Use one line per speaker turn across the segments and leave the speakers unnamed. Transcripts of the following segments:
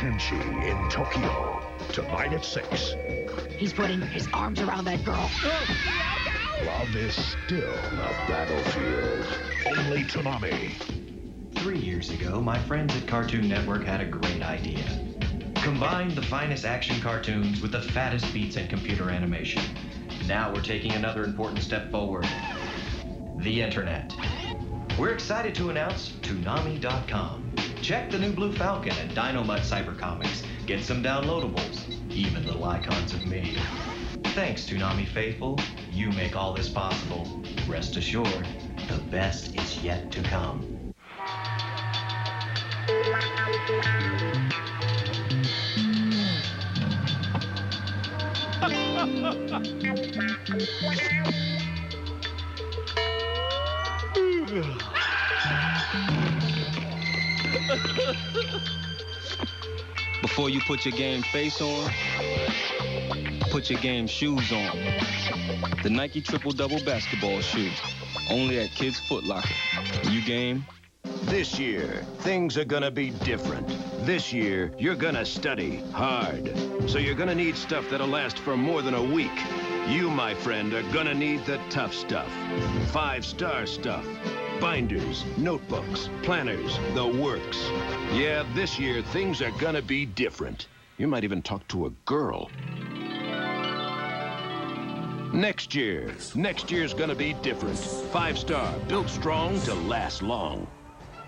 Tenchi in Tokyo. Tonight at 6.
He's putting his arms around that girl.
Love is still a battlefield. Only Toonami.
3 years ago, my friends at Cartoon Network had a great idea. Combine the finest action cartoons with the fattest beats in computer animation. Now we're taking another important step forward. The Internet. We're excited to announce Toonami.com. Check the new Blue Falcon and Dynamite Cybercomics. Get some downloadables, even little icons of me. Thanks, Toonami faithful. You make all this possible. Rest assured, the best is yet to come.
Before you put your game face on, put your game shoes on. The Nike Triple-Double basketball shoe, only at Kids Foot Locker. You game?
This year, things are gonna be different. This year, you're gonna study hard. So you're gonna need stuff that'll last for more than a week. You, my friend, are gonna need the tough stuff. 5-star stuff. Binders, notebooks, planners, the works. Yeah, this year, things are gonna be different. You might even talk to a girl. Next year's gonna be different. 5-star, built strong to last long.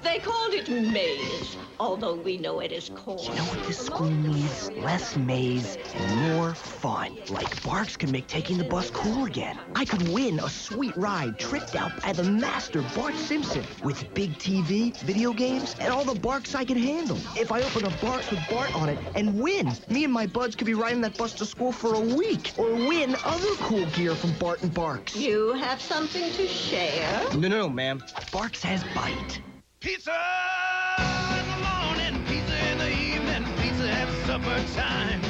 They called it maze, although we know it is corn.
You know what this school needs? Less maze and more fun. Like Barks can make taking the bus cool again. I could win a sweet ride tricked out by the master Bart Simpson with big TV, video games, and all the Barks I can handle. If I open a Barks with Bart on it and win, me and my buds could be riding that bus to school for a week or win other cool gear from Bart and Barks.
You have something to share?
No, ma'am. Barks has bite.
Pizza in the morning, pizza in the evening, pizza at supper time.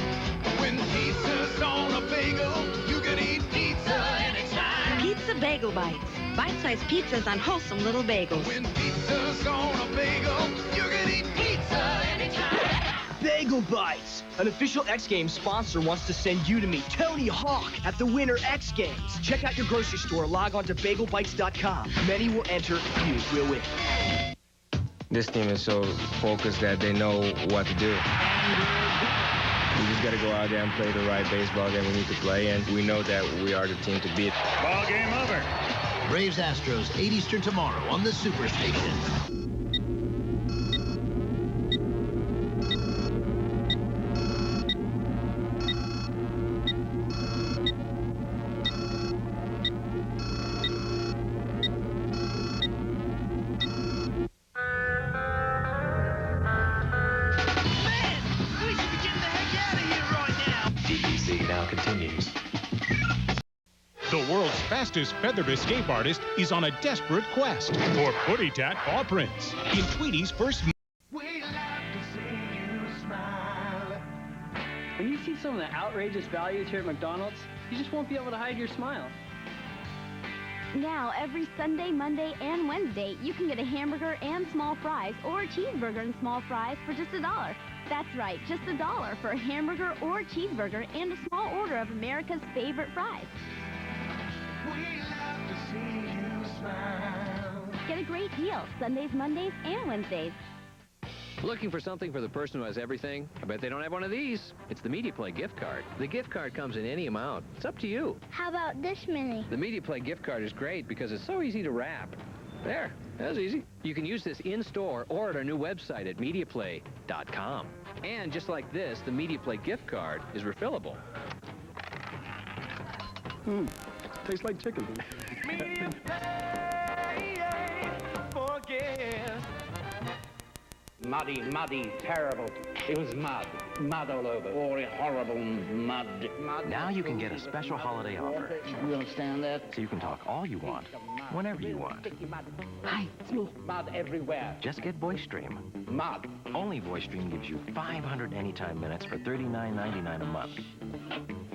When pizza's on a bagel, you can eat pizza anytime.
Pizza Bagel Bites. Bite-sized pizzas on wholesome little bagels.
When pizza's on a bagel, you can eat pizza anytime.
Bagel Bites! An official X Games sponsor wants to send you to meet Tony Hawk at the Winter X Games. Check out your grocery store. Log on to bagelbites.com. Many will enter. Few will win.
This team is so focused that they know what to do. We just got to go out there and play the right baseball game we need to play, and we know that we are the team to beat.
Ball game over.
Braves Astros, 8 Eastern tomorrow on the Superstation.
Continues.
The world's fastest feathered escape artist is on a desperate quest for Putty Tat paw prints in Tweety's first.
We love to see you smile.
When you see some of the outrageous values here at McDonald's, you just won't be able to hide your smile.
Now, every Sunday, Monday, and Wednesday, you can get a hamburger and small fries or a cheeseburger and small fries for just $1. That's right, just $1 for a hamburger or a cheeseburger and a small order of America's favorite fries.
We love to see you smile.
Get a great deal Sundays, Mondays, and Wednesdays.
Looking for something for the person who has everything? I bet they don't have one of these. It's the MediaPlay gift card. The gift card comes in any amount. It's up to you.
How about this many?
The MediaPlay gift card is great because it's so easy to wrap. There, that was easy. You can use this in-store or at our new website at MediaPlay.com. And just like this, the MediaPlay gift card is refillable.
Tastes like chicken.
Muddy, terrible. It was mud all over. All horrible mud.
Now you can get a special holiday offer.
You understand that?
So you can talk all you want, whenever you want.
Hi, it's me. Mud everywhere.
Just get VoiceStream.
Mud.
Only VoiceStream gives you 500 anytime minutes for $39.99 a month.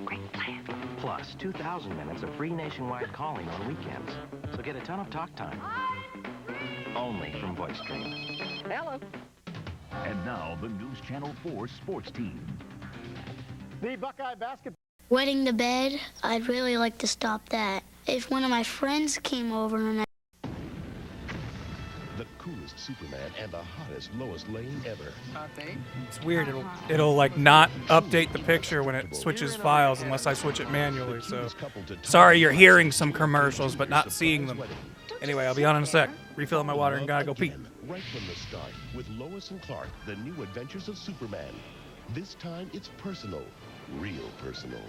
Great plan. Plus 2,000 minutes of free nationwide calling on weekends. So get a ton of talk time. Only from VoiceStream.
Hello.
And now the News Channel 4 sports team.
The Buckeye basketball.
Wetting the bed, I'd really like to stop that. If one of my friends came over and
The coolest Superman and the hottest Lois Lane ever.
It's weird. It'll like not update the picture when it switches files unless I switch it manually. So sorry you're hearing some commercials but not seeing them. Anyway, I'll be on in a sec. Refilling my water and gotta go pee.
Right from the start with Lois and Clark, the new adventures of Superman. This time it's personal, real personal.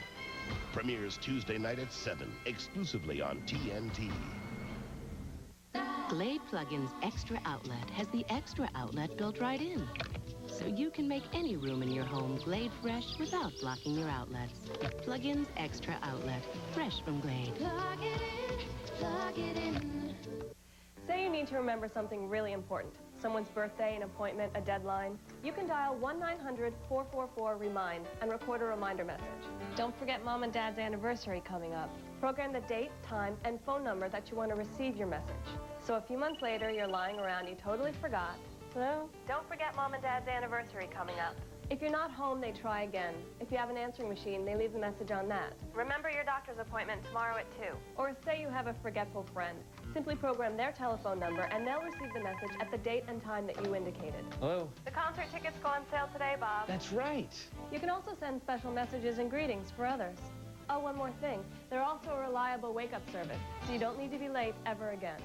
Premieres Tuesday night at 7, exclusively on TNT.
Glade Plug-in's Extra Outlet has the extra outlet built right in. So you can make any room in your home Glade fresh without blocking your outlets. Plug-in's Extra Outlet, fresh from Glade.
Plug it in, plug it in. Say you need to remember something really important. Someone's birthday, an appointment, a deadline. You can dial 1-900-444-REMIND and record a reminder message. Don't forget Mom and Dad's anniversary coming up. Program the date, time, and phone number that you want to receive your message. So a few months later, you're lying around, you totally forgot. Well, don't forget Mom and Dad's anniversary coming up. If you're not home, they try again. If you have an answering machine, they leave the message on that. Remember your doctor's appointment tomorrow at 2. Or say you have a forgetful friend. Simply program their telephone number, and they'll receive the message at the date and time that you indicated.
Hello?
The concert tickets go on sale today, Bob.
That's right.
You can also send special messages and greetings for others. Oh, one more thing. They're also a reliable wake-up service, so you don't need to be late ever again.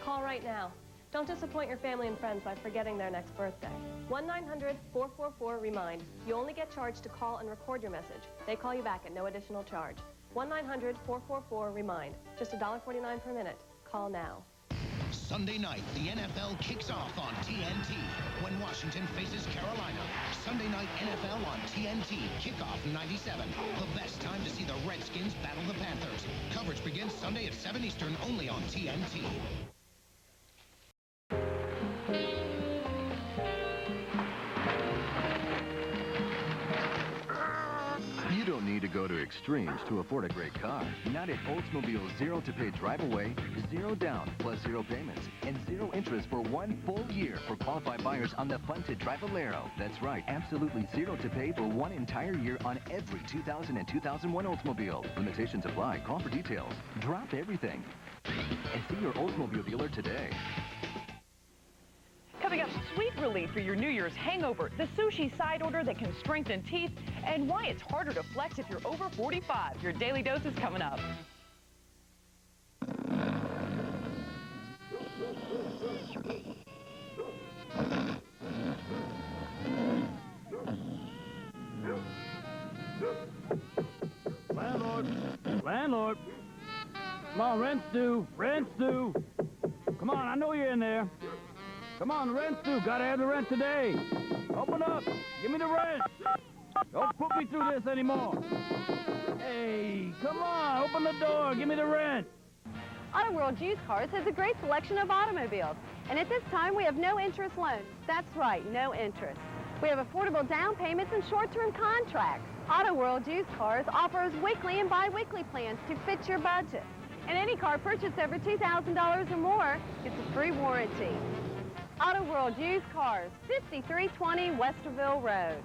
Call right now. Don't disappoint your family and friends by forgetting their next birthday. 1-900-444-REMIND. You only get charged to call and record your message. They call you back at no additional charge. 1-900-444-REMIND. Just $1.49 per minute. Call now.
Sunday night, the NFL kicks off on TNT when Washington faces Carolina. Sunday night NFL on TNT, kickoff 97. The best time to see the Redskins battle the Panthers. Coverage begins Sunday at 7 Eastern, only on TNT.
You don't need to go to extremes to afford a great car. Not at Oldsmobile's Zero to Pay Drive-Away. 0 down plus 0 payments and 0 interest for 1 full year for qualified buyers on the fun-to drive Alero. That's right, absolutely 0 to pay for 1 entire year on every 2000 and 2001 Oldsmobile. Limitations apply. Call for details. Drop everything and see your Oldsmobile dealer today.
Coming up, sweet relief for your New Year's hangover, the sushi side order that can strengthen teeth, and why it's harder to flex if you're over 45. Your daily dose is coming up.
Landlord. Come on, rent's due. Rent's due. Come on, I know you're in there. Come on, the rent's due. Gotta have the rent today. Open up. Give me the rent. Don't put me through this anymore. Hey, come on. Open the door. Give me the rent.
Auto World Used Cars has a great selection of automobiles. And at this time, we have no interest loans. That's right, no interest. We have affordable down payments and short-term contracts. Auto World Used Cars offers weekly and bi-weekly plans to fit your budget. And any car purchased over $2,000 or more gets a free warranty. Auto World Used Cars, 5320 Westerville Road.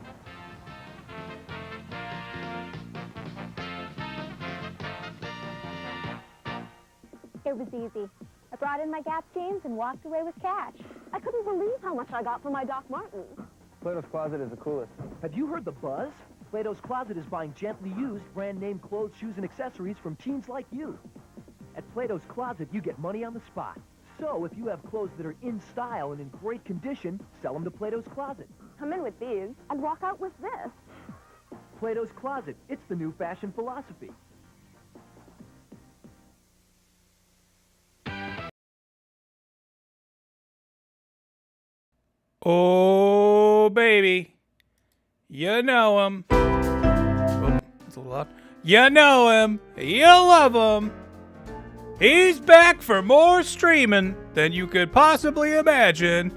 It was easy. I brought in my Gap jeans and walked away with cash. I couldn't believe how much I got for my Doc Martens.
Plato's Closet is the coolest.
Have you heard the buzz? Plato's Closet is buying gently used, brand-name clothes, shoes, and accessories from teens like you. At Plato's Closet, you get money on the spot. So, if you have clothes that are in style and in great condition, sell them to Plato's Closet.
Come in with these and walk out with this.
Plato's Closet. It's the new fashion philosophy.
Oh, baby. You know him. Oh, that's a lot. You know him. You love him. He's back for more streaming than you could possibly imagine.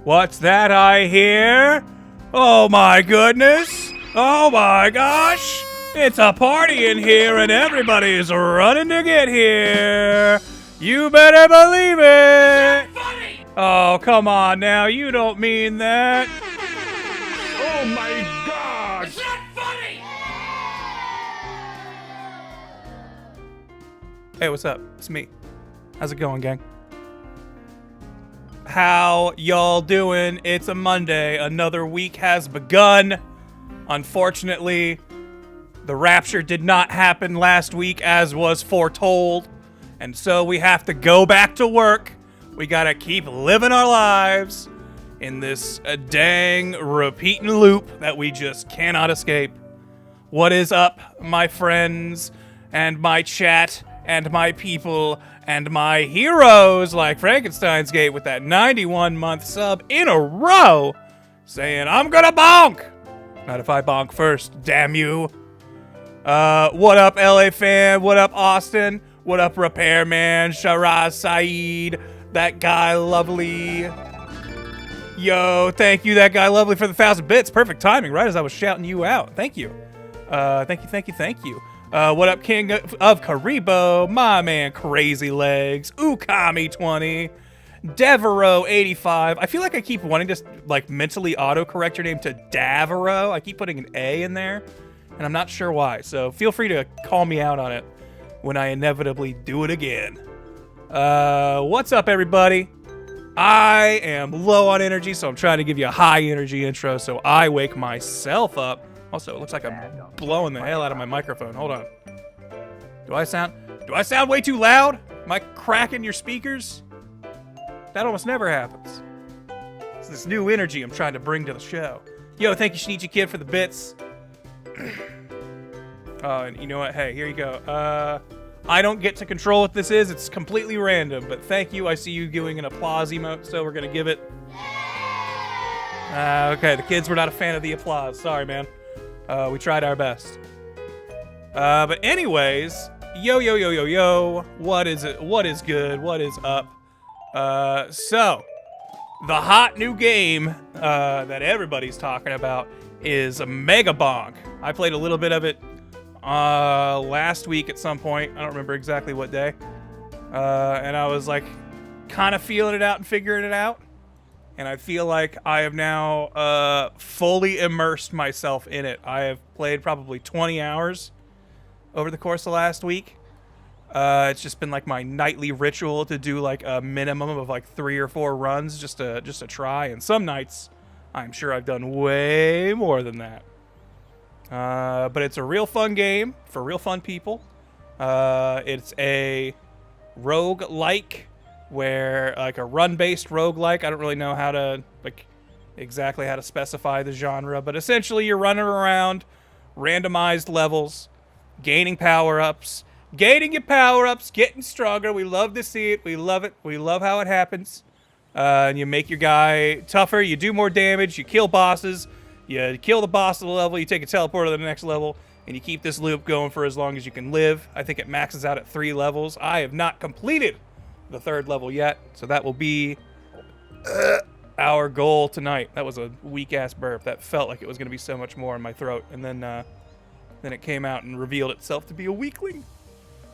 What's that I hear? Oh my goodness. Oh my gosh. It's a party in here and everybody's running to get here. You better believe it. Oh, come on now. You don't mean that.
Oh my God!
It's not funny!
Hey, what's up? It's me. How's it going, gang? How y'all doing? It's a Monday. Another week has begun. Unfortunately, the rapture did not happen last week as was foretold. And so we have to go back to work. We gotta keep living our lives in this dang repeating loop that we just cannot escape. What is up, my friends and my chat and my people and my heroes like Frankenstein's Gate with that 91-month sub in a row saying, I'm gonna bonk! Not if I bonk first, damn you. What up, LA fan? What up, Austin? What up, Repairman? Shiraz Saeed? That guy lovely. Yo, thank you, that guy lovely, for the 1,000 bits. Perfect timing, right as I was shouting you out. Thank you. Thank you. What up, King of Karibo? My man, Crazy Legs. Ukami20. Devereaux 85. I feel like I keep wanting to like mentally autocorrect your name to Davero. I keep putting an A in there, and I'm not sure why. So feel free to call me out on it when I inevitably do it again. What's up, everybody? I am low on energy, so I'm trying to give you a high energy intro so I wake myself up. Also, it looks like I'm blowing the hell out of my microphone. Hold on. Do I sound way too loud? Am I cracking your speakers? That almost never happens. It's this new energy I'm trying to bring to the show. Yo, thank you, Shinichi Kid, for the bits. And you know what? Hey, here you go. I don't get to control what this is. It's completely random, but thank you. I see you doing an applause emote, so we're going to give it. Okay, the kids were not a fan of the applause. Sorry, man. We tried our best. But anyways, yo. What is it? What is good? What is up? So, the hot new game that everybody's talking about is Megabonk. I played a little bit of it last week at some point. I don't remember exactly what day. And I was like kind of feeling it out and figuring it out. And I feel like I have now fully immersed myself in it. I have played probably 20 hours over the course of last week. It's just been like my nightly ritual to do like a minimum of like 3 or 4 runs just to try. And some nights, I'm sure I've done way more than that. But it's a real fun game for real fun people. It's a roguelike, where like a run-based roguelike. I don't really know how to like exactly how to specify the genre, but essentially you're running around randomized levels, gaining power-ups, getting stronger. We love to see it. We love it. We love how it happens. And you make your guy tougher. You do more damage. You kill bosses. You kill the boss of the level. You take a teleporter to the next level, and you keep this loop going for as long as you can live. I think it maxes out at 3 levels. I have not completed the 3rd level yet, so that will be our goal tonight. That was a weak-ass burp. That felt like it was going to be so much more in my throat, and then it came out and revealed itself to be a weakling.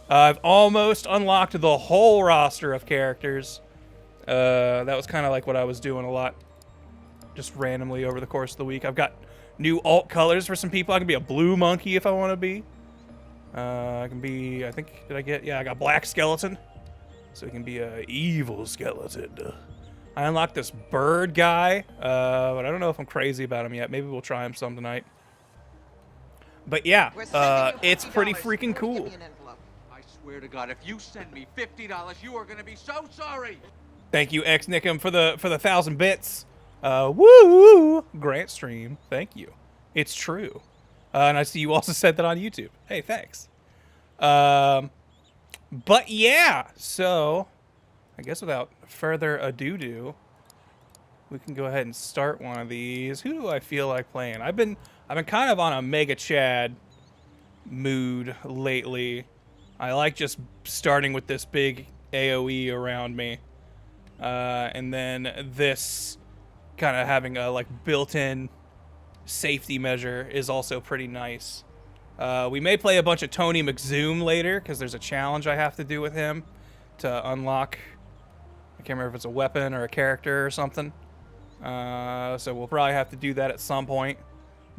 I've almost unlocked the whole roster of characters. That was kind of like what I was doing a lot, just randomly over the course of the week. I've got new alt colors for some people. I can be a blue monkey if I want to be. I can be, I think, I got black skeleton. So he can be a evil skeleton. I unlocked this bird guy, but I don't know if I'm crazy about him yet. Maybe we'll try him some tonight. But yeah, it's pretty freaking cool.
I swear to God, if you send me $50, you are going to be so sorry.
Thank you, X Nickum, for the 1,000 bits. Woo! Grant stream. Thank you. It's true. And I see you also said that on YouTube. Hey, thanks. But yeah, so I guess without further ado, we can go ahead and start one of these. Who do I feel like playing? I've been kind of on a Mega Chad mood lately. I like just starting with this big AoE around me, and then this kind of having a like built-in safety measure is also pretty nice. We may play a bunch of Tony McZoom later, because there's a challenge I have to do with him to unlock. I can't remember if it's a weapon or a character or something. So we'll probably have to do that at some point.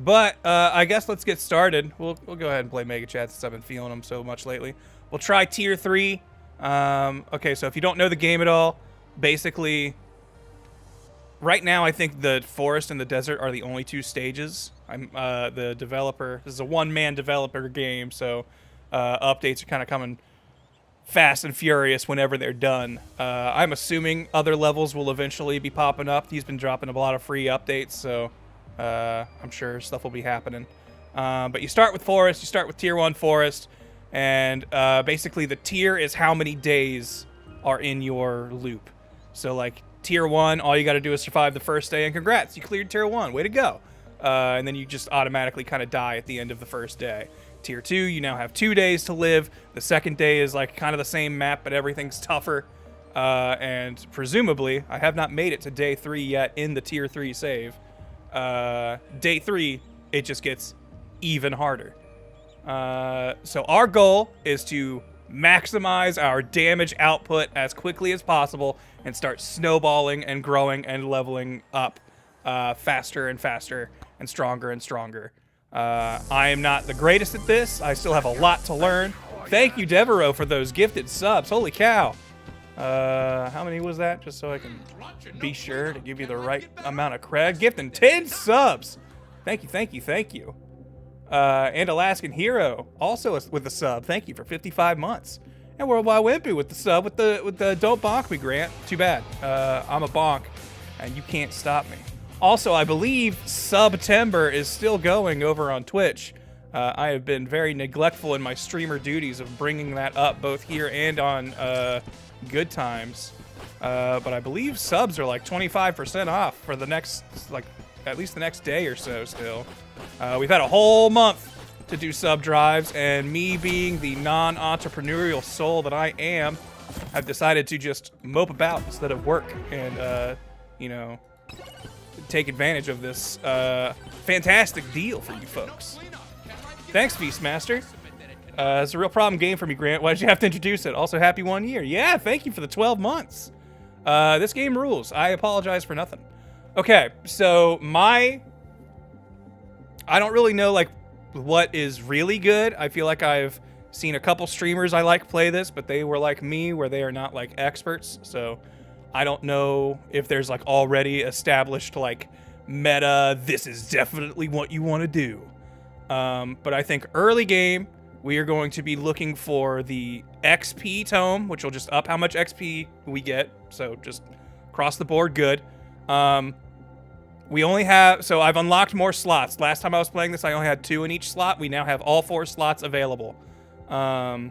But I guess let's get started. We'll go ahead and play Mega Chat since I've been feeling them so much lately. We'll try Tier 3. Okay, so if you don't know the game at all, basically, right now I think the forest and the desert are the only 2 stages. I'm the developer. This is a one-man developer game, so updates are kind of coming fast and furious whenever they're done. I'm assuming other levels will eventually be popping up. He's been dropping a lot of free updates, so I'm sure stuff will be happening. But you start with forest. You start with Tier 1 forest. And basically the tier is how many days are in your loop. So like Tier 1, all you got to do is survive the first day, and congrats, you cleared Tier 1. Way to go. And then you just automatically kind of die at the end of the first day. Tier 2, you now have 2 days to live. The second day is like kind of the same map, but everything's tougher. And presumably, I have not made it to day 3 yet in the Tier 3 save. Day 3, it just gets even harder. So our goal is to maximize our damage output as quickly as possible and start snowballing and growing and leveling up faster and faster and stronger. I am not the greatest at this. I still have a lot to learn. Thank you, Devereaux, for those gifted subs. Holy cow. How many was that? Just so I can be sure to give you the right amount of cred. Gifting 10 subs. Thank you. And Alaskan Hero, also with the sub. Thank you for 55 months. And Worldwide Wimpy with the sub with the Don't Bonk Me grant. Too bad. I'm a bonk, and you can't stop me. Also, I believe September is still going over on Twitch. I have been very neglectful in my streamer duties of bringing that up both here and on Good Times. But I believe subs are like 25% off for the next, like, at least the next day or so still. We've had a whole month to do sub drives, and me being the non-entrepreneurial soul that I am, I've decided to just mope about instead of work and, you know, take advantage of this fantastic deal for you folks. Thanks, Beastmaster. It's a real problem game for me, Grant. Why'd you have to introduce it? Also, happy 1 year. Yeah, thank you for the 12 months. This game rules. I apologize for nothing. Okay, so I don't really know, like, what is really good. I feel like I've seen a couple streamers I like play this, but they were like me, where they are not, like, experts. So I don't know if there's, like, already established, like, meta, this is definitely what you want to do. But I think early game, we are going to be looking for the XP tome, which will just up how much XP we get. So just across the board, good. We only have, so I've unlocked more slots. Last time I was playing this, I only had 2 in each slot. We now have all 4 slots available. I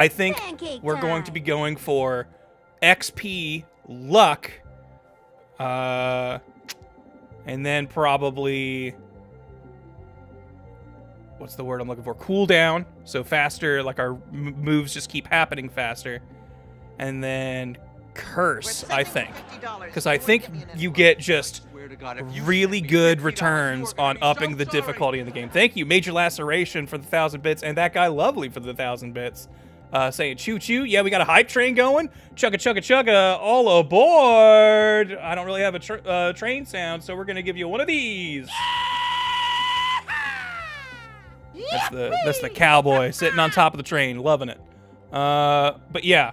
think we're going to be going for XP, luck, and then probably, what's the word I'm looking for? Cooldown, so faster, like our moves just keep happening faster. And then curse, I think, because I think you get just really good returns on upping the difficulty in the game. Thank you, Major Laceration, for the 1,000 bits, and that guy Lovely for the 1,000 bits. Saying choo choo. Yeah, we got a hype train going. Chugga chugga chugga, all aboard. I don't really have a train sound, so we're gonna give you one of these. That's the cowboy sitting on top of the train, loving it. But yeah,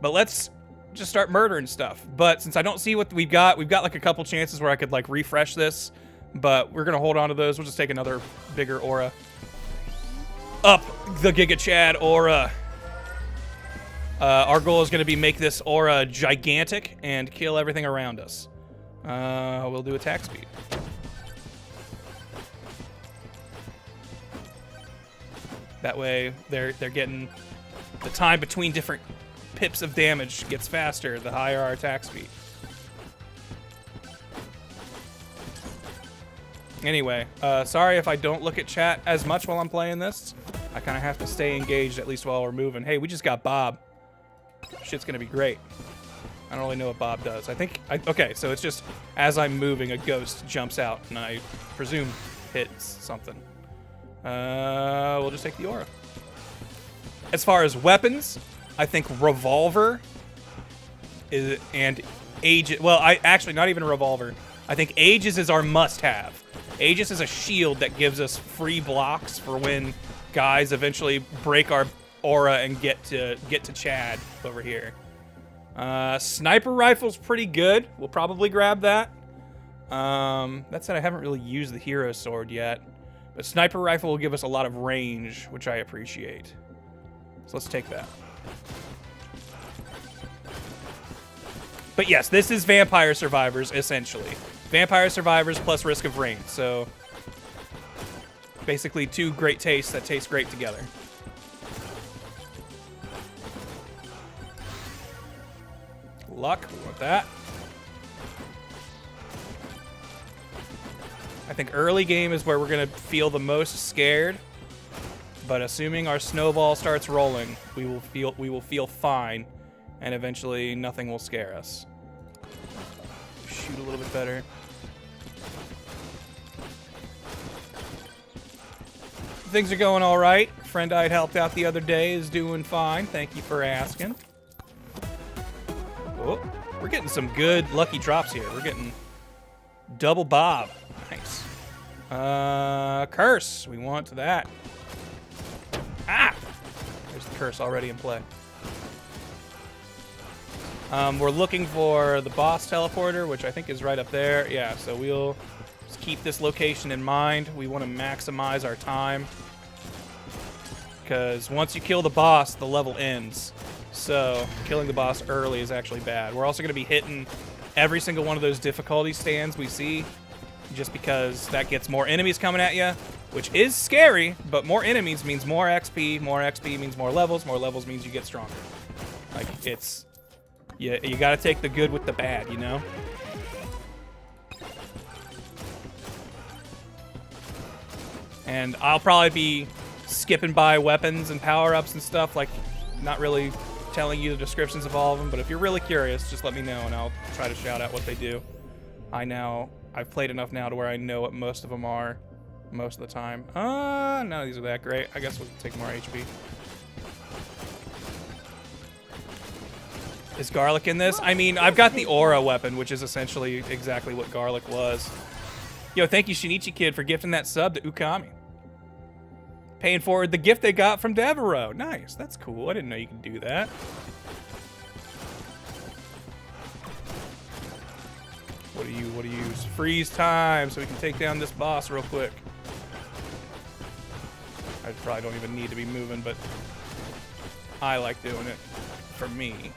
but let's just start murdering stuff. But since I don't see what we've got like a couple chances where I could like refresh this, but we're gonna hold on to those. We'll just take another bigger aura. Up the Giga Chad aura. Our goal is gonna be make this aura gigantic and kill everything around us. We'll do attack speed. That way they're getting the time between different pips of damage gets faster the higher our attack speed. Anyway, sorry if I don't look at chat as much while I'm playing this. I kind of have to stay engaged at least while we're moving. Hey, we just got Bob. Shit's gonna be great. I don't really know what Bob does. Okay, so it's just as I'm moving, a ghost jumps out and I presume hits something. We'll just take the aura. As far as weapons, I think revolver is and agent. Well, actually not even a revolver. I think Aegis is our must-have. Aegis is a shield that gives us free blocks for when guys eventually break our aura and get to Chad over here. Sniper rifle's pretty good. We'll probably grab that. That said, I haven't really used the hero sword yet. But sniper rifle will give us a lot of range, which I appreciate. So let's take that. But yes, this is Vampire Survivors, essentially. Vampire Survivors plus Risk of Rain. So basically two great tastes that taste great together. Luck, we want that. I think early game is where we're gonna feel the most scared, but assuming our snowball starts rolling, we will feel fine, and eventually nothing will scare us. Shoot a little bit better. Things are going all right. Friend I'd helped out the other day is doing fine. Thank you for asking. Oh, we're getting some good lucky drops here. We're getting double bob. Nice. Curse. We want that. Ah! There's the curse already in play. We're looking for the boss teleporter, which I think is right up there. Yeah, so we'll just keep this location in mind. We want to maximize our time, because once you kill the boss, the level ends. So killing the boss early is actually bad. We're also going to be hitting every single one of those difficulty stands we see, just because that gets more enemies coming at you, which is scary, but more enemies means more XP means more levels means you get stronger. Like, it's... You got to take the good with the bad, you know? And I'll probably be skipping by weapons and power-ups and stuff, like, not really telling you the descriptions of all of them, but if you're really curious, just let me know and I'll try to shout out what they do. I've played enough now to where I know what most of them are most of the time. None of these are that great. I guess we'll take more HP. Is Garlic in this? I mean, I've got the Aura weapon, which is essentially exactly what Garlic was. Yo, thank you, Shinichi Kid, for gifting that sub to Ukami. Paying forward the gift they got from Devereaux. Nice, that's cool. I didn't know you could do that. What do you use? Freeze time, so we can take down this boss real quick. I probably don't even need to be moving, but I like doing it for me.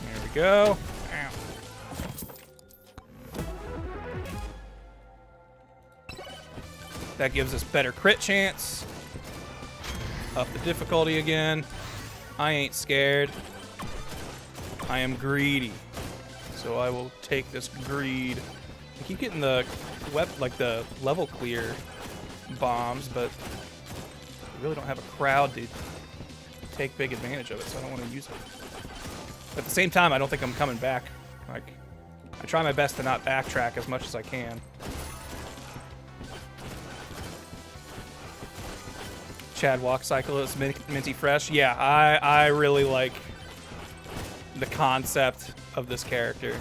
There we go. Ow. That gives us better crit chance. Up the difficulty again. I ain't scared. I am greedy. So I will take this greed. I keep getting the the level clear bombs, but we really don't have a crowd to take big advantage of it, so I don't want to use it. At the same time, I don't think I'm coming back. Like, I try my best to not backtrack as much as I can. Chad Walk Cycle is minty fresh. Yeah, I really like the concept of this character.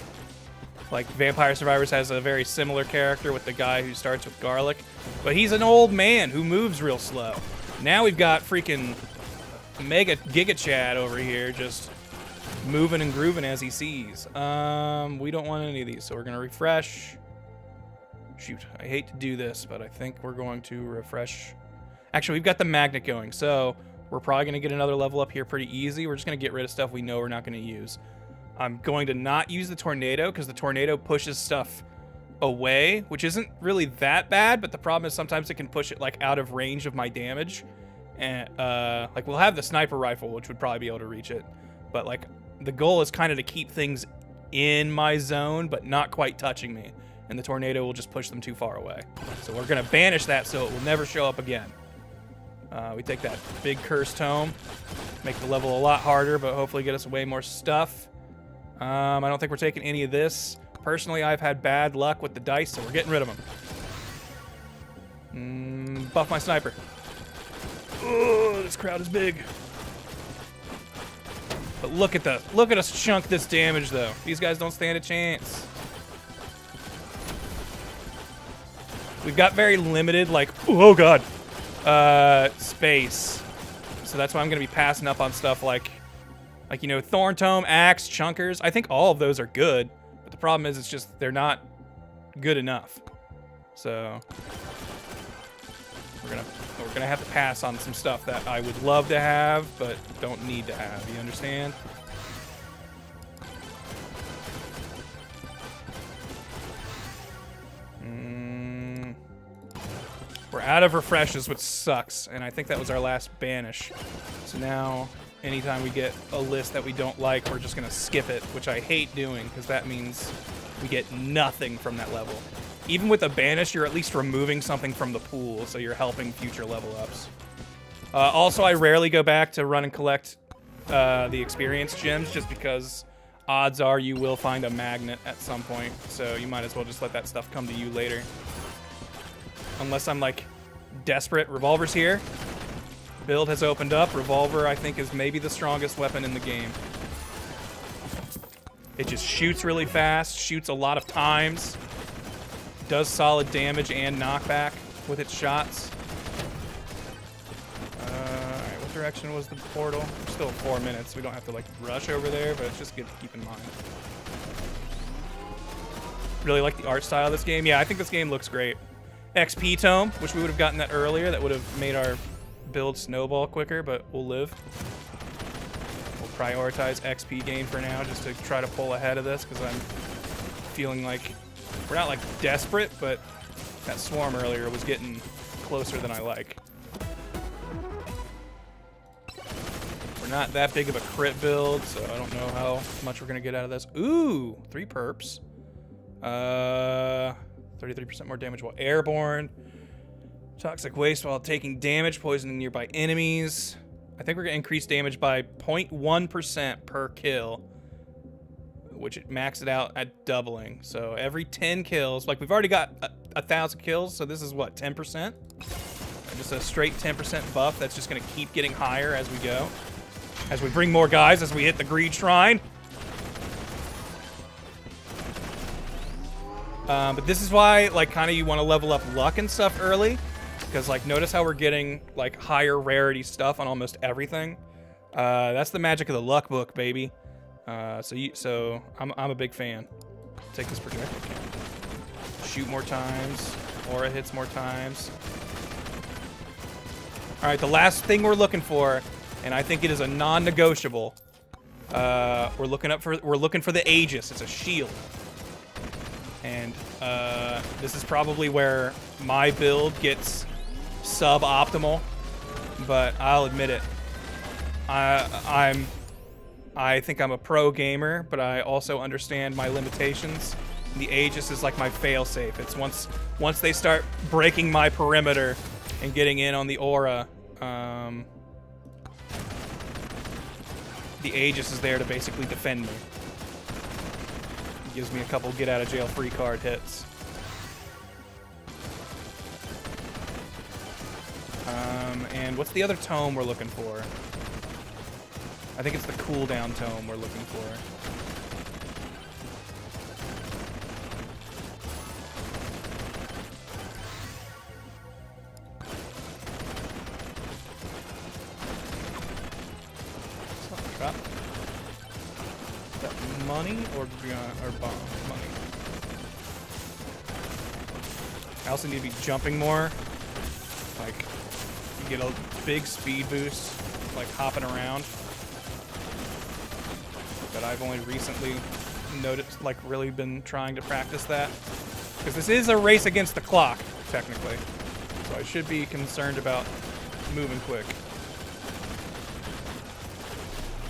Like, Vampire Survivors has a very similar character with the guy who starts with Garlic, but he's an old man who moves real slow. Now we've got freaking Mega Giga Chad over here just moving and grooving as he sees. We don't want any of these, so we're gonna refresh. Shoot, I hate to do this, but I think we're going to refresh. Actually, we've got the magnet going, so we're probably gonna get another level up here pretty easy. We're just gonna get rid of stuff we know we're not gonna use. I'm going to not use the tornado because the tornado pushes stuff away, which isn't really that bad, but the problem is sometimes it can push it like out of range of my damage. And like, we'll have the sniper rifle, which would probably be able to reach it, but like, the goal is kind of to keep things in my zone but not quite touching me, and the tornado will just push them too far away. So we're gonna banish that so it will never show up again. We take that big cursed tome, make the level a lot harder, but hopefully get us way more stuff. I don't think we're taking any of this. Personally, I've had bad luck with the dice, so we're getting rid of them. Buff my sniper. Oh, this crowd is big. But look at us chunk this damage though. These guys don't stand a chance. We've got very limited, like, oh god, space. So that's why I'm gonna be passing up on stuff like you know, Thorn Tome, Axe, Chunkers. I think all of those are good, but the problem is it's just they're not good enough. So we're gonna have to pass on some stuff that I would love to have, but don't need to have. You understand? We're out of refreshes, which sucks, and I think that was our last banish. So now, anytime we get a list that we don't like, we're just gonna skip it, which I hate doing, because that means we get nothing from that level. Even with a banish, you're at least removing something from the pool, so you're helping future level ups. Also, I rarely go back to run and collect the experience gems, just because odds are you will find a magnet at some point, so you might as well just let that stuff come to you later. Unless I'm, like, desperate. Revolver's here. Build has opened up. Revolver, I think, is maybe the strongest weapon in the game. It just shoots really fast, shoots a lot of times, does solid damage and knockback with its shots. Alright, what direction was the portal? We're still 4 minutes. We don't have to, like, rush over there, but it's just good to keep in mind. Really like the art style of this game. Yeah, I think this game looks great. XP Tome, which we would have gotten that earlier. That would have made our build snowball quicker, but we'll live. We'll prioritize XP gain for now, just to try to pull ahead of this, because I'm feeling like we're not, like, desperate, but that swarm earlier was getting closer than I like. We're not that big of a crit build, so I don't know how much we're going to get out of this. Ooh, 3 perps. 33% more damage while airborne. Toxic waste while taking damage, poisoning nearby enemies. I think we're going to increase damage by 0.1% per kill, which it maxed it out at doubling. So every 10 kills, like we've already got 1,000 kills, so this is what, 10%? Just a straight 10% buff that's just going to keep getting higher as we go. As we bring more guys, as we hit the Greed Shrine. But this is why, like, kind of you want to level up luck and stuff early. Because, like, notice how we're getting, like, higher rarity stuff on almost everything. That's the magic of the luck book, baby. So I'm a big fan. Take this projectile cannon. Shoot more times. Aura hits more times. All right, the last thing we're looking for, and I think it is a non-negotiable. We're looking for the Aegis. It's a shield. And this is probably where my build gets suboptimal, but I'll admit it. I think I'm a pro gamer, but I also understand my limitations. The Aegis is like my failsafe. It's once they start breaking my perimeter and getting in on the aura, the Aegis is there to basically defend me. Gives me a couple get-out-of-jail-free card hits. And what's the other tome we're looking for? I think it's the cooldown tome we're looking for. Drop. Is that money or bomb? Money. I also need to be jumping more. Like, you get a big speed boost, like hopping around. But I've only recently noticed, like, really been trying to practice that. Because this is a race against the clock, technically. So I should be concerned about moving quick.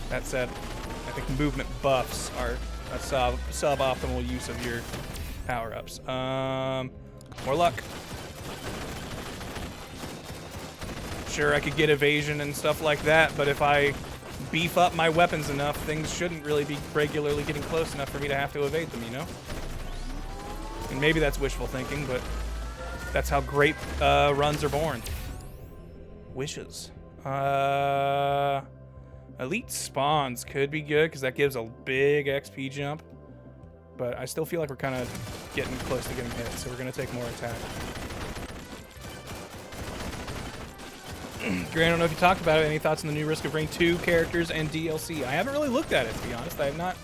That said, I think movement buffs are a suboptimal use of your power-ups. More luck. Sure, I could get evasion and stuff like that, but if I beef up my weapons enough, things shouldn't really be regularly getting close enough for me to have to evade them, you know? And maybe that's wishful thinking, but that's how great runs are born. Wishes. Elite spawns could be good because that gives a big XP jump. But I still feel like we're kind of getting close to getting hit, so we're going to take more attack. Grant, I don't know if you talked about it. Any thoughts on the new Risk of Rain 2 characters and DLC? I haven't really looked at it, to be honest. I have not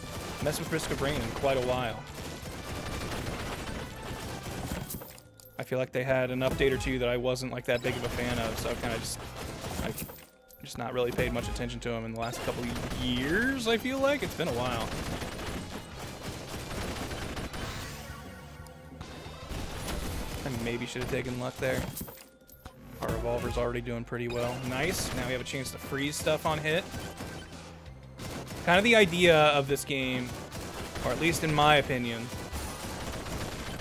messed with Risk of Rain in quite a while. I feel like they had an update or two that I wasn't like that big of a fan of, so I've kind of just not really paid much attention to them in the last couple of years, I feel like. It's been a while. I maybe should have taken luck there. Our revolver's already doing pretty well. Nice. Now we have a chance to freeze stuff on hit. Kind of the idea of this game, or at least in my opinion,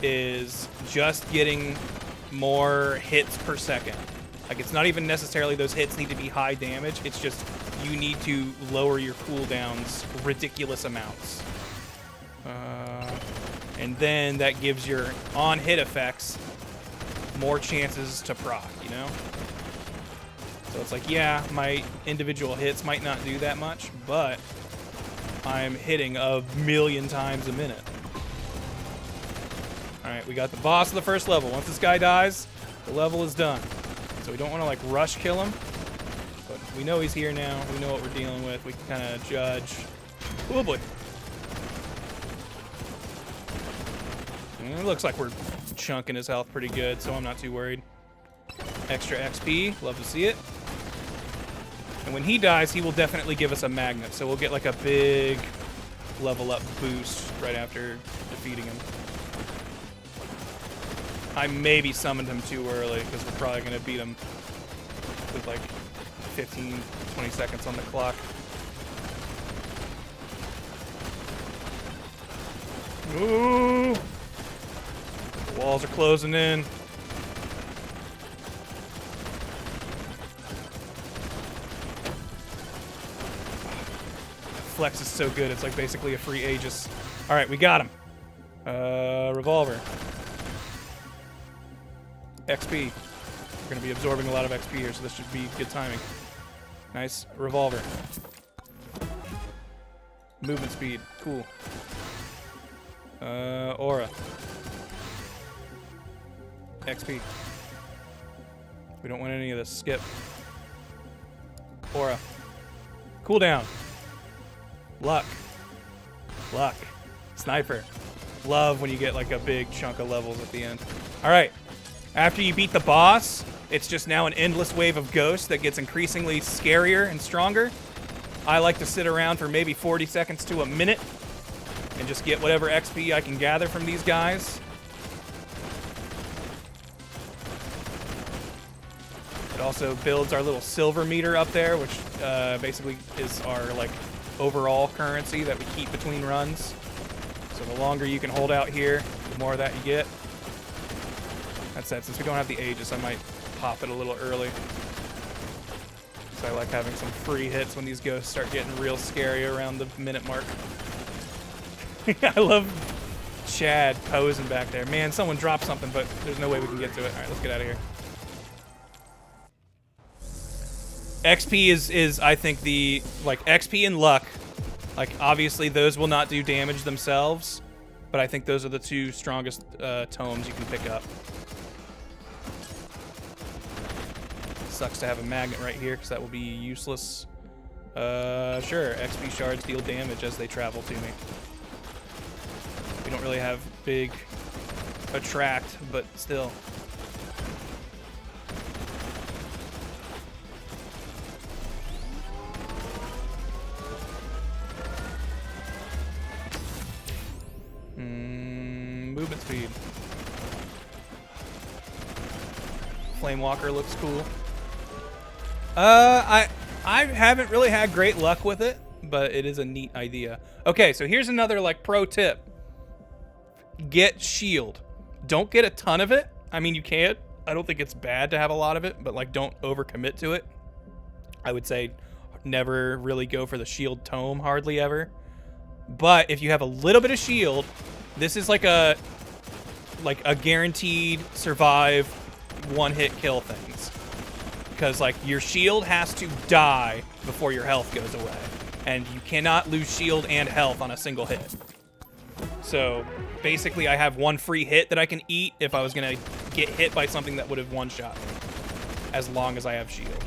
is just getting more hits per second. Like, it's not even necessarily those hits need to be high damage. It's just you need to lower your cooldowns ridiculous amounts. And then that gives your on-hit effects more chances to proc, you know? So it's like, yeah, my individual hits might not do that much, but I'm hitting a million times a minute. Alright, we got the boss of the first level. Once this guy dies, the level is done. So we don't want to, like, rush kill him. But we know he's here now. We know what we're dealing with. We can kind of judge. Oh, boy. It looks like we're chunking his health pretty good, so I'm not too worried. Extra XP. Love to see it. And when he dies, he will definitely give us a magnet. So we'll get, like, a big level up boost right after defeating him. I maybe summoned him too early because we're probably going to beat him with like 15, 20 seconds on the clock. Ooh! The walls are closing in. Flex is so good, it's like basically a free Aegis. Alright, we got him. Revolver. XP. We're going to be absorbing a lot of XP here, so this should be good timing. Nice. Revolver. Movement speed. Cool. Aura. XP. We don't want any of this. Skip. Aura. Cooldown. Luck. Luck. Sniper. Love when you get like a big chunk of levels at the end. Alright. After you beat the boss, it's just now an endless wave of ghosts that gets increasingly scarier and stronger. I like to sit around for maybe 40 seconds to a minute and just get whatever XP I can gather from these guys. It also builds our little silver meter up there, which basically is our like overall currency that we keep between runs. So the longer you can hold out here, the more of that you get. That said, since we don't have the Aegis, I might pop it a little early. So I like having some free hits when these ghosts start getting real scary around the minute mark. I love Chad posing back there. Man, someone dropped something, but there's no way we can get to it. All right, let's get out of here. XP is I think the, like, XP and luck. Like, obviously those will not do damage themselves, but I think those are the two strongest tomes you can pick up. Sucks to have a magnet right here because that will be useless. Sure, XP shards deal damage as they travel to me. We don't really have big attract, but still. Movement speed. Flame Walker looks cool. I haven't really had great luck with it, but it is a neat idea. Okay, so here's another like pro tip. Get shield. Don't get a ton of it. I mean, you can. I don't think it's bad to have a lot of it, but like don't overcommit to it. I would say never really go for the shield tome, hardly ever. But if you have a little bit of shield, this is like a guaranteed survive one-hit kill things. because like your shield has to die before your health goes away, and you cannot lose shield and health on a single hit. So basically I have one free hit that I can eat if I was gonna get hit by something that would have one-shot me, as long as I have shield.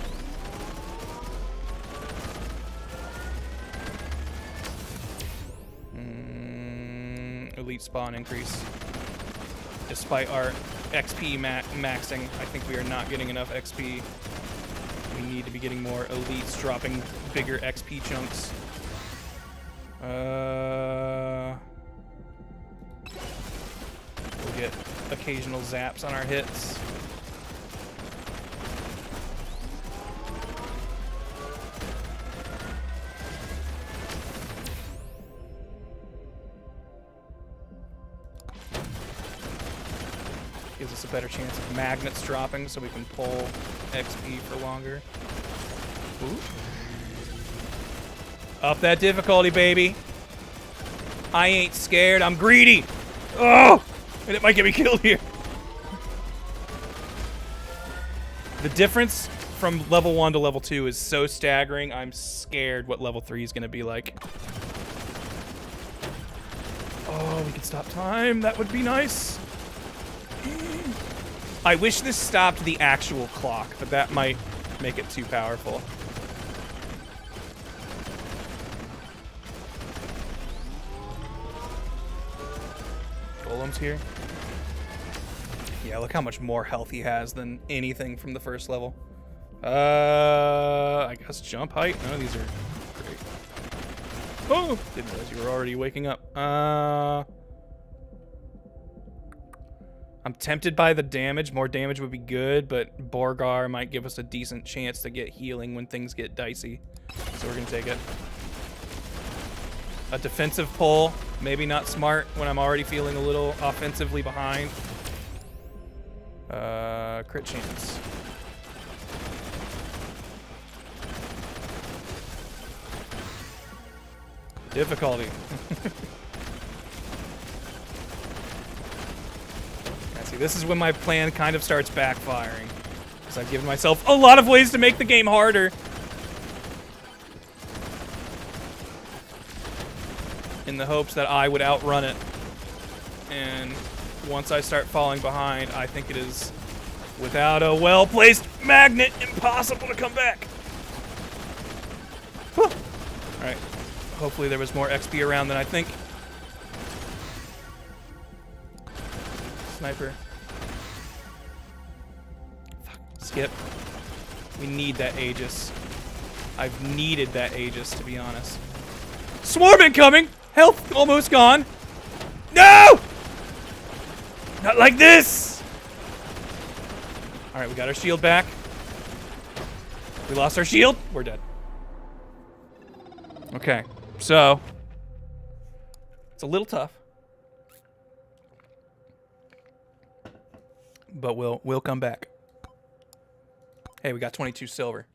Elite spawn increase. Despite our XP maxing, I think we are not getting enough XP. We need to be getting more elites, dropping bigger XP chunks. We'll get occasional zaps on our hits. Gives us a better chance of magnets dropping so we can pull XP for longer. Ooh. Up that difficulty, baby. I ain't scared, I'm greedy. Oh! And it might get me killed here. The difference from level 1 to level 2 is so staggering, I'm scared what level 3 is gonna be like. Oh, we could stop time, that would be nice. I wish this stopped the actual clock, but that might make it too powerful. Golem's here. Yeah, look how much more health he has than anything from the first level. I guess jump height? No, these are great. Oh! Didn't realize you were already waking up. I'm tempted by the damage. More damage would be good, but Borgar might give us a decent chance to get healing when things get dicey. So we're gonna take it. A defensive pull, maybe not smart when I'm already feeling a little offensively behind. Crit chance. Difficulty. See, this is when my plan kind of starts backfiring, because I've given myself a lot of ways to make the game harder. In the hopes that I would outrun it. And once I start falling behind, I think it is, without a well-placed magnet, impossible to come back. Whew. All right. Hopefully there was more XP around than I think. Sniper. Fuck. Skip. We need that Aegis. I've needed that Aegis, to be honest. Swarm incoming! Health almost gone. No! Not like this! Alright, we got our shield back. We lost our shield. We're dead. Okay, so it's a little tough. But we'll come back. Hey, we got 22 silver.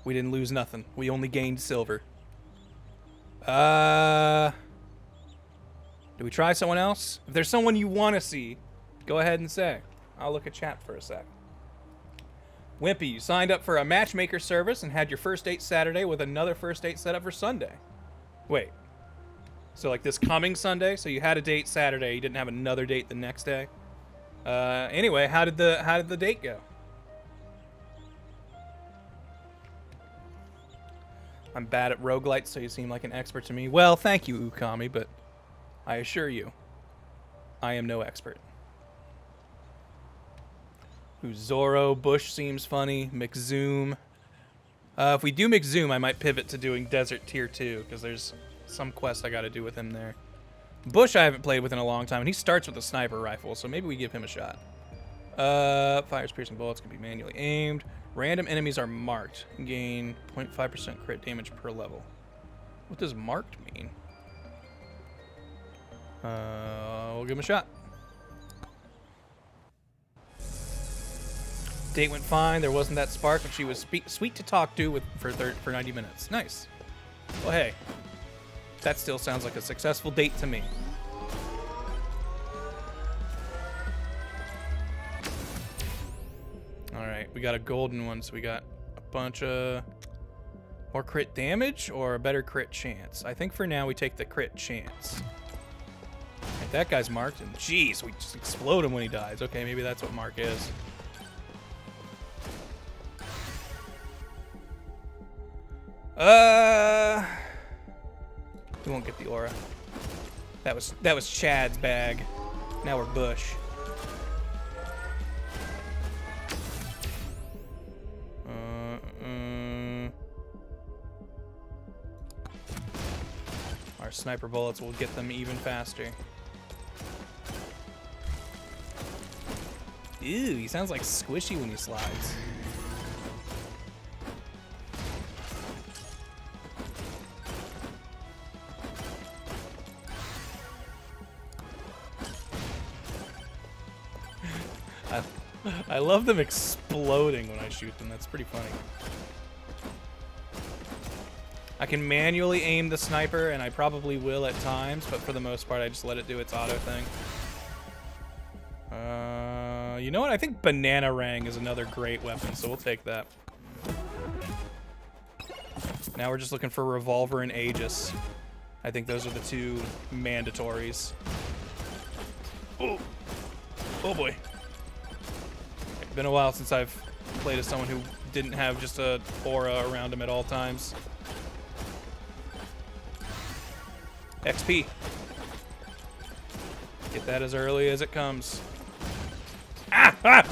We didn't lose nothing. We only gained silver. Do we try someone else? If there's someone you want to see, go ahead and say. I'll look at chat for a sec. Wimpy, you signed up for a matchmaker service and had your first date Saturday with another first date set up for Sunday. Wait. So like this coming Sunday? So you had a date Saturday, you didn't have another date the next day? Anyway, how did the date go? I'm bad at roguelites, so you seem like an expert to me. Well, thank you, Ukami, but I assure you, I am no expert. Zoro, Bush seems funny. McZoom. If we do McZoom, I might pivot to doing Desert Tier 2, because there's some quest I gotta do with him there. Bush I haven't played with in a long time, and he starts with a sniper rifle, so maybe we give him a shot. Fires piercing bullets can be manually aimed. Random enemies are marked. Gain 0.5% crit damage per level. What does marked mean? We'll give him a shot. Date went fine. There wasn't that spark, but she was sweet to talk to for 90 minutes. Nice. Well, hey. That still sounds like a successful date to me. Alright. we got a golden one, so we got a bunch of more crit damage or a better crit chance. I think for now we take the crit chance. Right, that guy's marked, and jeez, we just explode him when he dies. Okay, maybe that's what mark is. We won't get the aura. That was Chad's bag. Now we're Bush. Our sniper bullets will get them even faster. Ew, he sounds like Squishy when he slides. I love them exploding when I shoot them. That's pretty funny. I can manually aim the sniper, and I probably will at times, but for the most part, I just let it do its auto thing. You know what? I think Banana Rang is another great weapon, so we'll take that. Now we're just looking for Revolver and Aegis. I think those are the two mandatories. Oh, oh boy. It's been a while since I've played as someone who didn't have just a aura around him at all times. XP. Get that as early as it comes. Ah! Ah!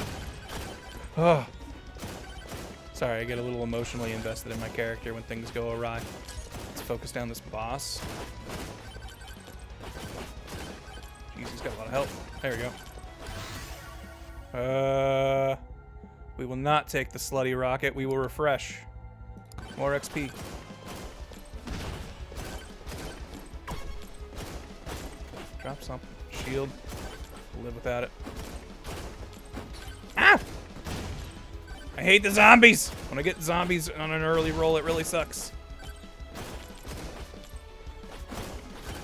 Oh. Sorry, I get a little emotionally invested in my character when things go awry. Let's focus down this boss. Jeez, he's got a lot of health. There we go. We will not take the slutty rocket. We will refresh. More XP. Drop something. Shield. We'll live without it. Ah! I hate the zombies! When I get zombies on an early roll, it really sucks.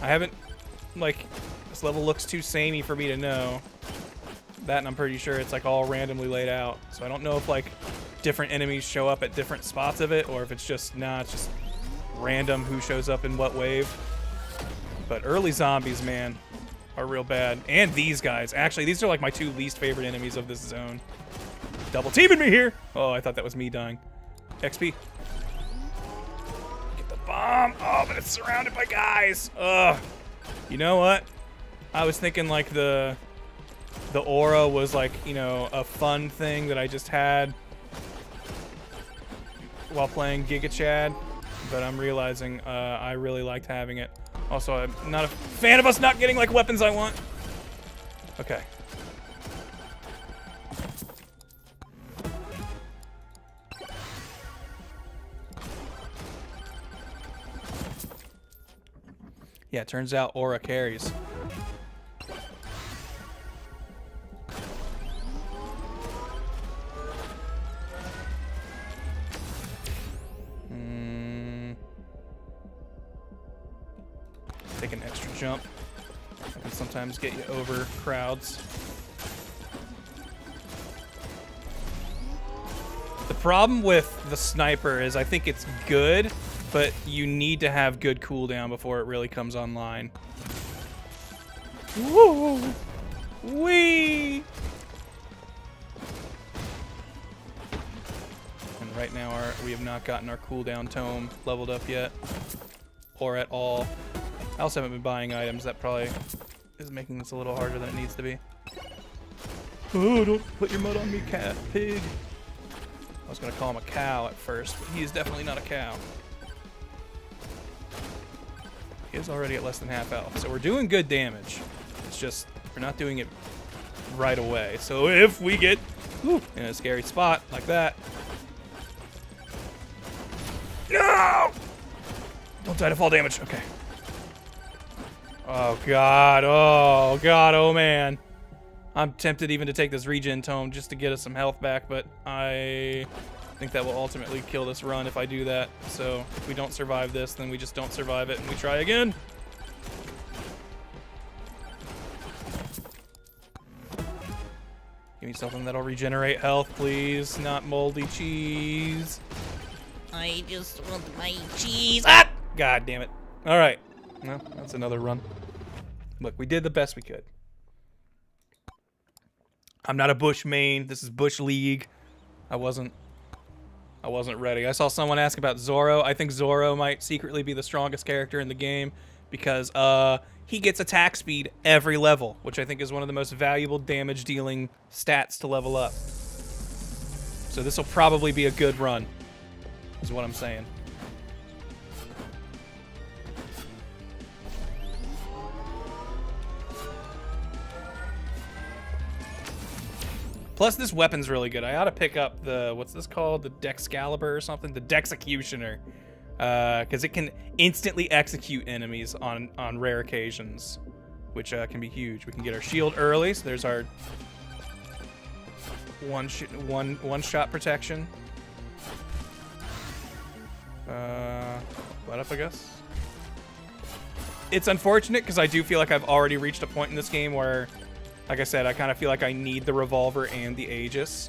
I haven't, like, this level looks too samey for me to know. That, and I'm pretty sure it's, like, all randomly laid out. So I don't know if, like, different enemies show up at different spots of it, or if it's just, nah, it's just random who shows up in what wave. But early zombies, man, are real bad. And these guys. Actually, these are, like, my two least favorite enemies of this zone. Double teaming me here! Oh, I thought that was me dying. XP. Get the bomb! Oh, but it's surrounded by guys! Ugh. You know what? I was thinking, like, the aura was, like, you know, a fun thing that I just had while playing Giga Chad, but I'm realizing I really liked having it. Also, I'm not a fan of us not getting, like, weapons I want. Okay. Yeah, it turns out aura carries. Take an extra jump. That can sometimes get you over crowds. The problem with the sniper is I think it's good, but you need to have good cooldown before it really comes online. Woo! Wee! And right now we have not gotten our cooldown tome leveled up yet, or at all. I also haven't been buying items. That probably is making this a little harder than it needs to be. Oh, don't put your mud on me, cat, pig. I was gonna call him a cow at first, but he is definitely not a cow. He is already at less than half health, so we're doing good damage. It's just, we're not doing it right away. So if we get in a scary spot like that... No! Don't die to fall damage. Okay. Oh god, oh god, oh man. I'm tempted even to take this regen tome just to get us some health back, but I think that will ultimately kill this run if I do that. So if we don't survive this, then we just don't survive it and we try again. Give me something that'll regenerate health, please. Not moldy cheese. I just want my cheese. Ah! God damn it. All right. Well, that's another run. Look, we did the best we could. I'm not a Bush main. This is Bush League. I wasn't ready. I saw someone ask about Zoro. I think Zoro might secretly be the strongest character in the game because he gets attack speed every level, which I think is one of the most valuable damage dealing stats to level up. So this will probably be a good run, is what I'm saying. Plus, this weapon's really good. I ought to pick up the, what's this called? The Dexcalibur or something? The Dexecutioner. Because it can instantly execute enemies on rare occasions, which can be huge. We can get our shield early, so there's our one-shot protection. Let up, I guess. It's unfortunate because I do feel like I've already reached a point in this game where, like I said, I kind of feel like I need the revolver and the Aegis.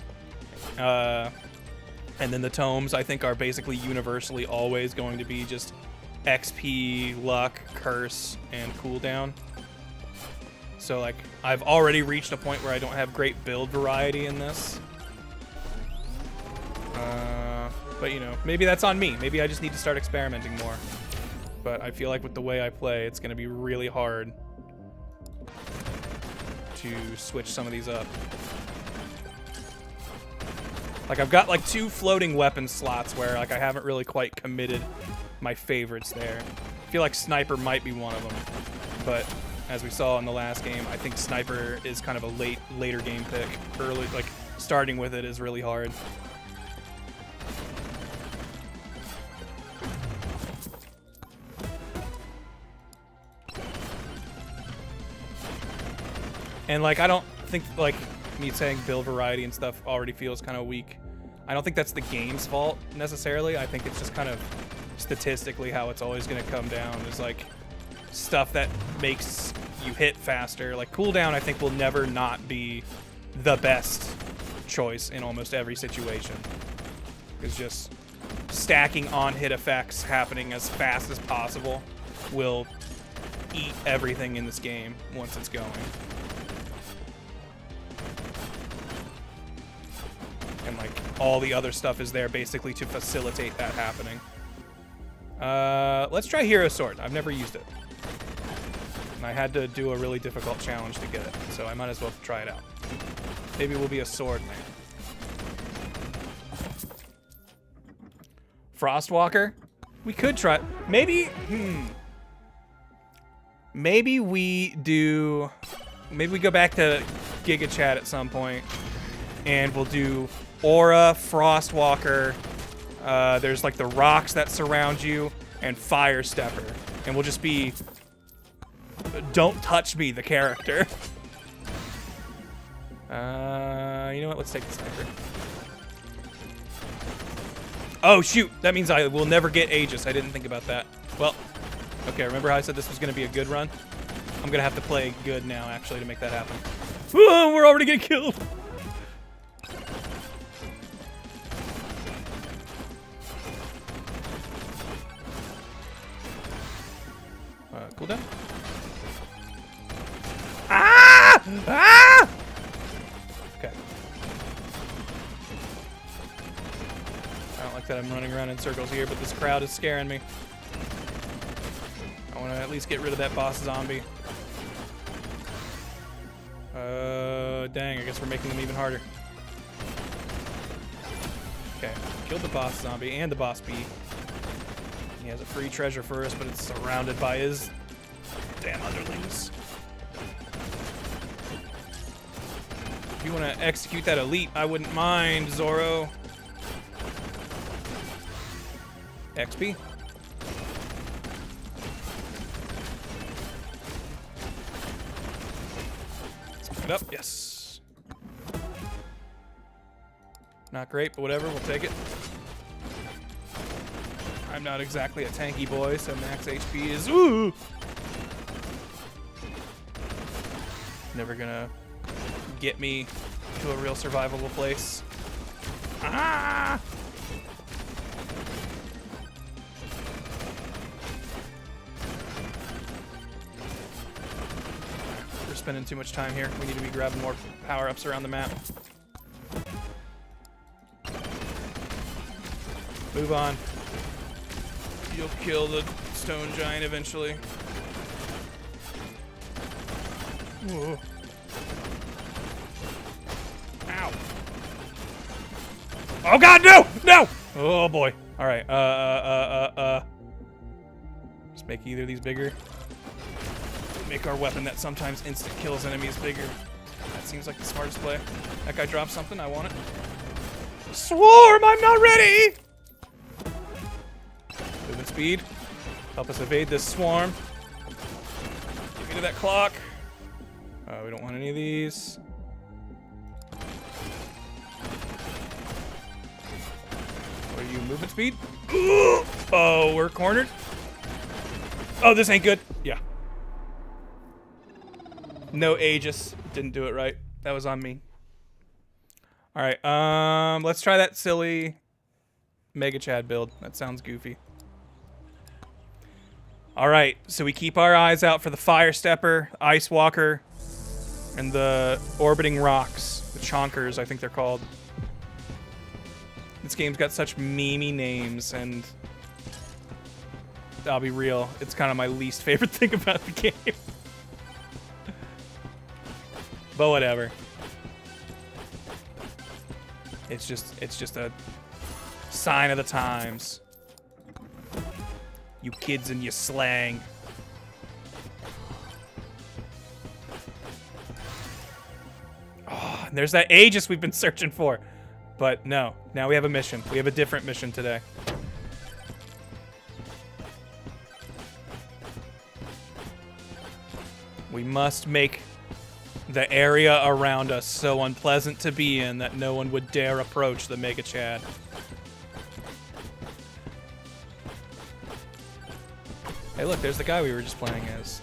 And then the tomes, I think, are basically universally always going to be just XP, luck, curse, and cooldown. So, like, I've already reached a point where I don't have great build variety in this. But, you know, maybe that's on me. Maybe I just need to start experimenting more. But I feel like with the way I play, it's going to be really hard to switch some of these up. Like, I've got like 2 floating weapon slots where like I haven't really quite committed my favorites there. I feel like Sniper might be one of them, but as we saw in the last game, I think Sniper is kind of a later game pick. Early, like, starting with it is really hard. And, like, I don't think, like, me saying build variety and stuff already feels kind of weak. I don't think that's the game's fault, necessarily. I think it's just kind of statistically how it's always going to come down. Is, like, stuff that makes you hit faster. Like, cooldown, I think, will never not be the best choice in almost every situation. It's just stacking on-hit effects happening as fast as possible will eat everything in this game once it's going. And, like, all the other stuff is there basically to facilitate that happening. Let's try Hero Sword. I've never used it. And I had to do a really difficult challenge to get it, so I might as well try it out. Maybe we'll be a sword man. Frostwalker? We could try. Maybe, maybe we do. Maybe we go back to Giga Chat at some point, and we'll do Aura, Frostwalker. There's like the rocks that surround you, and Fire Stepper, and we'll just be Don't Touch Me, the character. You know what? Let's take the Sniper. Oh, shoot. That means I will never get Aegis. I didn't think about that. Well, okay, remember how I said this was going to be a good run? I'm going to have to play good now, actually, to make that happen. Whoa, we're already getting killed. Cooldown. Ah! Ah! Okay. I don't like that I'm running around in circles here, but this crowd is scaring me. I want to at least get rid of that boss zombie. Dang, I guess we're making them even harder. Okay, killed the boss zombie and the boss bee. He has a free treasure for us, but it's surrounded by his damn underlings. If you want to execute that elite, I wouldn't mind, Zoro. XP. Let's it up. Yes. Not great, but whatever. We'll take it. I'm not exactly a tanky boy, so max HP is ooh. Never gonna get me to a real survivable place. Ah! We're spending too much time here. We need to be grabbing more power-ups around the map. Move on. You'll kill the stone giant eventually. Whoa. Ow. Oh god, no! No! Oh boy. Alright, just make either of these bigger. Make our weapon that sometimes instant kills enemies bigger. That seems like the smartest play. That guy dropped something, I want it. Swarm, I'm not ready! Movement speed. Help us evade this swarm. Get me to that clock. We don't want any of these. What are you, movement speed? Oh, we're cornered. Oh, this ain't good. Yeah. No Aegis. Didn't do it right. That was on me. Alright, let's try that silly Mega Chad build. That sounds goofy. Alright, so we keep our eyes out for the Fire Stepper, Ice Walker, and the Orbiting Rocks. The Chonkers, I think they're called. This game's got such memey names, and I'll be real, it's kind of my least favorite thing about the game. But whatever. It's just a sign of the times. You kids and your slang. Oh, and there's that Aegis we've been searching for. But no, now we have a mission. We have a different mission today. We must make the area around us so unpleasant to be in that no one would dare approach the Mega Chad. Hey look, there's the guy we were just playing as.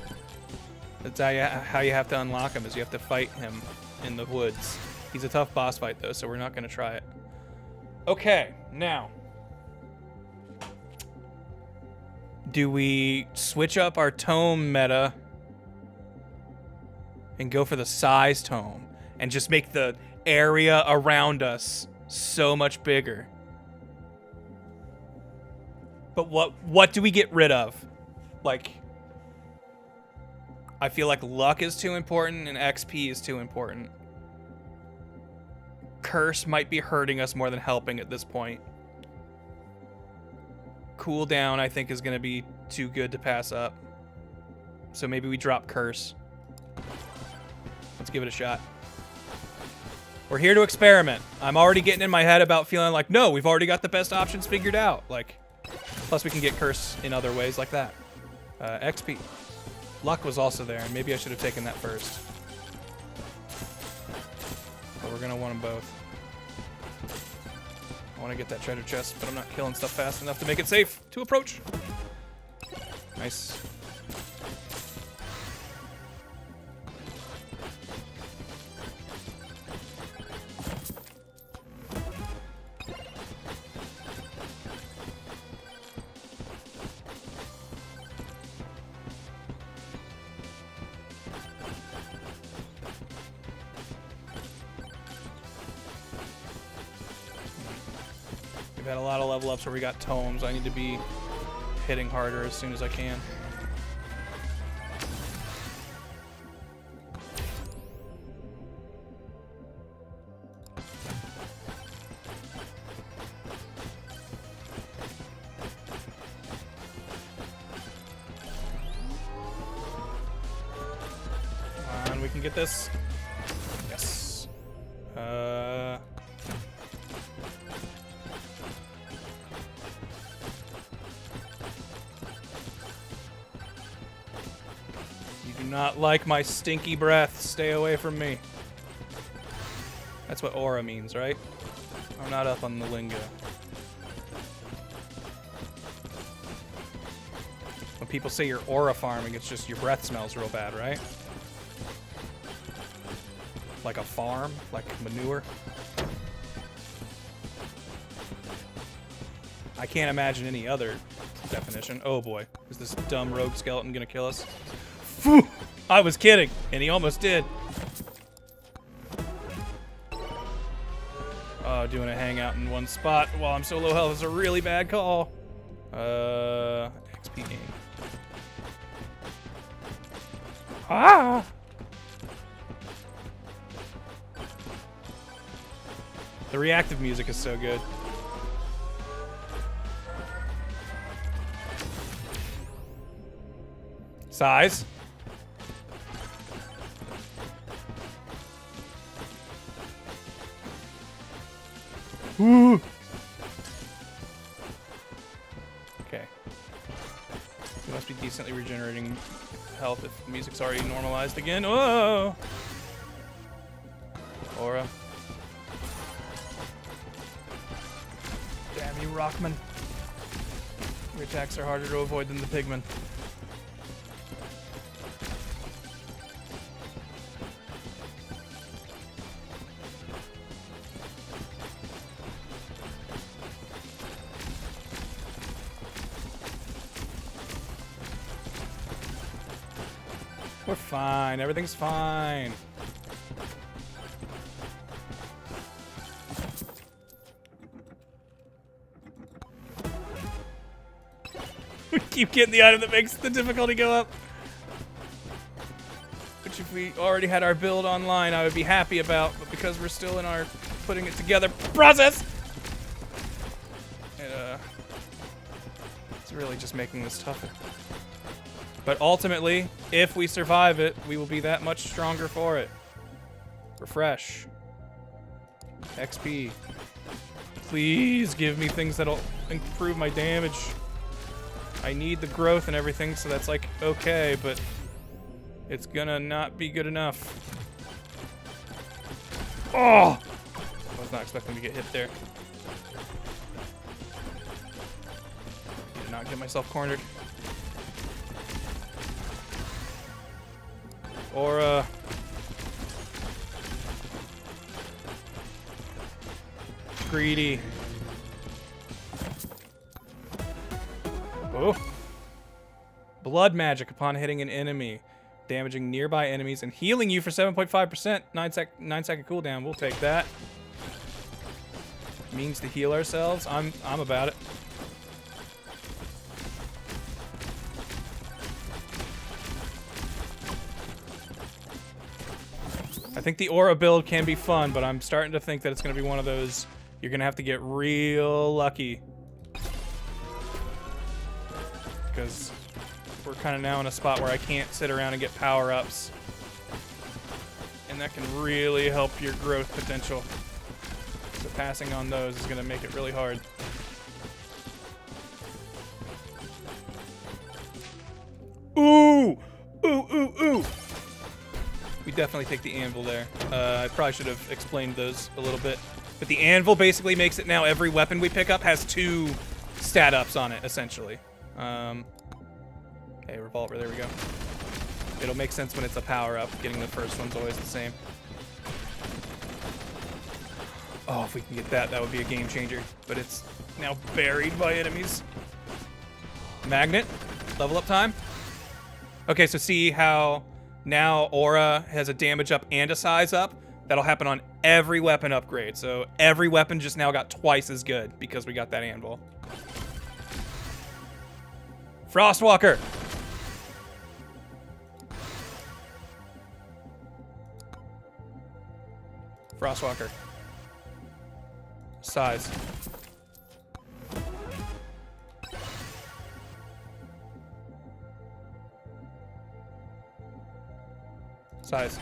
That's how you have to unlock him, is you have to fight him in the woods. He's a tough boss fight though, so we're not gonna try it. Okay, now. Do we switch up our tome meta and go for the size tome and just make the area around us so much bigger? But what do we get rid of? Like, I feel like luck is too important and XP is too important. Curse might be hurting us more than helping at this point. Cooldown, I think, is going to be too good to pass up. So maybe we drop Curse. Let's give it a shot. We're here to experiment. I'm already getting in my head about feeling like, no, we've already got the best options figured out. Like, plus we can get Curse in other ways like that. XP. Luck was also there, and maybe I should have taken that first. But we're going to want them both. I want to get that treasure chest, but I'm not killing stuff fast enough to make it safe to approach. Nice. Had a lot of level ups where we got tomes. I need to be hitting harder as soon as I can. Come on, we can get this. Yes. Not like my stinky breath. Stay away from me. That's what aura means, right? I'm not up on the lingo. When people say you're aura farming, it's just your breath smells real bad, right? like a farm, like manure. I can't imagine any other definition. Oh boy, is this dumb rogue skeleton gonna kill us? Phew! I was kidding, and he almost did. Oh, doing a hangout in one spot while I'm so low health is a really bad call. XP gain. Ah! The reactive music is so good. Size. Ooh. Okay. We must be decently regenerating health if the music's already normalized again. Oh! Aura. Damn you, Rockman. Your attacks are harder to avoid than the pigmen. We're fine. Everything's fine. We keep getting the item that makes the difficulty go up. Which if we already had our build online, I would be happy about. But because we're still in our putting it together process, it's really just making this tougher. But ultimately, if we survive it, we will be that much stronger for it. Refresh. XP. Please give me things that'll improve my damage. I need the growth and everything, so that's like okay, but it's gonna not be good enough. Oh! I was not expecting to get hit there. Did not get myself cornered. Aura. Greedy. Oh. Blood magic upon hitting an enemy, damaging nearby enemies and healing you for 7.5%. 9-second cooldown. We'll take that. Means to heal ourselves. I'm about it. I think the aura build can be fun, but I'm starting to think that it's going to be one of those you're going to have to get real lucky. Because we're kind of now in a spot where I can't sit around and get power-ups. And that can really help your growth potential. So passing on those is going to make it really hard. Ooh! Ooh, ooh, ooh! We definitely take the anvil there. I probably should have explained those a little bit. But the anvil basically makes it now every weapon we pick up has 2 stat ups on it, essentially. Okay, revolver, there we go. It'll make sense when it's a power up. Getting the first one's always the same. Oh, if we can get that, that would be a game changer. But it's now buried by enemies. Magnet, level up time. Okay, so see how now aura has a damage up and a size up? That'll happen on every weapon upgrade. So every weapon just now got twice as good because we got that anvil. Frostwalker. Frostwalker. Size. Size.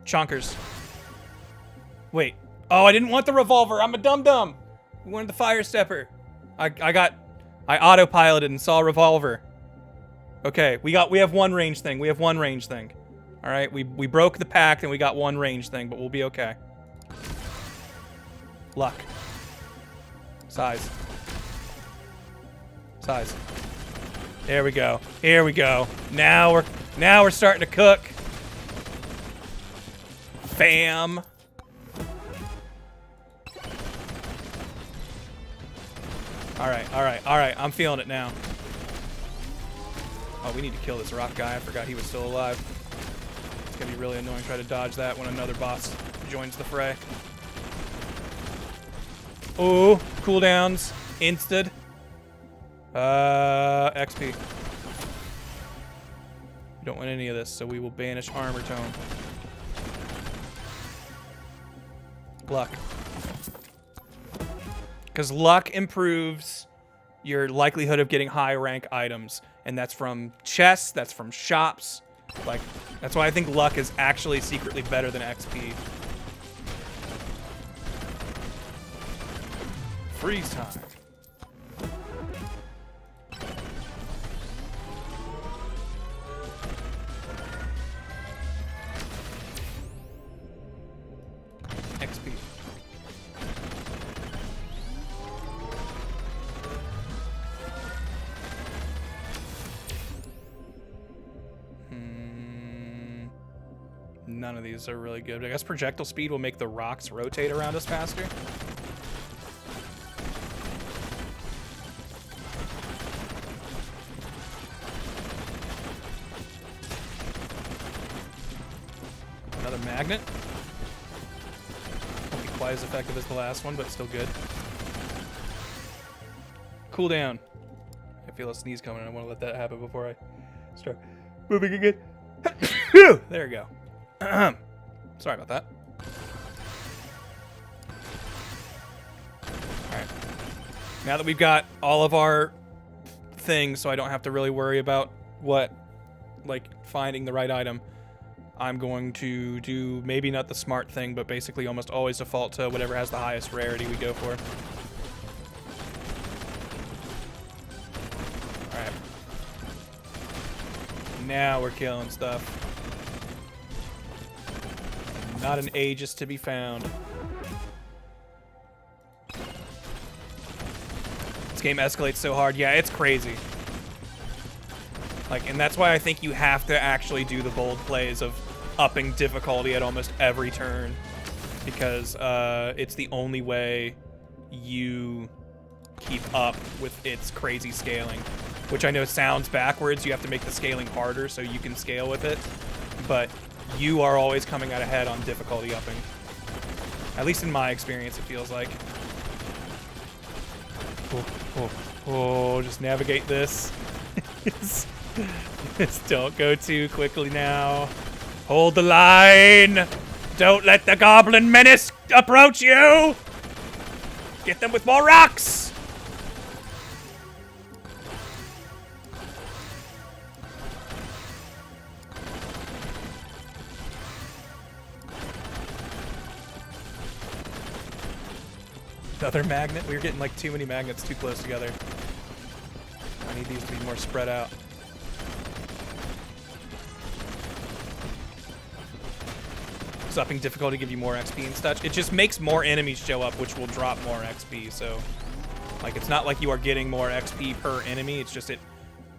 Chonkers. Wait. Oh, I didn't want the revolver. I'm a dum-dum. We wanted the fire stepper. I autopiloted and saw a revolver. Okay, we have one range thing. We have one range thing. All right, we broke the pact and we got one range thing, but we'll be okay. Luck. Size. Size. There we go. Here we go. Now we're starting to cook. fam. Alright. I'm feeling it now. Oh, we need to kill this rock guy. I forgot he was still alive. It's gonna be really annoying to try to dodge that when another boss joins the fray. Oh, cooldowns. Insted. XP. We don't want any of this, so we will banish armor tone. Luck. Because luck improves your likelihood of getting high rank items. And that's from chests, that's from shops. Like, that's why I think luck is actually secretly better than XP. Freeze time. XP. None of these are really good. I guess projectile speed will make the rocks rotate around us faster. Another magnet. Won't be quite as effective as the last one, but still good. Cooldown. I feel a sneeze coming. I want to let that happen before I start moving again. There we go. Sorry about that. Alright. Now that we've got all of our things, so I don't have to really worry about finding the right item, I'm going to do maybe not the smart thing, but basically almost always default to whatever has the highest rarity we go for. Alright. Now we're killing stuff. Not an Aegis to be found. This game escalates so hard. Yeah, it's crazy. And that's why I think you have to actually do the bold plays of upping difficulty at almost every turn. Because it's the only way you keep up with its crazy scaling. Which I know sounds backwards. You have to make the scaling harder so you can scale with it. But you are always coming out ahead on difficulty upping. At least in my experience, it feels like. Oh, just navigate this. Just don't go too quickly now. Hold the line. Don't let the goblin menace approach you. Get them with more rocks. Another magnet? We were getting like too many magnets too close together. I need these to be more spread out. Does upping difficulty give you more XP and such? It just makes more enemies show up, which will drop more XP. So, it's not like you are getting more XP per enemy. It's just it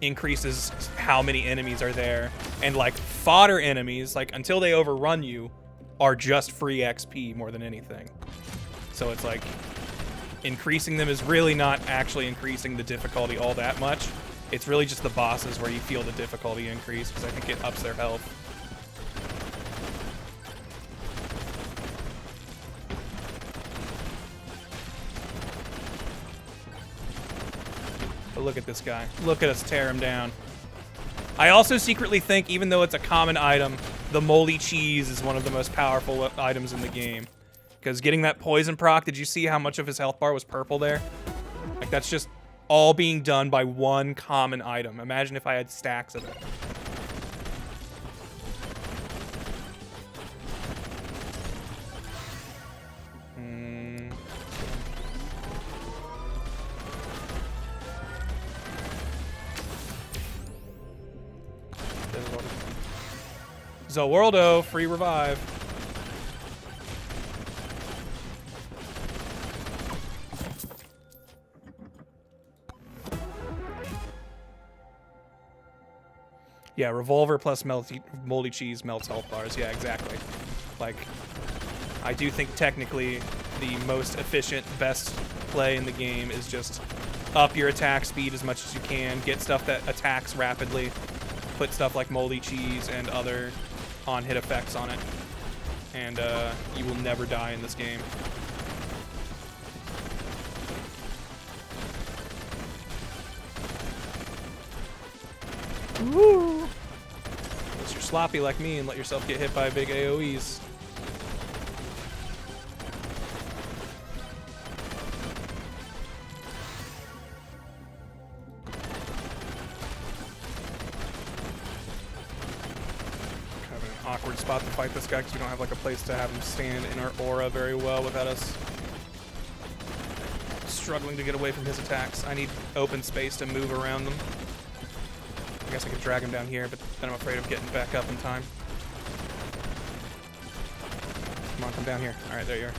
increases how many enemies are there. And fodder enemies, until they overrun you, are just free XP more than anything. So it's increasing them is really not actually increasing the difficulty all that much. It's really just the bosses where you feel the difficulty increase, because I think it ups their health. But look at this guy. Look at us tear him down. I also secretly think, even though it's a common item, the moldy cheese is one of the most powerful items in the game. Because getting that poison proc, did you see how much of his health bar was purple there? That's just all being done by one common item. Imagine if I had stacks of it. Zoworldo, free revive. Yeah, revolver plus moldy cheese melts health bars. Yeah, exactly. Like, I do think technically the most efficient, best play in the game is just up your attack speed as much as you can, get stuff that attacks rapidly, put stuff like moldy cheese and other on-hit effects on it, and you will never die in this game. Woo! Unless you're sloppy like me and let yourself get hit by big AoEs. Kind of an awkward spot to fight this guy because we don't have like a place to have him stand in our aura very well without us struggling to get away from his attacks. I need open space to move around them. I guess I could drag him down here, but then I'm afraid of getting back up in time. Come on, come down here. Alright, there you are.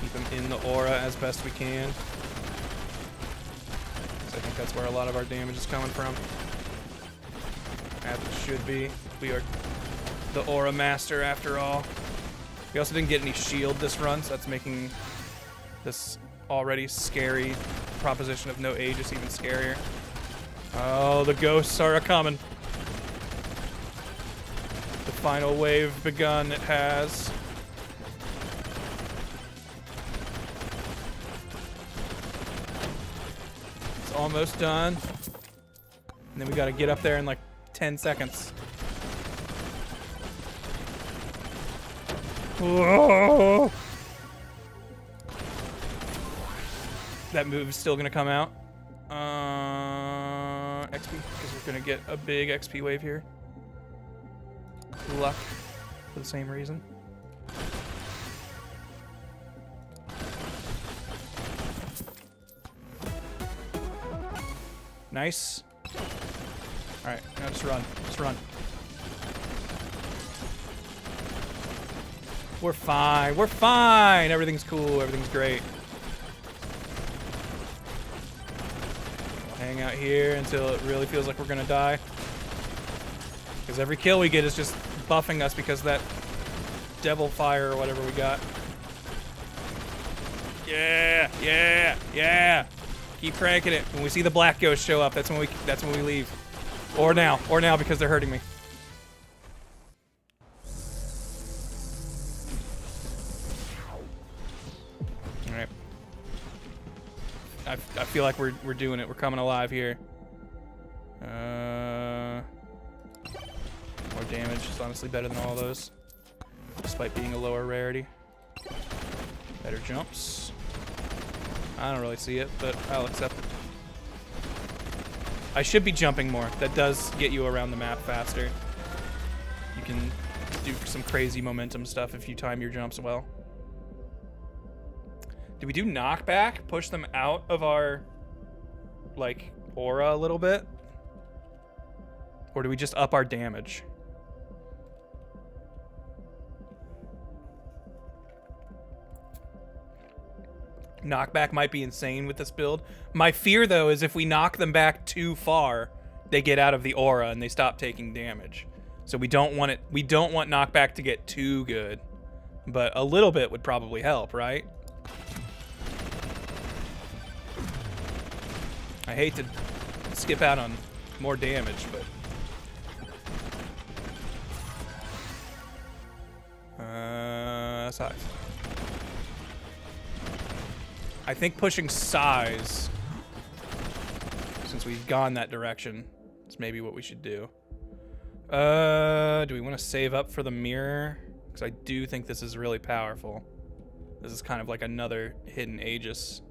Keep him in the aura as best we can. So I think that's where a lot of our damage is coming from. As it should be. We are the aura master after all. We also didn't get any shield this run, so that's making this already scary proposition of no Aegis even scarier. Oh, the ghosts are a-coming. The final wave begun, it has. It's almost done. And then we gotta get up there in like 10 seconds. Whoa! That move is still gonna come out. XP, because we're gonna get a big XP wave here. Luck, for the same reason. Nice. Alright, now just run. Just run. We're fine. We're fine. Everything's cool. Everything's great. Hang out here until it really feels like we're gonna die. Because every kill we get is just buffing us because of that devil fire or whatever we got. Yeah, yeah, yeah. Keep cranking it. When we see the black ghost show up, that's when we leave. Or now because they're hurting me. All right. I feel like we're doing it. We're coming alive here. More damage is honestly better than all those, despite being a lower rarity. Better jumps. I don't really see it, but I'll accept it. I should be jumping more. That does get you around the map faster. You can do some crazy momentum stuff if you time your jumps well. Do we do knockback? Push them out of our, like, aura a little bit? Or do we just up our damage? Knockback might be insane with this build. My fear, though, is if we knock them back too far, they get out of the aura and they stop taking damage. So we don't want it. We don't want knockback to get too good. But a little bit would probably help, right? I hate to skip out on more damage, but... size. I think pushing size, since we've gone that direction, is maybe what we should do. Do we want to save up for the mirror? Because I do think this is really powerful. This is kind of like another hidden Aegis.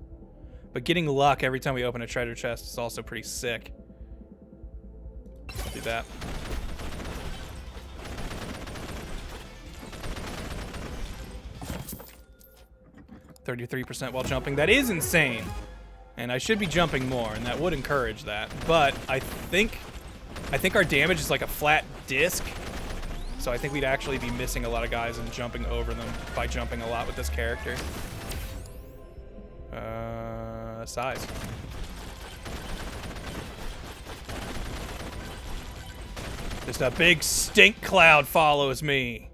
But getting luck every time we open a treasure chest is also pretty sick. I'll do that. %33% while jumping. That is insane. And I should be jumping more, and that would encourage that. But I think our damage is like a flat disc. So I think we'd actually be missing a lot of guys and jumping over them by jumping a lot with this character. Size. Just a big stink cloud follows me.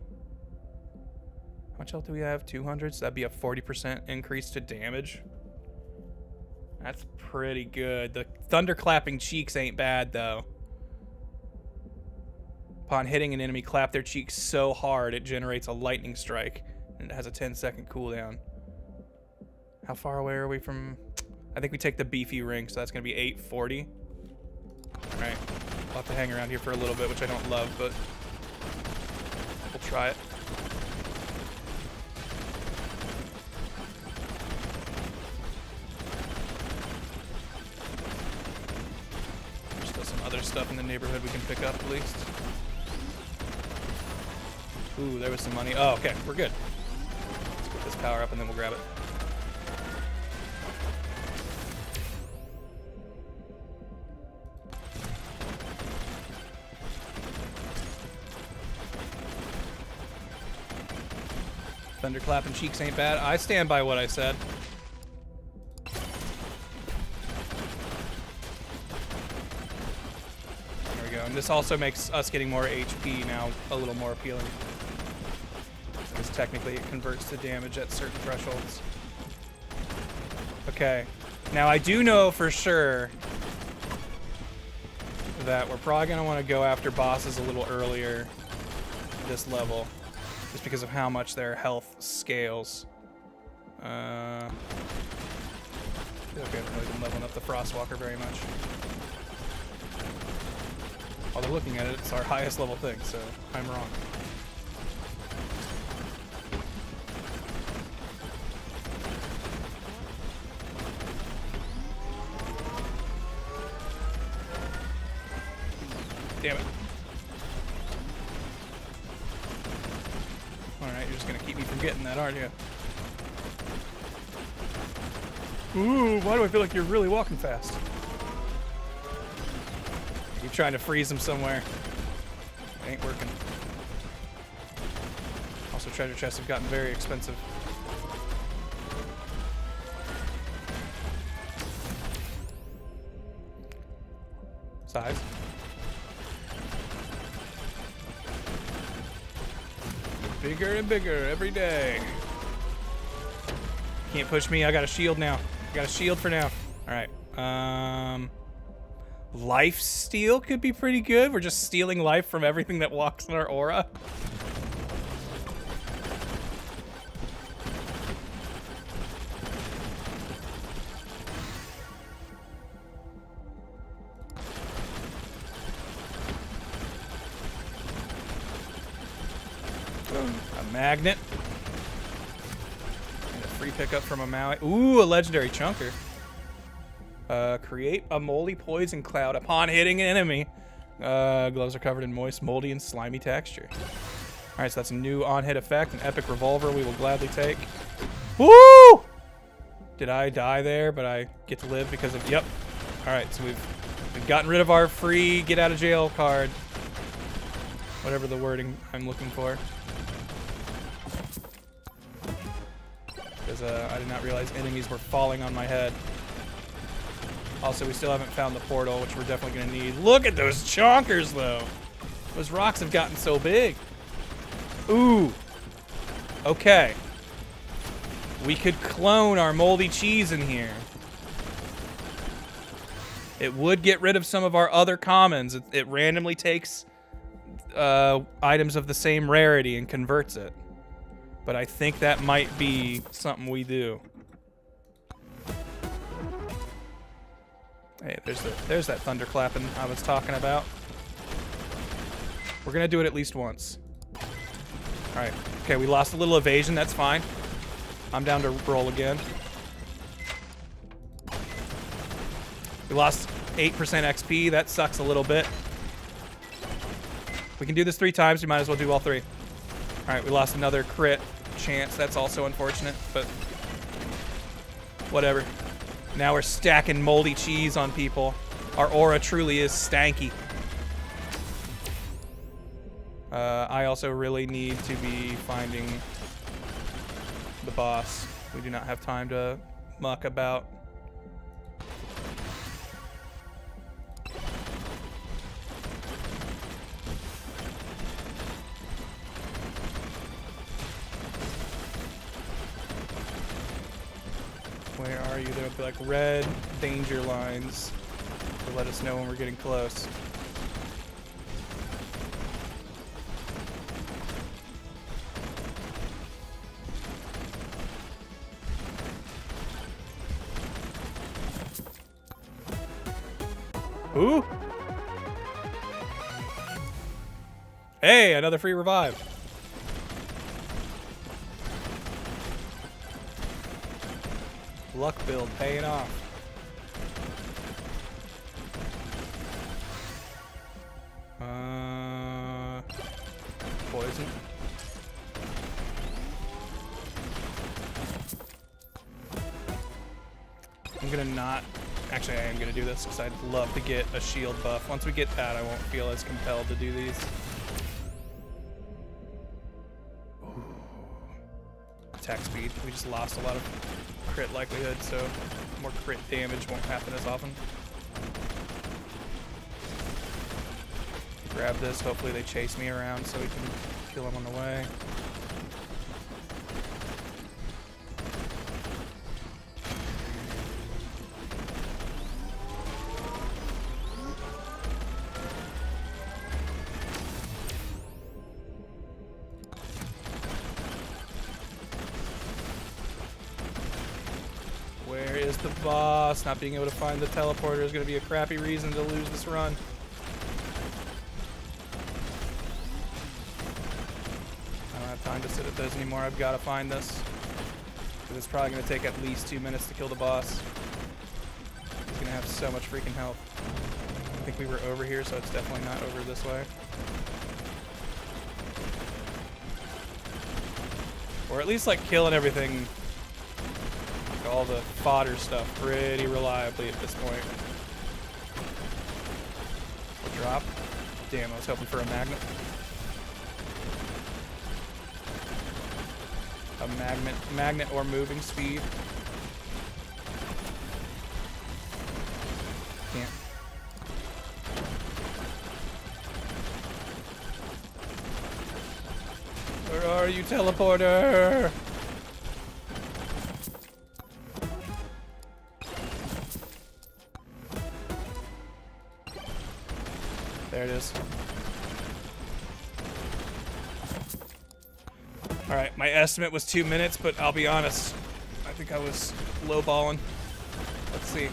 How much health do we have? 200? So that'd be a 40% increase to damage. That's pretty good. The thunderclapping cheeks ain't bad, though. Upon hitting an enemy, clap their cheeks so hard it generates a lightning strike. And it has a 10-second cooldown. How far away are we from... I think we take the beefy ring, so that's going to be 840. Alright. I'll have to hang around here for a little bit, which I don't love, but... we'll try it. There's still some other stuff in the neighborhood we can pick up, at least. Ooh, there was some money. Oh, okay. We're good. Let's put this power up, and then we'll grab it. Thunderclapping cheeks ain't bad. I stand by what I said. There we go. And this also makes us getting more HP now a little more appealing. Because technically it converts to damage at certain thresholds. Okay. Now I do know for sure that we're probably going to want to go after bosses a little earlier this level. Just because of how much their health scales. Okay, I haven't really been leveling up the Frostwalker very much. Although looking at it, it's our highest level thing, so I'm wrong. Damn it. Alright, you're just gonna keep me from getting that, aren't you? Ooh, why do I feel like you're really walking fast? You're trying to freeze him somewhere. It ain't working. Also, treasure chests have gotten very expensive. Size. Bigger and bigger every day. Can't push me. I got a shield now. I got a shield for now. Alright. Life steal could be pretty good. We're just stealing life from everything that walks in our aura. A magnet. And a free pickup from a Maui. Ooh, a legendary chunker. Create a moldy poison cloud upon hitting an enemy. Gloves are covered in moist, moldy, and slimy texture. Alright, so that's a new on-hit effect. An epic revolver we will gladly take. Woo! Did I die there, but I get to live because of... Yep. Alright, so we've gotten rid of our free get-out-of-jail card. Whatever the wording I'm looking for. Because I did not realize enemies were falling on my head. Also, we still haven't found the portal, which we're definitely going to need. Look at those chonkers, though. Those rocks have gotten so big. Ooh. Okay. We could clone our moldy cheese in here. It would get rid of some of our other commons. It randomly takes items of the same rarity and converts it. But I think that might be something we do. Hey, there's that thunderclapping I was talking about. We're gonna do it at least once. Alright. Okay, we lost a little evasion, that's fine. I'm down to roll again. We lost 8% XP, that sucks a little bit. We can do this 3 times, we might as well do all 3. Alright, we lost another crit chance, that's also unfortunate, but whatever. Now we're stacking moldy cheese on people. Our aura truly is stanky. I also really need to be finding the boss. We do not have time to muck about. Where are you? There'll be like red danger lines to let us know when we're getting close. Ooh! Hey, another free revive. Luck build paying off. Poison. I'm gonna not. Actually, I am gonna do this because I'd love to get a shield buff. Once we get that, I won't feel as compelled to do these. Ooh. Attack speed. We just lost a lot of crit likelihood, so more crit damage won't happen as often. Grab this. Hopefully they chase me around so we can kill them on the way. Where is the boss? Not being able to find the teleporter is going to be a crappy reason to lose this run. I don't have time to sit at those anymore. I've got to find this. It's probably going to take at least 2 minutes to kill the boss. He's going to have so much freaking health. I think we were over here, so it's definitely not over this way. Or at least like killing everything, like all the fodder stuff pretty reliably at this point. A drop. Damn, I was hoping for a magnet. A magnet or moving speed. Can't. Where are you, teleporter? There it is. Alright, my estimate was 2 minutes, but I'll be honest, I think I was lowballing. Let's see.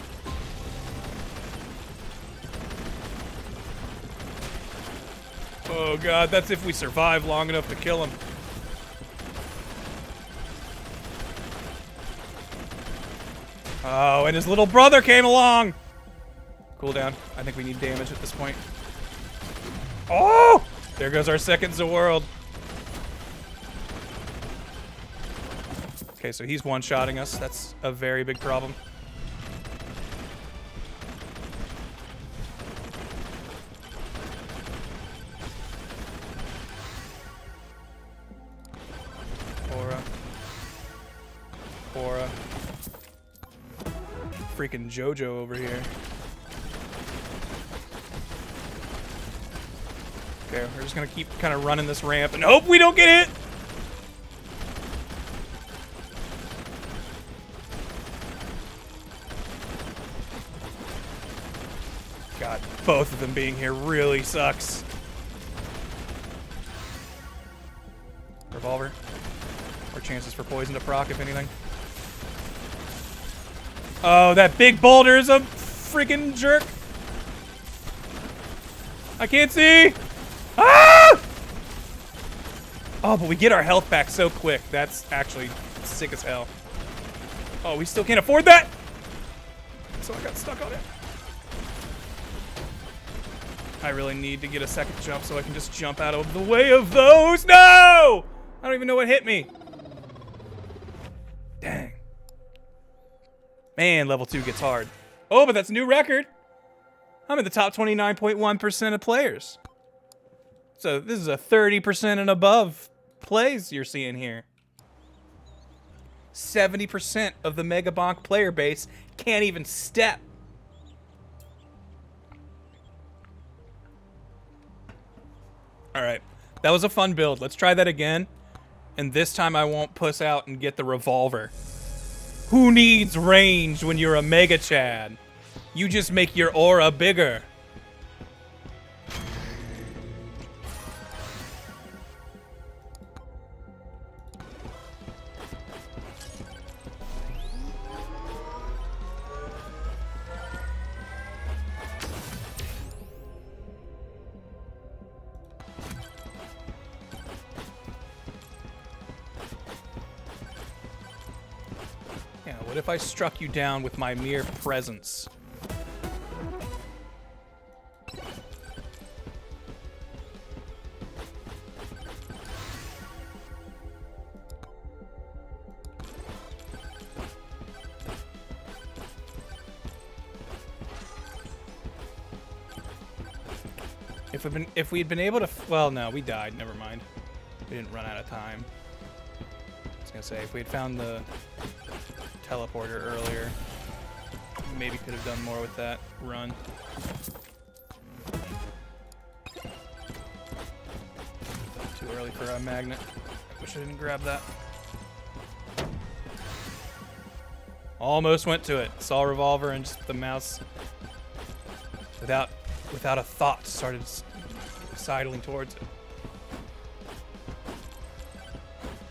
Oh god, that's if we survive long enough to kill him. Oh, and his little brother came along! Cooldown. I think we need damage at this point. Oh! There goes our second World. Okay, so he's one-shotting us. That's a very big problem. Aura. Aura. Freaking JoJo over here. Okay, we're just gonna keep kind of running this ramp and hope we don't get hit! God, both of them being here really sucks. Revolver. Or chances for poison to proc, if anything. Oh, that big boulder is a freaking jerk. I can't see. Ah! Oh, but we get our health back so quick. That's actually sick as hell. Oh, we still can't afford that? So I got stuck on it. I really need to get a second jump so I can just jump out of the way of those. No! I don't even know what hit me. Dang. Man, level 2 gets hard. Oh, but that's a new record. I'm in the top 29.1% of players. So this is a 30% and above plays you're seeing here. 70% of the Megabonk player base can't even step. Alright, that was a fun build. Let's try that again. And this time I won't puss out and get the revolver. Who needs range when you're a Mega Chad? You just make your aura bigger. What if I struck you down with my mere presence? If we'd been able to, well, no, we died. Never mind. We didn't run out of time. I was gonna say, if we had found the teleporter earlier, maybe could have done more with that run. Too early for a magnet. Wish I didn't grab that. Almost went to it. Saw a revolver and just the mouse, without a thought, started sidling towards it.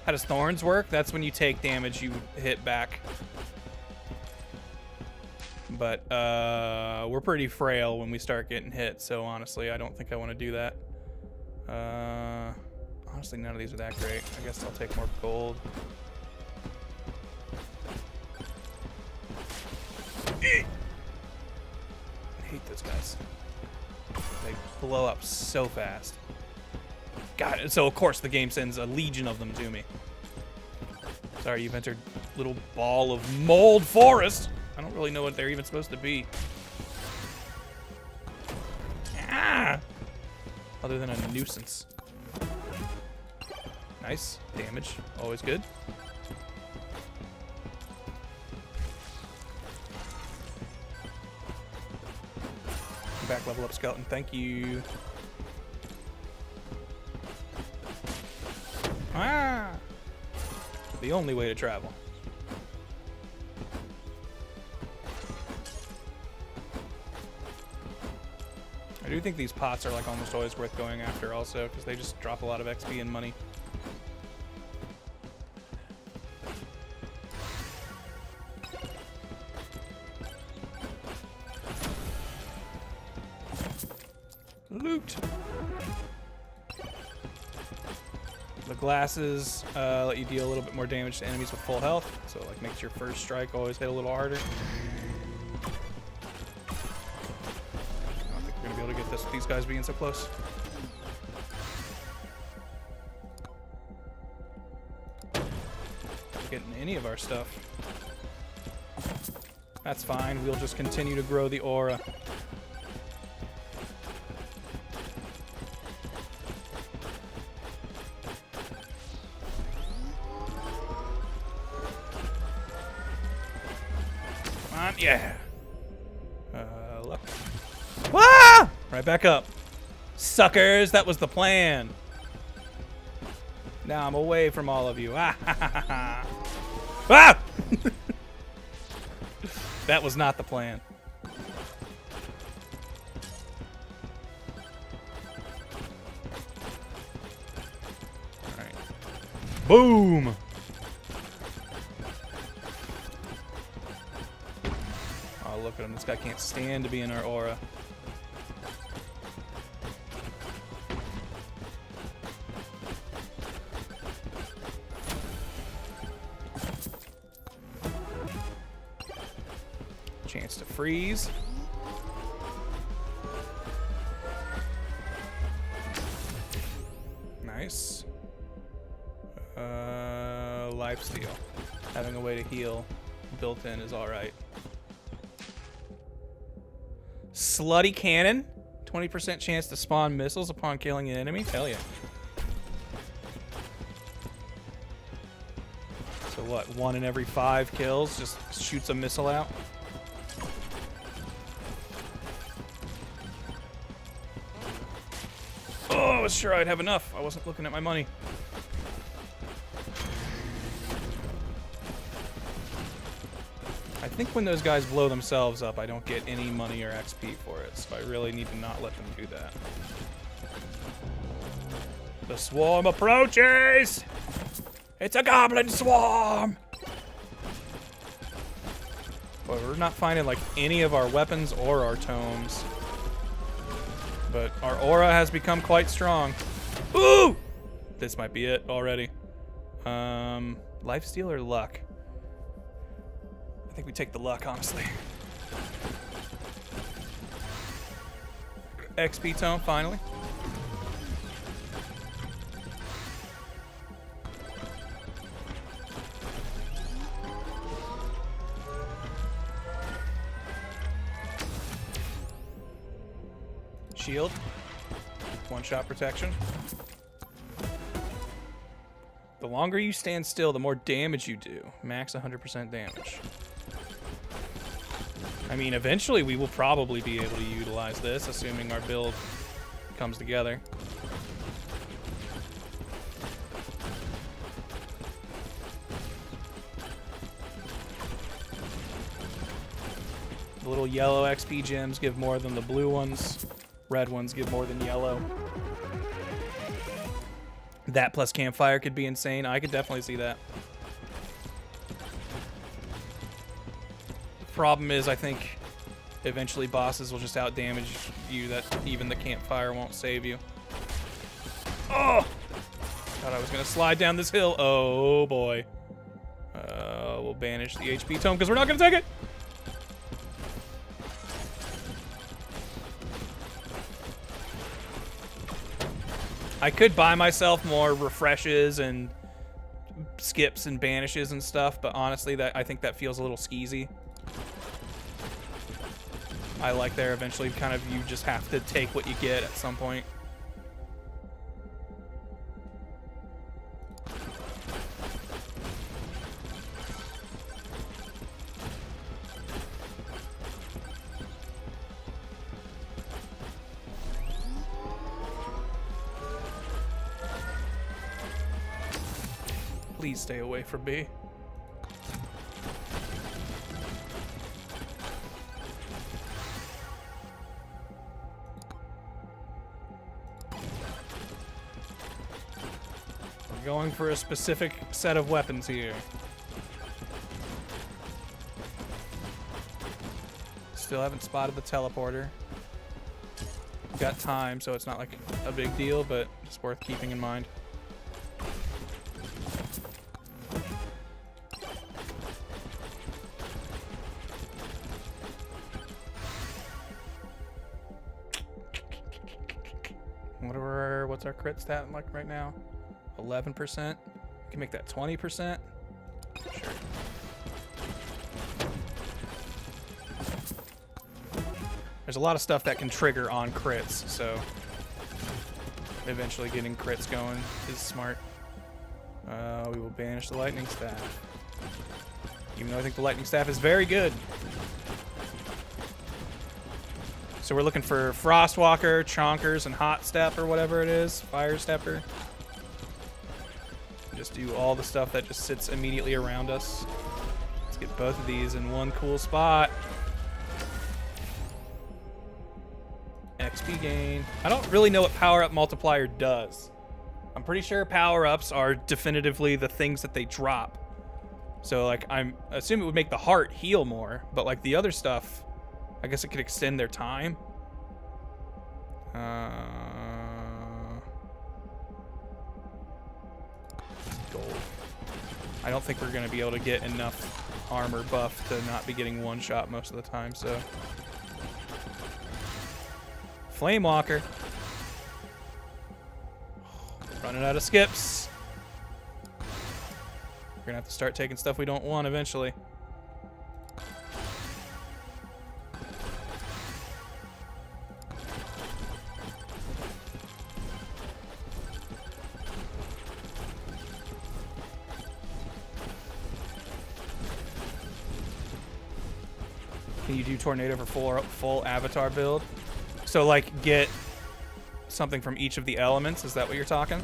How does Thorns work? That's when you take damage, you hit back. But we're pretty frail when we start getting hit, so honestly, I don't think I want to do that. Honestly, none of these are that great. I guess I'll take more gold. I hate those guys. They blow up so fast. God, so of course the game sends a legion of them to me. Sorry, you've entered little ball of mold forest. I don't really know what they're even supposed to be. Ah! Other than a nuisance. Nice. Damage. Always good. Back level up skeleton. Thank you. Ah! The only way to travel. I do think these pots are like almost always worth going after also, because they just drop a lot of XP and money. Loot! The glasses let you deal a little bit more damage to enemies with full health, so it like makes your first strike always hit a little harder. I don't think we're gonna be able to get this with these guys being so close. Not getting any of our stuff. That's fine. We'll just continue to grow the aura. Yeah. Look. Ah! Right back up. Suckers, that was the plan. Now I'm away from all of you. Ah! Ah! That was not the plan. All right. Boom! Look at him. This guy can't stand to be in our aura. Chance to freeze. Nice. Lifesteal. Having a way to heal built in is alright. Slutty cannon, 20% chance to spawn missiles upon killing an enemy. Hell yeah. So what, 1 in every 5 kills just shoots a missile out? Oh, I was sure I'd have enough. I wasn't looking at my money. I think when those guys blow themselves up, I don't get any money or XP for it, so I really need to not let them do that. The swarm approaches! It's a goblin swarm! But we're not finding, like, any of our weapons or our tomes. But our aura has become quite strong. Ooh! This might be it already. Lifesteal or luck? I think we take the luck, honestly. XP tome, finally. Shield. One-shot protection. The longer you stand still, the more damage you do. Max 100% damage. I mean, eventually we will probably be able to utilize this, assuming our build comes together. The little yellow XP gems give more than the blue ones. Red ones give more than yellow. That plus campfire could be insane. I could definitely see that. Problem is, I think eventually bosses will just out-damage you that even the campfire won't save you. Oh! Thought I was going to slide down this hill. Oh, boy. We'll banish the HP tome because we're not going to take it! I could buy myself more refreshes and skips and banishes and stuff, but honestly, I think that feels a little skeezy. I like there eventually kind of you just have to take what you get at some point. Please stay away from me. We're going for a specific set of weapons here. Still haven't spotted the teleporter. We've got time, so it's not like a big deal, but it's worth keeping in mind. What's our crit stat like right now? 11%. We can make that 20%. Sure. There's a lot of stuff that can trigger on crits, so eventually getting crits going is smart. We will banish the lightning staff. Even though I think the lightning staff is very good. So we're looking for Frostwalker, Chonkers, and Hot Step or whatever it is. Fire Stepper. Just do all the stuff that just sits immediately around us. Let's get both of these in one cool spot. XP gain. I don't really know what Power Up Multiplier does. I'm pretty sure power-ups are definitively the things that they drop. So, like, I'm assuming it would make the heart heal more, but, like, the other stuff, I guess it could extend their time. Gold. I don't think we're going to be able to get enough armor buff to not be getting one shot most of the time, so. Flamewalker. Running out of skips. We're going to have to start taking stuff we don't want eventually. Can you do tornado for full avatar build? So, like, get something from each of the elements? Is that what you're talking?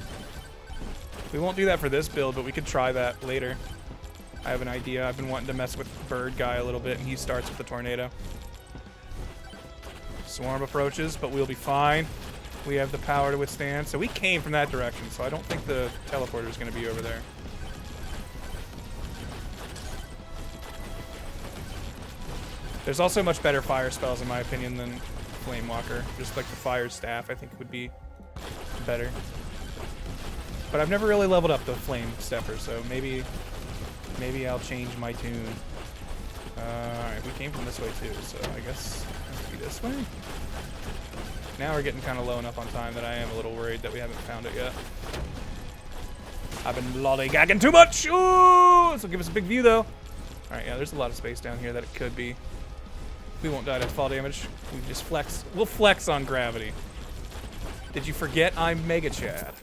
We won't do that for this build, but we could try that later. I have an idea. I've been wanting to mess with Bird Guy a little bit, and he starts with the tornado. Swarm approaches, but we'll be fine. We have the power to withstand. So we came from that direction, so I don't think the teleporter is going to be over there. There's also much better fire spells, in my opinion, than Flame Walker. Just like the fire staff, I think would be better. But I've never really leveled up the Flame Stepper, so maybe I'll change my tune. Alright, we came from this way too, so I guess it has to be this way. Now we're getting kind of low enough on time that I am a little worried that we haven't found it yet. I've been lollygagging too much! Ooh! This will give us a big view, though. Alright, yeah, there's a lot of space down here that it could be. We won't die to fall damage. We just flex. We'll flex on gravity. Did you forget I'm Mega Chad?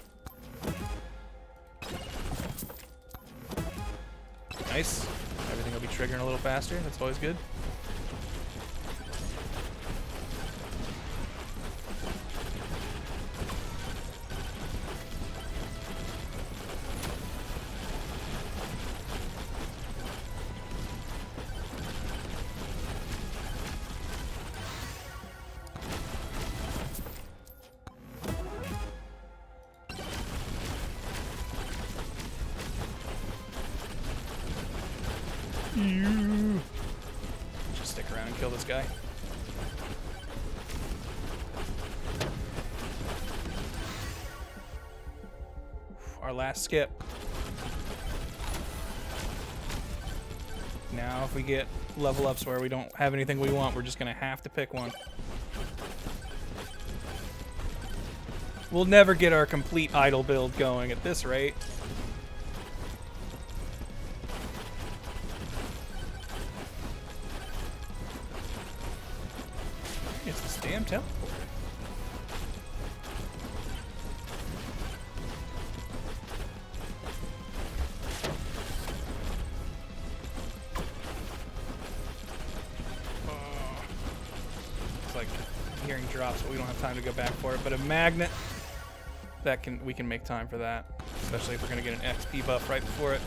Nice. Everything will be triggering a little faster. That's always good. Just stick around and kill this guy. Our last skip. Now if we get level ups where we don't have anything we want, we're just gonna have to pick one. We'll never get our complete idle build going at this rate. It's this damn teleport. It's like hearing drops, but we don't have time to go back for it. But a magnet, we can make time for that, especially if we're gonna get an XP buff right before it.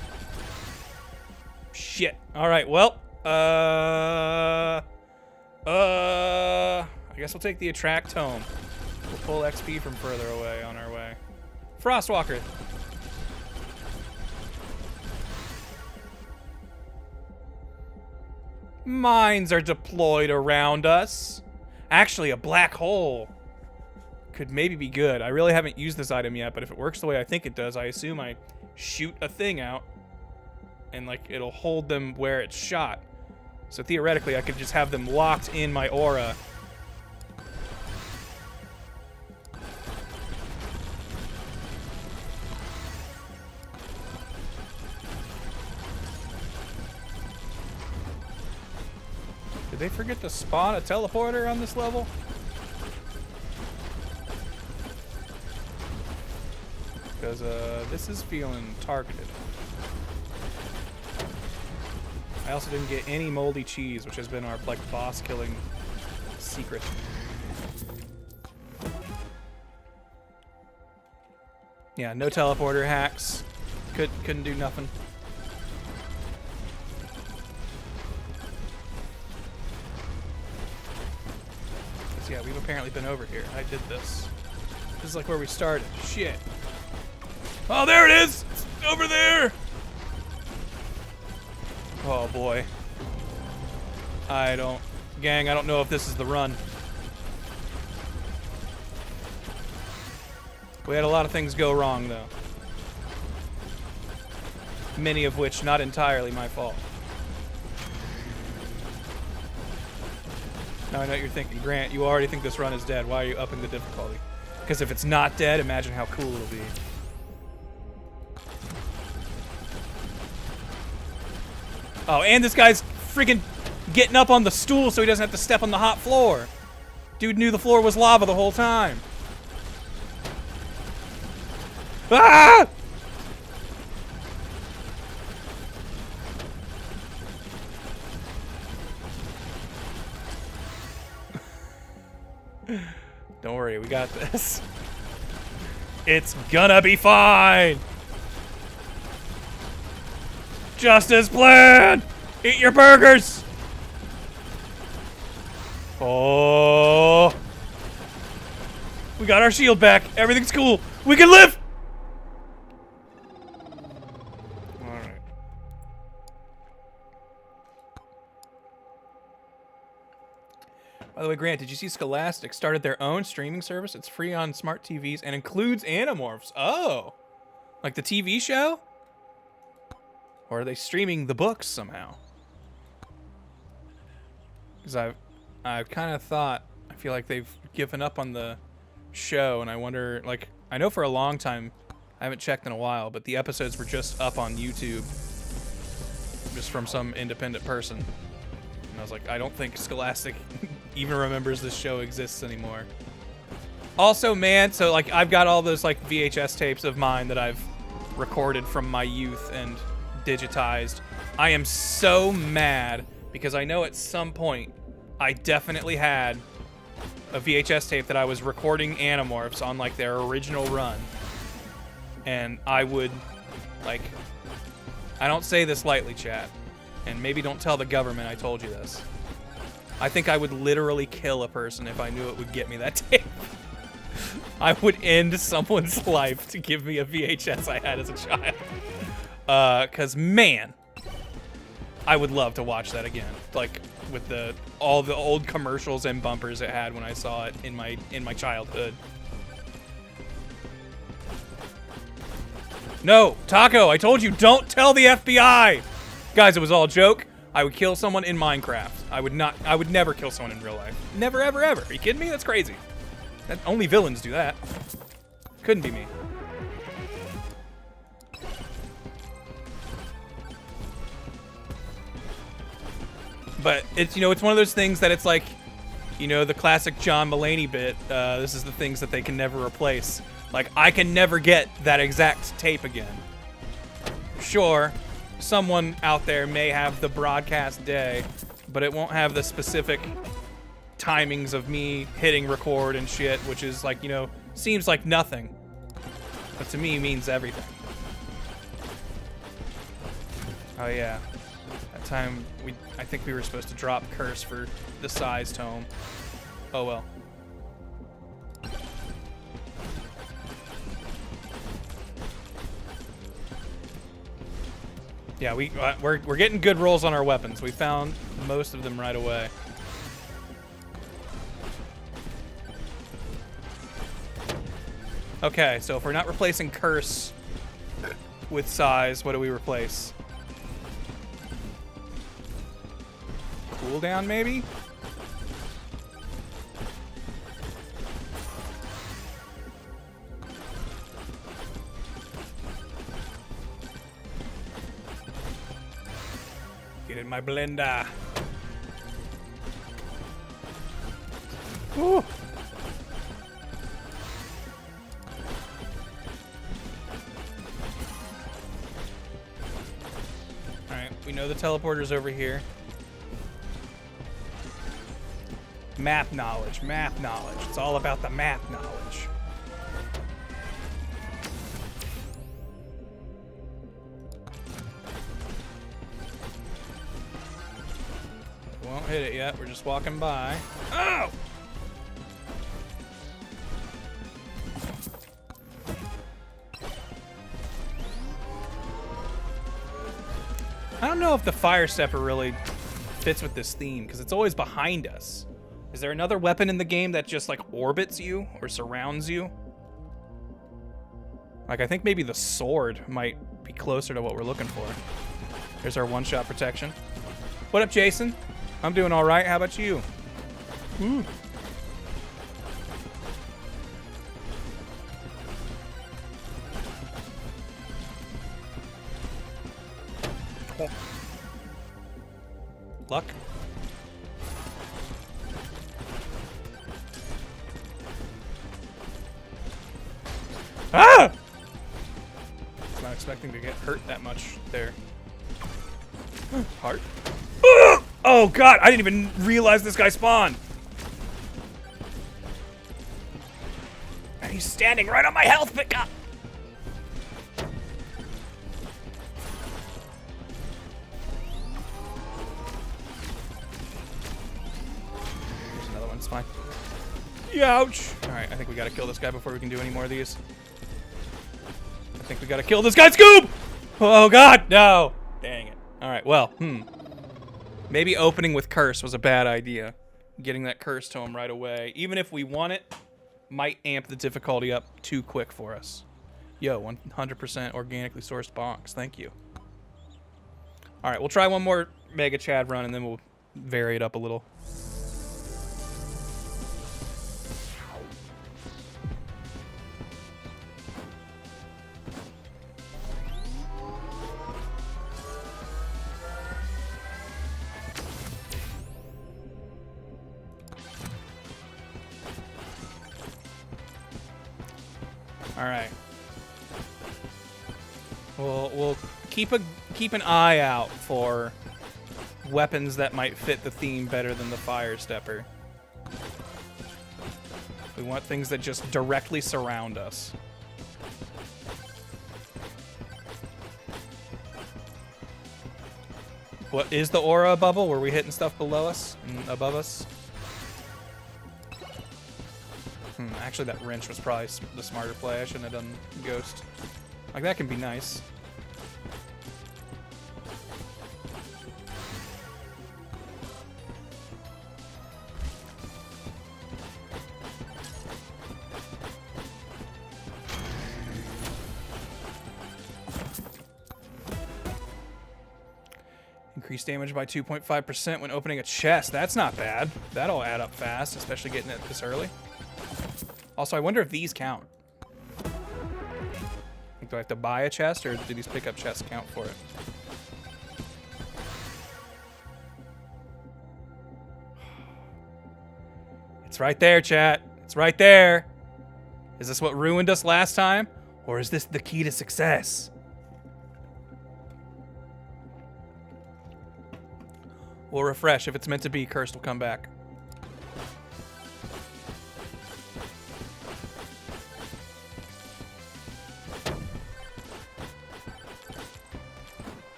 Shit. All right. Well. I guess we'll take the attract home. We'll pull XP from further away on our way. Frostwalker. Mines are deployed around us. Actually, a black hole could maybe be good. I really haven't used this item yet, but if it works the way I think it does, I assume I shoot a thing out and like it'll hold them where it's shot. So theoretically, I could just have them locked in my aura. Did they forget to spawn a teleporter on this level? Because this is feeling targeted. I also didn't get any moldy cheese, which has been our like boss killing secret. Yeah, no teleporter hacks. Couldn't do nothing. So yeah, we've apparently been over here. I did this. This is like where we started. Shit. Oh, there it is! It's over there! Oh boy. Gang, I don't know if this is the run. We had a lot of things go wrong, though. Many of which not entirely my fault. Now I know what you're thinking, Grant, you already think this run is dead. Why are you upping the difficulty? Because if it's not dead, imagine how cool it'll be. Oh, and this guy's freaking getting up on the stool so he doesn't have to step on the hot floor. Dude knew the floor was lava the whole time. Ah! Don't worry, we got this. It's gonna be fine. Justice plan! Eat your burgers! Oh. We got our shield back. Everything's cool. We can live! Alright. By the way, Grant, did you see Scholastic started their own streaming service? It's free on smart TVs and includes Animorphs. Oh. Like the TV show? Or are they streaming the books somehow? Because I've kind of thought, I feel like they've given up on the show, and I wonder, like, I know for a long time, I haven't checked in a while, but the episodes were just up on YouTube, just from some independent person. And I was like, I don't think Scholastic even remembers this show exists anymore. Also, man, so, like, I've got all those, like, VHS tapes of mine that I've recorded from my youth and digitized. I am so mad because I know at some point I definitely had a VHS tape that I was recording Animorphs on like their original run, and I would, like, I don't say this lightly, chat, and maybe don't tell the government I told you this. I think I would literally kill a person if I knew it would get me that tape. I would end someone's life to give me a VHS I had as a child. 'Cause man, I would love to watch that again. Like with all the old commercials and bumpers it had when I saw it in my childhood. No, Taco, I told you, don't tell the FBI! Guys, it was all a joke. I would kill someone in Minecraft. I would never kill someone in real life. Never, ever, ever. Are you kidding me? That's crazy. Only villains do that. Couldn't be me. But it's, you know, it's one of those things that it's like, you know, the classic John Mulaney bit. This is the things that they can never replace. Like, I can never get that exact tape again. Sure, someone out there may have the broadcast day, but it won't have the specific timings of me hitting record and shit, which is like, you know, seems like nothing. But to me means everything. Oh yeah. That time I think we were supposed to drop Curse for the Size Tome. Oh well. Yeah, we're getting good rolls on our weapons. We found most of them right away. Okay, so if we're not replacing Curse with Size, what do we replace? Cooldown, maybe? Get in my blender. Woo. Alright, we know the teleporter's over here. Map knowledge, map knowledge. It's all about the map knowledge. Won't hit it yet, we're just walking by. Oh! I don't know if the fire stepper really fits with this theme, because it's always behind us. Is there another weapon in the game that just, like, orbits you or surrounds you? Like, I think maybe the sword might be closer to what we're looking for. Here's our one-shot protection. What up, Jason? I'm doing all right. How about you? Ooh. Oh. Luck. Ah! I'm not expecting to get hurt that much there. Heart. Oh god, I didn't even realize this guy spawned. And he's standing right on my health pickup. fine. Ouch! Alright, I think we gotta kill this guy before we can do any more of these. I think we gotta kill this guy. Scoob! Oh god, no! Dang it. Alright, well, maybe opening with curse was a bad idea. Getting that curse to him right away, even if we want it, might amp the difficulty up too quick for us. Yo, 100% organically sourced bonks. Thank you. Alright, we'll try one more Mega Chad run and then we'll vary it up a little. Alright. We'll keep an eye out for weapons that might fit the theme better than the Fire Stepper. We want things that just directly surround us. What is the aura bubble? Were we hitting stuff below us and above us? Actually, that wrench was probably the smarter play. I shouldn't have done Ghost. Like, that can be nice. Increase damage by 2.5% when opening a chest. That's not bad. That'll add up fast, especially getting it this early. Also, I wonder if these count. Do I have to buy a chest, or do these pickup chests count for it? It's right there, chat. It's right there. Is this what ruined us last time? Or is this the key to success? We'll refresh. If it's meant to be, Cursed will come back.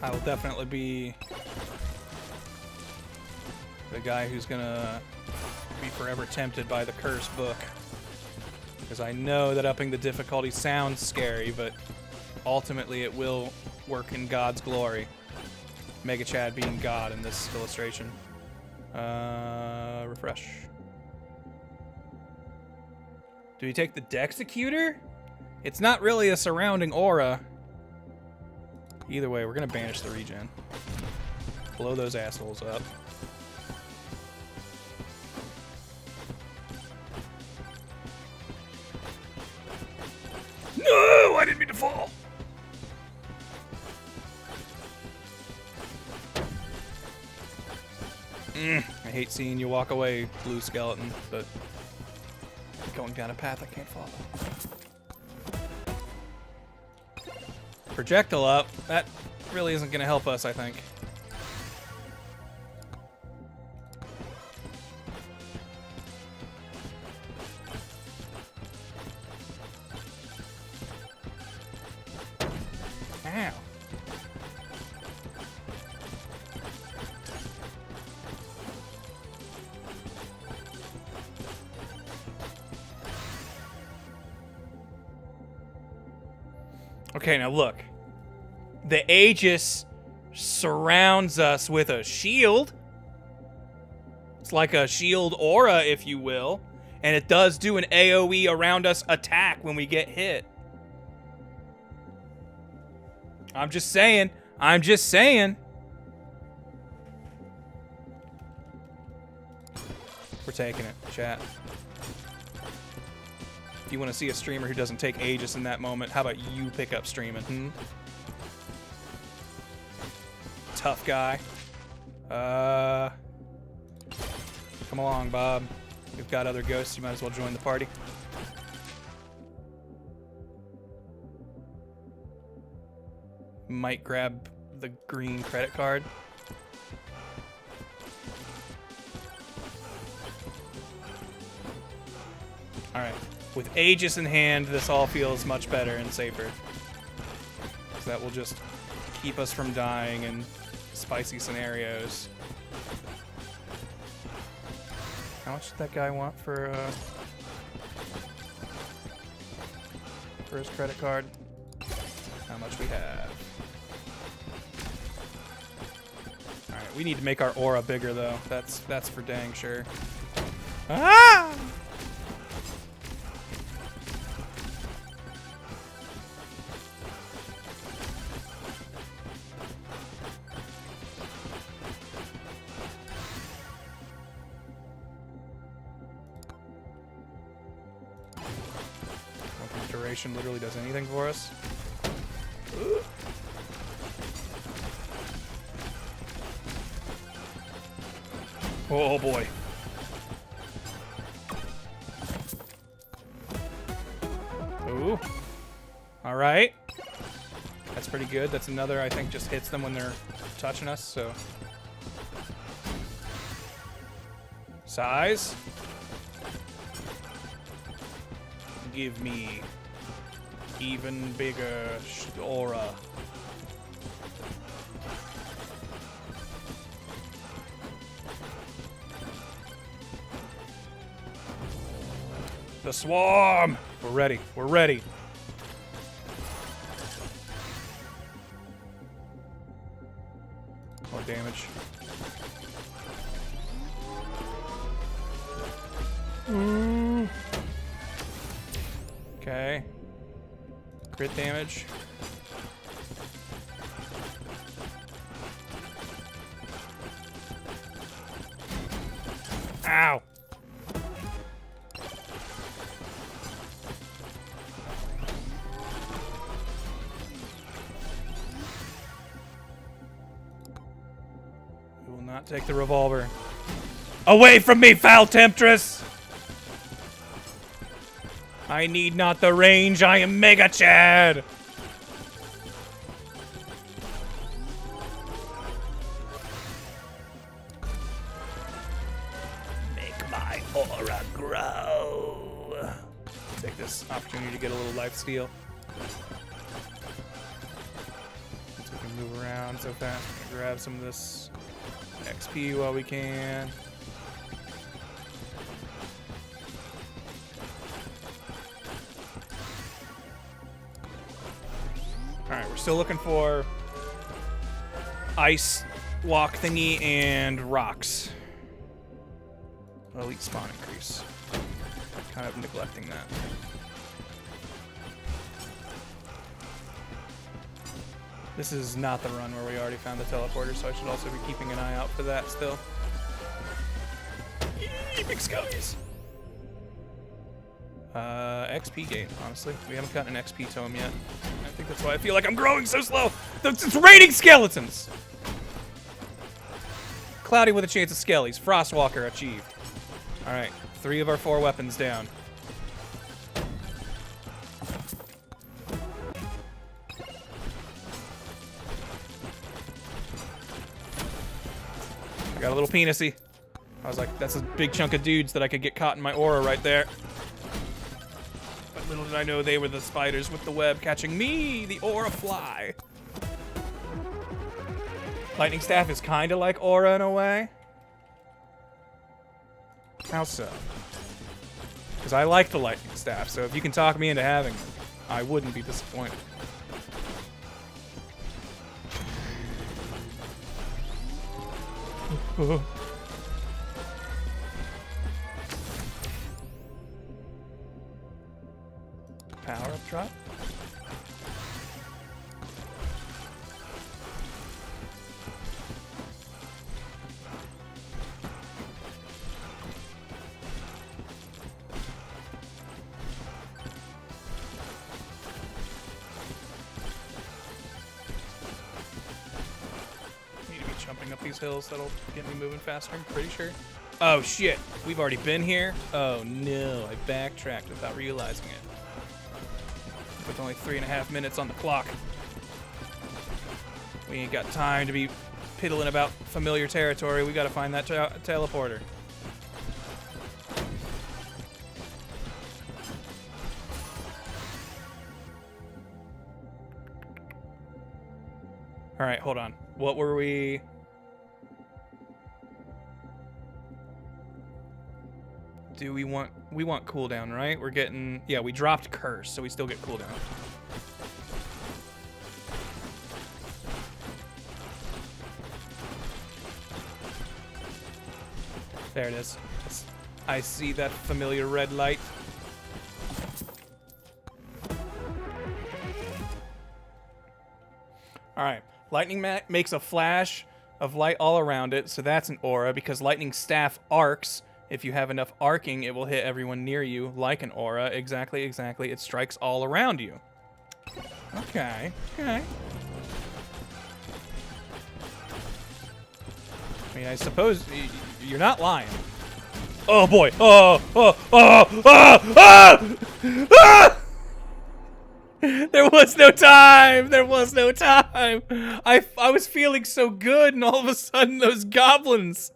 I will definitely be the guy who's gonna be forever tempted by the curse book. Because I know that upping the difficulty sounds scary, but ultimately it will work in God's glory. Mega Chad being God in this illustration. Refresh. Do we take the Dexecutor? It's not really a surrounding aura. Either way, we're gonna banish the regen. Blow those assholes up. No! I didn't mean to fall! I hate seeing you walk away, blue skeleton, but going down a path I can't follow. Projectile up. That really isn't going to help us, I think. Ow. Okay, now look. The Aegis surrounds us with a shield. It's like a shield aura, if you will. And it does do an AoE around us attack when we get hit. I'm just saying. I'm just saying. We're taking it, chat. If you want to see a streamer who doesn't take Aegis in that moment, how about you pick up streaming, Tough guy. Come along, Bob. We've got other ghosts. You might as well join the party. Might grab the green credit card. All right. With Aegis in hand, this all feels much better and safer. So that will just keep us from dying and spicy scenarios. How much did that guy want for his credit card? How much we have? All right, we need to make our aura bigger though. That's for dang sure. Ah! Duration literally does anything for us. Oh boy. Ooh. All right. That's pretty good. That's another, I think, just hits them when they're touching us, so. Size. Give me even bigger aura. The swarm! We're ready. We're ready. More damage. Okay. Crit damage. Ow! We will not take the revolver. Away from me, foul temptress! I need not the range, I am Mega Chad! Make my aura grow. Take this opportunity to get a little life steal. So we can move around so fast. We can grab some of this XP while we can. Alright, we're still looking for ice walk thingy and rocks. Elite spawn increase. Kind of neglecting that. This is not the run where we already found the teleporter, so I should also be keeping an eye out for that still. Yee, big skellies! XP gain, honestly. We haven't gotten an XP tome yet. I think that's why I feel like I'm growing so slow. It's raining skeletons! Cloudy with a chance of skellies. Frostwalker achieved. Alright, 3 of our 4 weapons down. I got a little penisy. I was like, that's a big chunk of dudes that I could get caught in my aura right there. But little did I know they were the spiders with the web catching me, the aura fly. Lightning Staff is kind of like aura in a way. How so? Because I like the Lightning Staff, so if you can talk me into having them, I wouldn't be disappointed. Power up drop. Up these hills that'll get me moving faster, I'm pretty sure. Oh shit, we've already been here? Oh no, I backtracked without realizing it. With only 3.5 minutes on the clock. We ain't got time to be piddling about familiar territory. We gotta find that teleporter. All right, hold on. What were we? Do we want cooldown, right? We're getting, yeah, we dropped curse, so we still get cooldown. There it is. I see that familiar red light. All right, lightning makes a flash of light all around it, so that's an aura, because lightning staff arcs. If you have enough arcing, it will hit everyone near you like an aura. Exactly. It strikes all around you. Okay. I mean, I suppose you're not lying. Oh boy. There was no time. I was feeling so good, and all of a sudden those goblins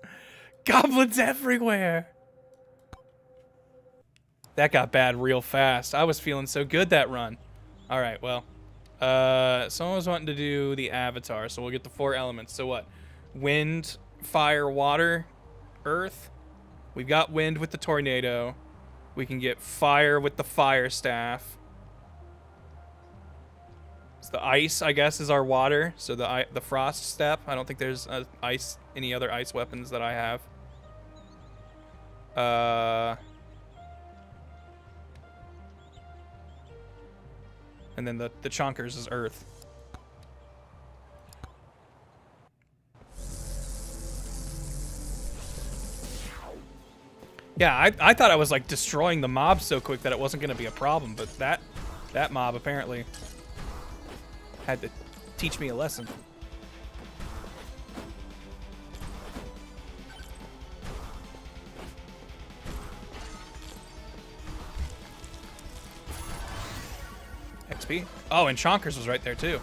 everywhere. That got bad real fast. I was feeling so good that run. All right, well, someone was wanting to do the avatar, so we'll get the 4 elements. So what? Wind, fire, water, earth. We've got wind with the tornado. We can get fire with the fire staff. So the ice, I guess, is our water. So the frost step. I don't think there's any other ice weapons that I have. And then the chonkers is earth. Yeah, I thought I was like destroying the mob so quick that it wasn't going to be a problem, but that mob apparently had to teach me a lesson. XP. Oh, and Chonkers was right there too.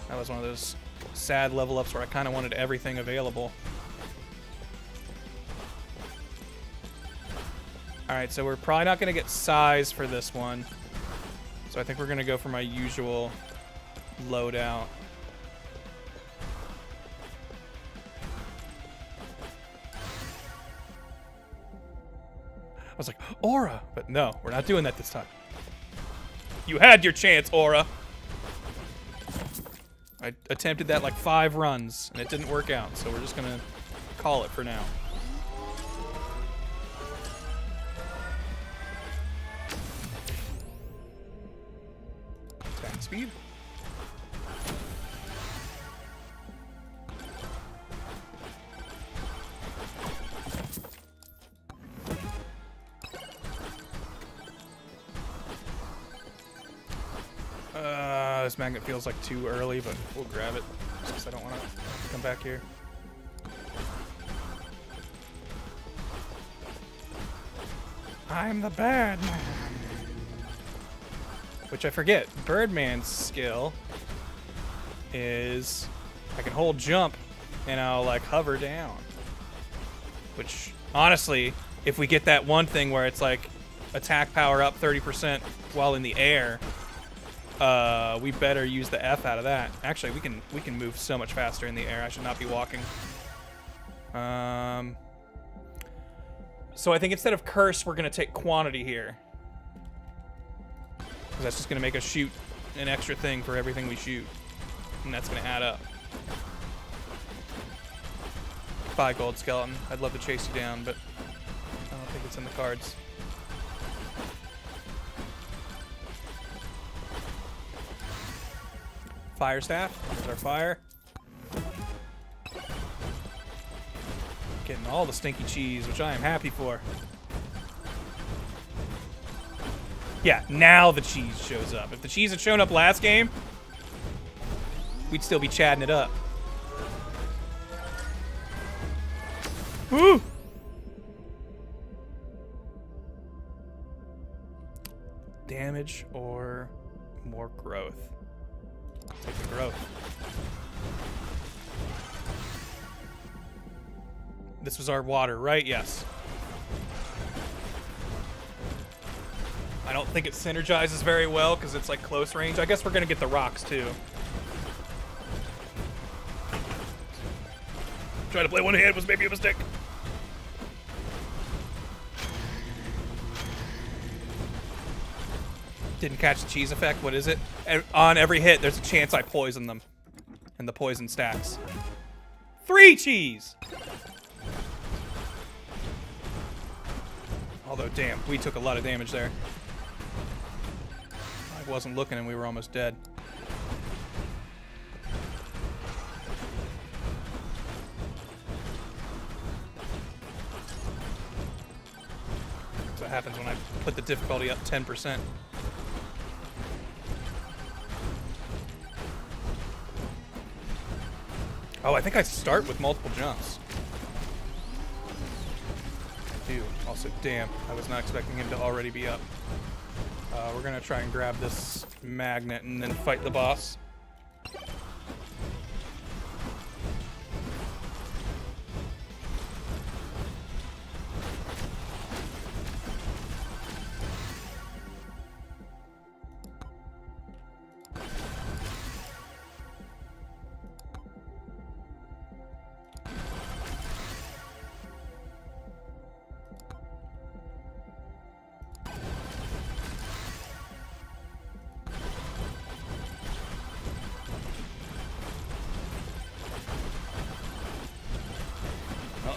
That was one of those sad level ups where I kind of wanted everything available. Alright, so we're probably not going to get size for this one. So I think we're going to go for my usual loadout. I was like, Aura! But no, we're not doing that this time. You had your chance, Aura! I attempted that like 5 runs, and it didn't work out, so we're just going to call it for now. Attack speed. This magnet feels like too early, but we'll grab it just because I don't want to come back here. I'm the bad man. Which I forget. Birdman's skill is I can hold jump and I'll like hover down. Which honestly, if we get that one thing where it's like attack power up 30% while in the air, we better use the F out of that. Actually, we can move so much faster in the air. I should not be walking. So I think instead of curse, we're gonna take quantity here. Because that's just gonna make us shoot an extra thing for everything we shoot. And that's gonna add up. Bye, Gold Skeleton. I'd love to chase you down, but I don't think it's in the cards. Fire staff. There's our fire. Getting all the stinky cheese, which I am happy for. Yeah, now the cheese shows up. If the cheese had shown up last game, we'd still be chatting it up. Woo! Damage or more growth? Take the growth. This was our water, right? Yes. I don't think it synergizes very well because it's like close range. I guess we're going to get the rocks too. Trying to play one hand was maybe a mistake. Didn't catch the cheese effect. What is it? On every hit, there's a chance I poison them. And the poison stacks. 3 cheese! Although, damn, we took a lot of damage there. I wasn't looking and we were almost dead. That's what happens when I put the difficulty up 10%. Oh, I think I start with multiple jumps. Ew. Also, damn, I was not expecting him to already be up. We're gonna try and grab this magnet and then fight the boss.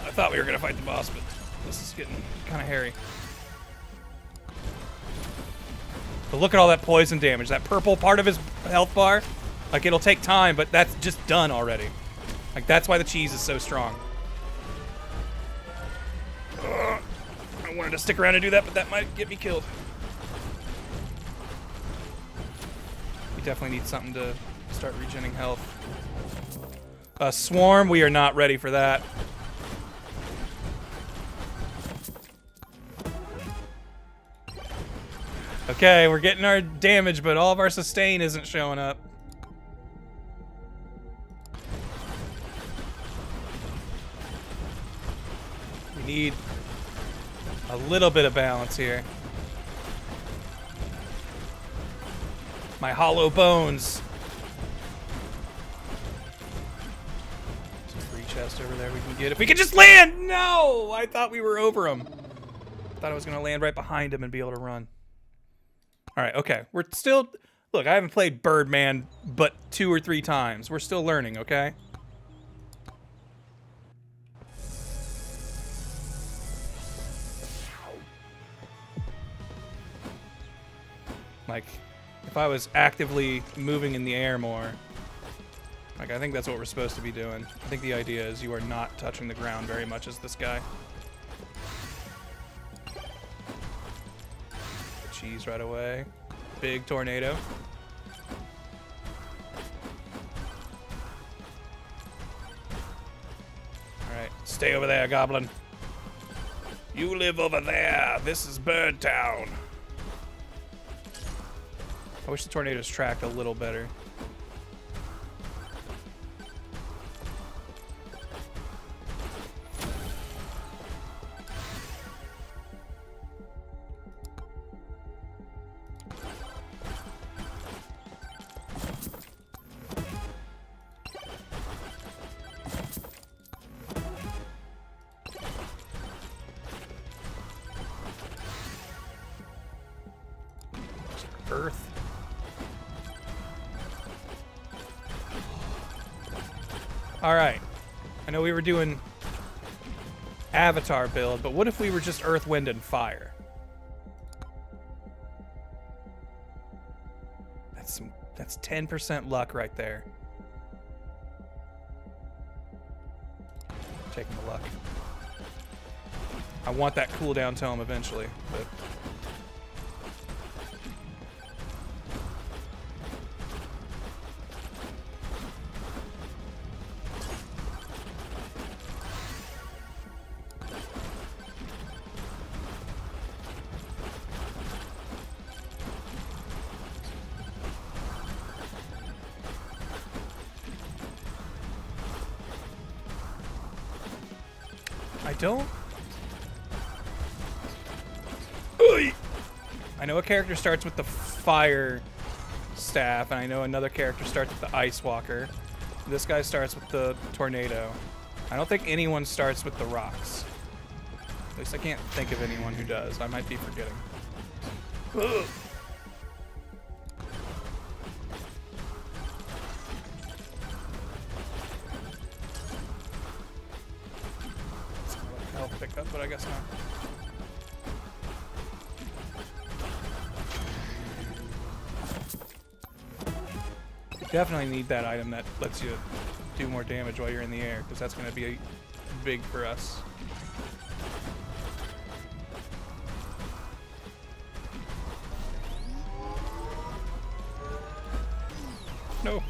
I thought we were gonna fight the boss, but this is getting kind of hairy. But look at all that poison damage. That purple part of his health bar, like it'll take time, but that's just done already. Like that's why the cheese is so strong. I wanted to stick around and do that, but that might get me killed. We definitely need something to start regenerating health. Swarm, we are not ready for that. Okay, we're getting our damage, but all of our sustain isn't showing up. We need a little bit of balance here. My hollow bones. There's a free chest over there we can get if we can just land! No! I thought we were over him. Thought I was gonna land right behind him and be able to run. Alright, okay. We're still... Look, I haven't played Birdman but 2 or 3 times. We're still learning, okay? Like, if I was actively moving in the air more... Like, I think that's what we're supposed to be doing. I think the idea is you are not touching the ground very much as this guy. Cheese right away. Big tornado. Alright, stay over there, Goblin. You live over there. This is Bird Town. I wish the tornadoes tracked a little better. Earth. Alright. I know we were doing Avatar build, but what if we were just Earth, Wind, and Fire? That's 10% luck right there. Taking the luck. I want that cooldown tome eventually, but... I don't... I know a character starts with the fire staff, and I know another character starts with the ice walker. This guy starts with the tornado. I don't think anyone starts with the rocks. At least I can't think of anyone who does. I might be forgetting. Ugh. Health pick up, but I guess not. You definitely need that item that lets you do more damage while you're in the air, because that's going to be big for us. No.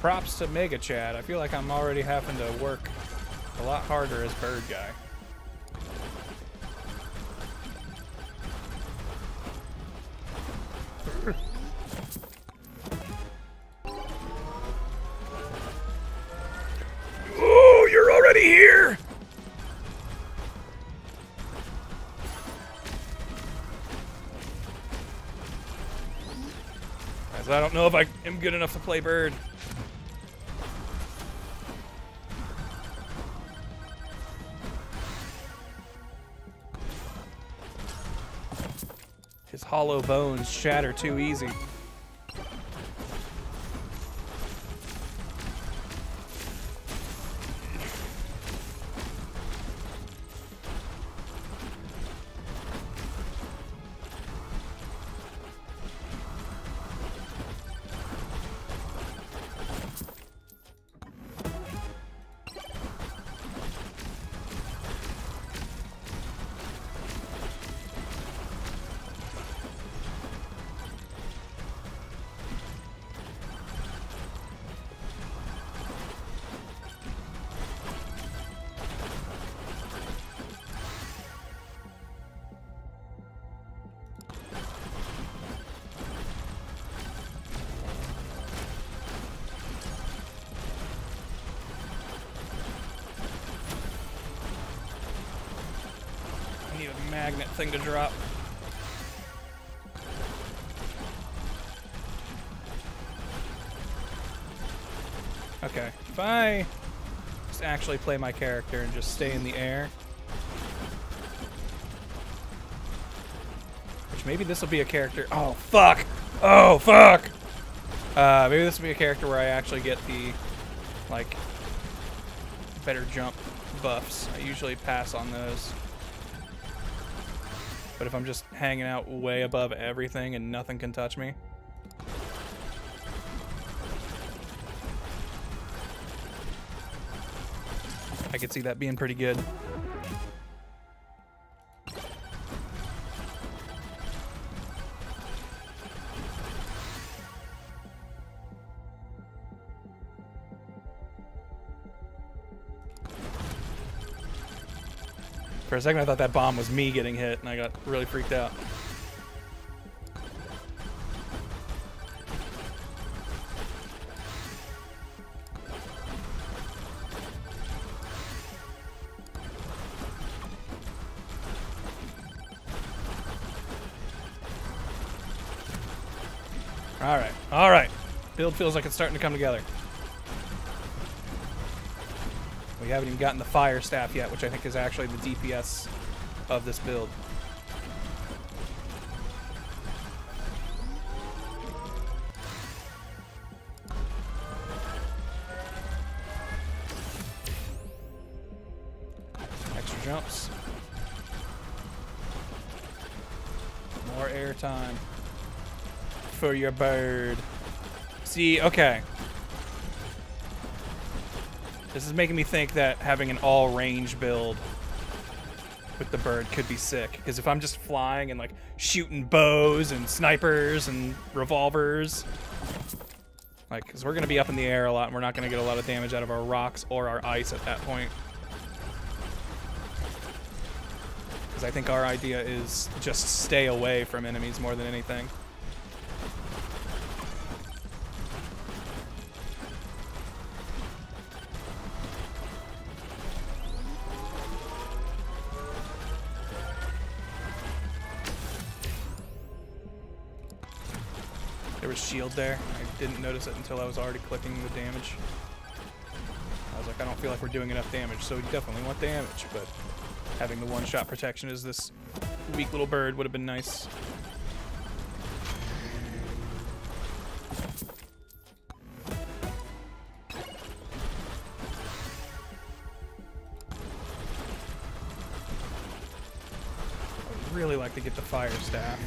Props to Mega Chad. I feel like I'm already having to work a lot harder as bird guy. Oh, you're already here! Guys, I don't know if I am good enough to play bird. His hollow bones shatter too easy. Magnet thing to drop. Okay, if I just actually play my character and just stay in the air, which maybe this will be a character. Oh fuck! Oh fuck! Maybe this will be a character where I actually get the like better jump buffs. I usually pass on those. But if I'm just hanging out way above everything and nothing can touch me. I could see that being pretty good. For a second, I thought that bomb was me getting hit, and I got really freaked out. Alright, alright. Build feels like it's starting to come together. We haven't even gotten the fire staff yet, which I think is actually the DPS of this build. Extra jumps. More air time for your bird. See, okay. This is making me think that having an all-range build with the bird could be sick. Because if I'm just flying and, like, shooting bows and snipers and revolvers, Like, because we're going to be up in the air a lot, and we're not going to get a lot of damage out of our rocks or our ice at that point. Because I think our idea is just stay away from enemies more than anything. There was shield there. I didn't notice it until I was already clicking the damage. I was like, I don't feel like we're doing enough damage, so we definitely want damage, but having the one-shot protection as this weak little bird would have been nice. I'd really like to get the fire staff.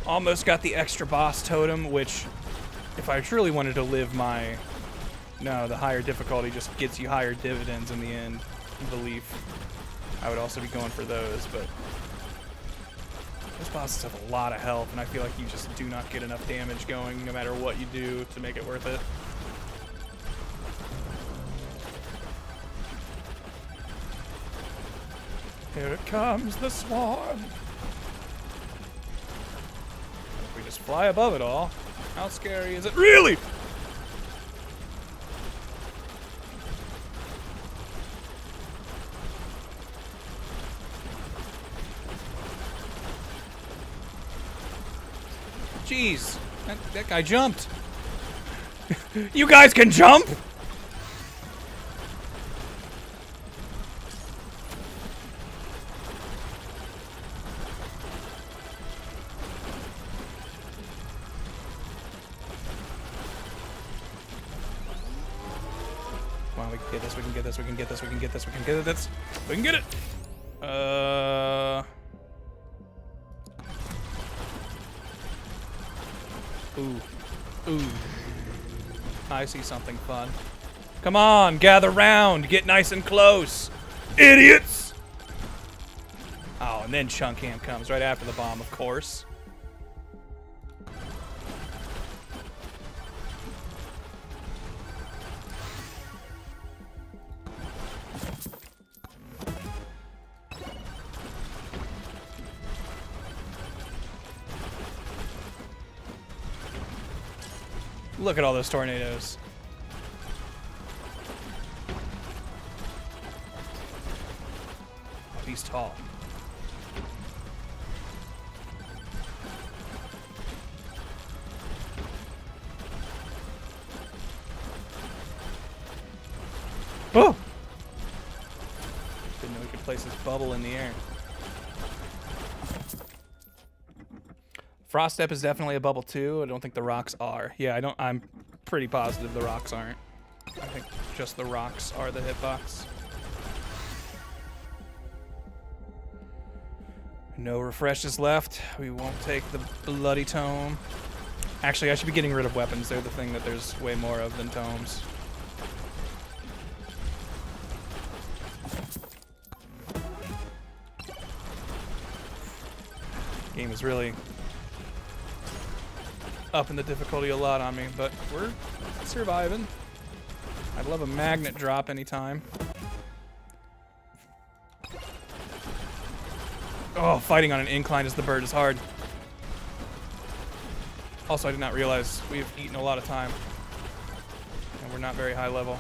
Almost got the extra boss totem, which, if I truly wanted to live my... No, the higher difficulty just gets you higher dividends in the end, belief. I would also be going for those, but... Those bosses have a lot of health, and I feel like you just do not get enough damage going, no matter what you do, to make it worth it. Here comes the swarm! We just fly above it all. How scary is it? Really? Jeez, that guy jumped. You guys can jump? We can get this, we can get this, we can get this, we can get this, we can get this. We can get it! Ooh. Ooh. I see something fun. Come on, gather round, get nice and close. Idiots! Oh, and then Chunk Ham comes right after the bomb, of course. Look at all those tornadoes. Oh, he's tall. Oh! Didn't know we could place this bubble in the air. Frost Step is definitely a bubble too. I don't think the rocks are. Yeah, I'm pretty positive the rocks aren't. I think just the rocks are the hitbox. No refreshes left. We won't take the bloody tome. Actually, I should be getting rid of weapons. They're the thing that there's way more of than tomes. Game is really up in the difficulty a lot on me, but we're surviving. I'd love a magnet drop anytime. Oh, fighting on an incline as the bird is hard. Also, I did not realize we've eaten a lot of time. And we're not very high level,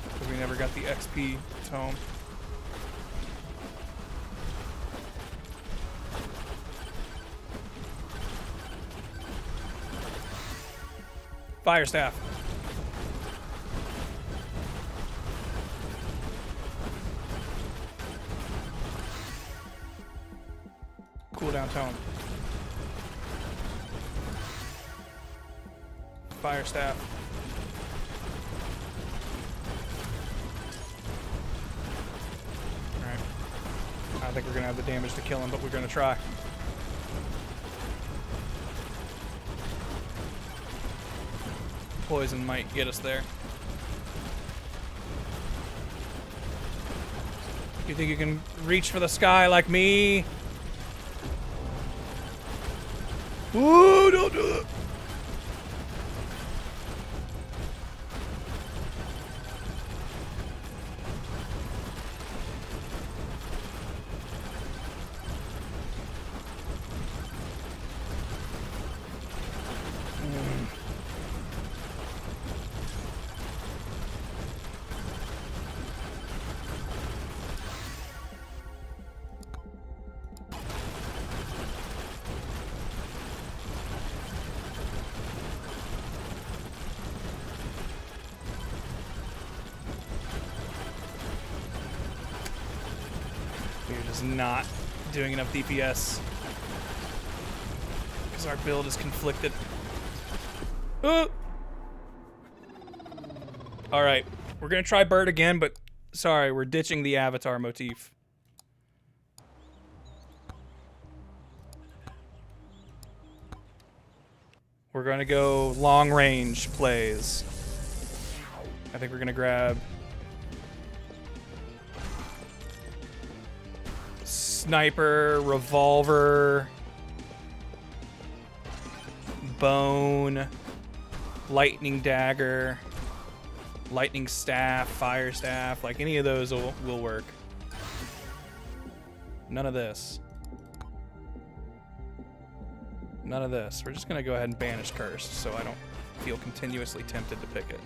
because we never got the XP tome. Fire staff. Cooldown tone. Fire staff. Alright. I don't think we're gonna have the damage to kill him, but we're gonna try. Poison might get us there. You think you can reach for the sky like me? Ooh, don't do that. We're just not doing enough DPS because our build is conflicted. All right, we're gonna try bird again, but sorry, we're ditching the avatar motif. We're gonna go long range plays. I think we're gonna grab sniper, revolver, bone, lightning dagger, lightning staff, fire staff, like any of those will work. None of this. None of this. We're just gonna go ahead and banish Cursed so I don't feel continuously tempted to pick it.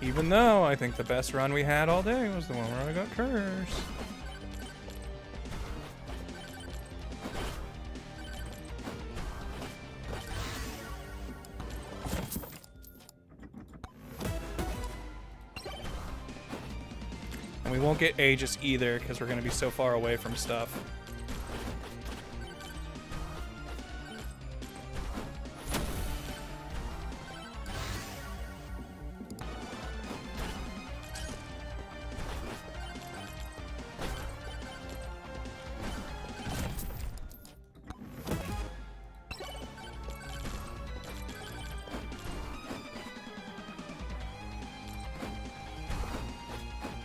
Even though I think the best run we had all day was the one where I got Cursed. And we won't get Aegis either because we're going to be so far away from stuff.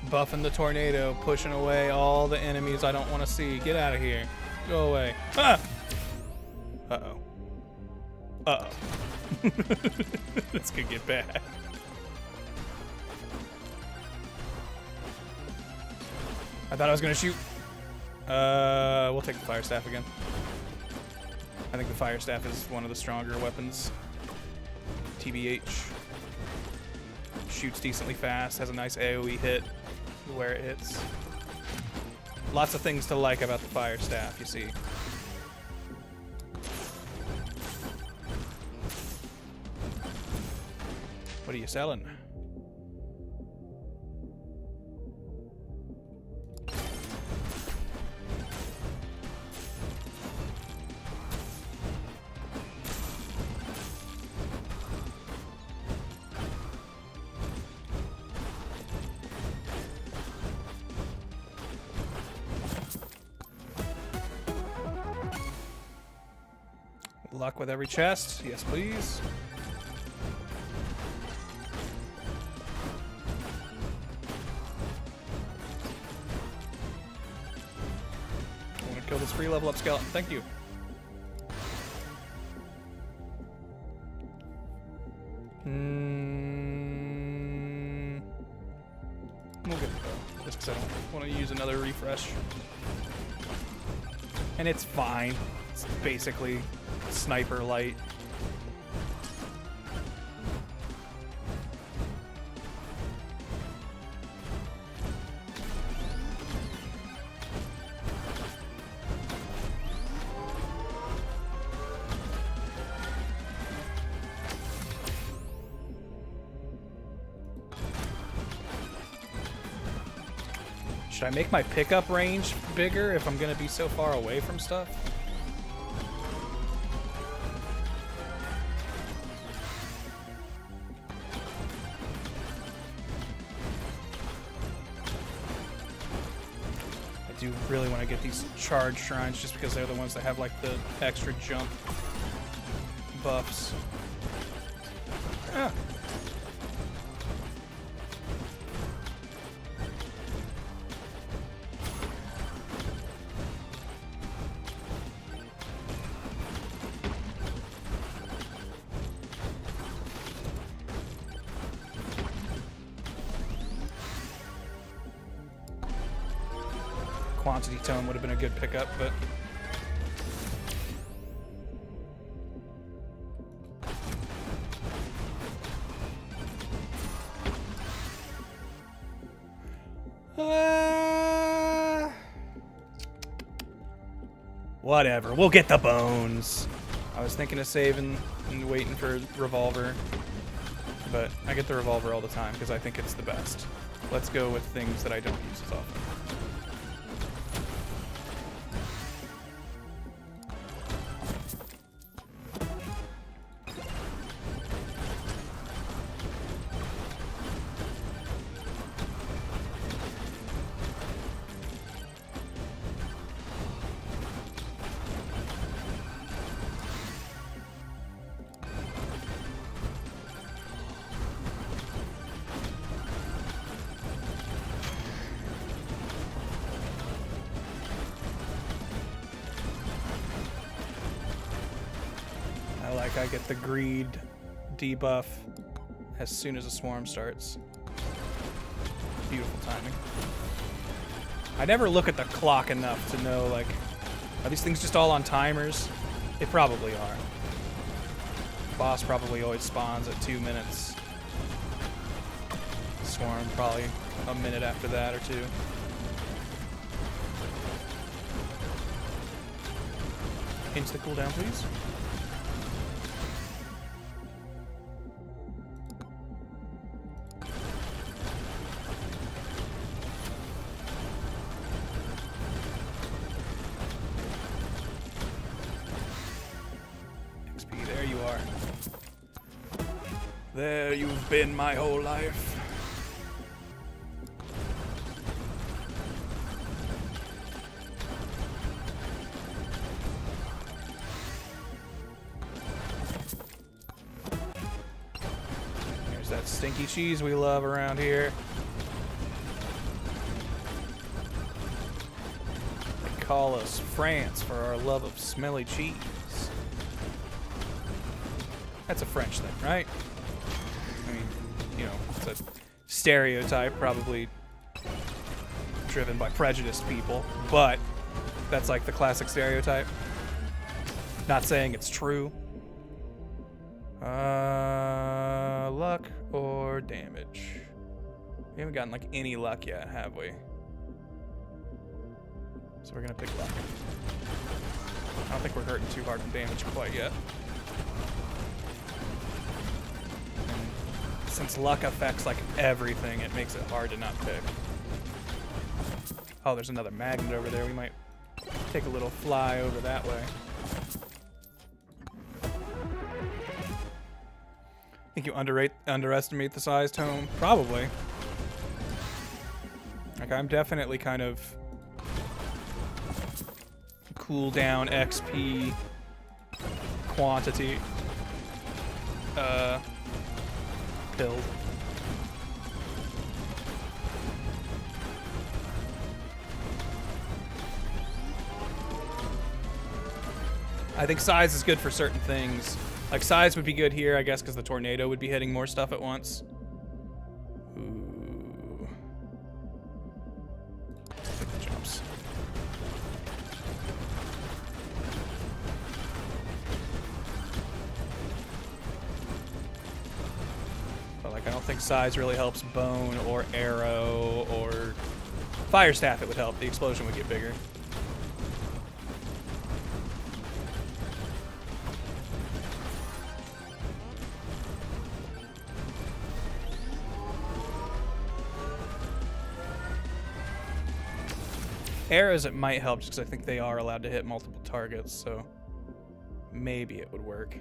Buffing the tornado, pushing away all the enemies I don't want to see. Get out of here. Go away. Ah! Uh-oh. Uh-oh. This could get bad. I thought I was going to shoot. We'll take the fire staff again. I think the fire staff is one of the stronger weapons. TBH. Shoots decently fast, has a nice AoE hit where it hits. Lots of things to like about the fire staff, you see. What are you selling? Luck with every chest. Yes, please. I want to kill this free level up skeleton. Thank you. We'll get it though, just because I don't want to use another refresh. And it's fine. It's basically sniper light. Should I make my pickup range bigger if I'm gonna be so far away from stuff? I do really want to get these charge shrines just because they're the ones that have like the extra jump buffs. Ah. quantity tome would have been a good pickup, but... Whatever, we'll get the bones. I was thinking of saving and waiting for revolver, but I get the revolver all the time because I think it's the best. Let's go with things that I don't use as often. I get the greed debuff as soon as a swarm starts. Beautiful timing. I never look at the clock enough to know, like, are these things just all on timers? They probably are. Boss probably always spawns at 2 minutes. Swarm probably a minute after that or 2. Insta cooldown, please. There you've been my whole life. There's that stinky cheese we love around here. They call us France for our love of smelly cheese. That's a French thing, right? I mean, you know, it's a stereotype, probably driven by prejudiced people, but that's like the classic stereotype. Not saying it's true. Luck or damage? We haven't gotten like any luck yet, have we? So we're gonna pick luck. I don't think we're hurting too hard from damage quite yet. Since luck affects like everything, it makes it hard to not pick. Oh, there's another magnet over there. We might take a little fly over that way. Think you underestimate the size tome? Probably. Like, I'm definitely kind of cooldown XP quantity build. I think size is good for certain things. Like, size would be good here, I guess, because the tornado would be hitting more stuff at once. Ooh. Take the jumps. Like, I don't think size really helps bone or arrow or fire staff. It would help. The explosion would get bigger. Arrows, it might help just because I think they are allowed to hit multiple targets, so maybe it would work.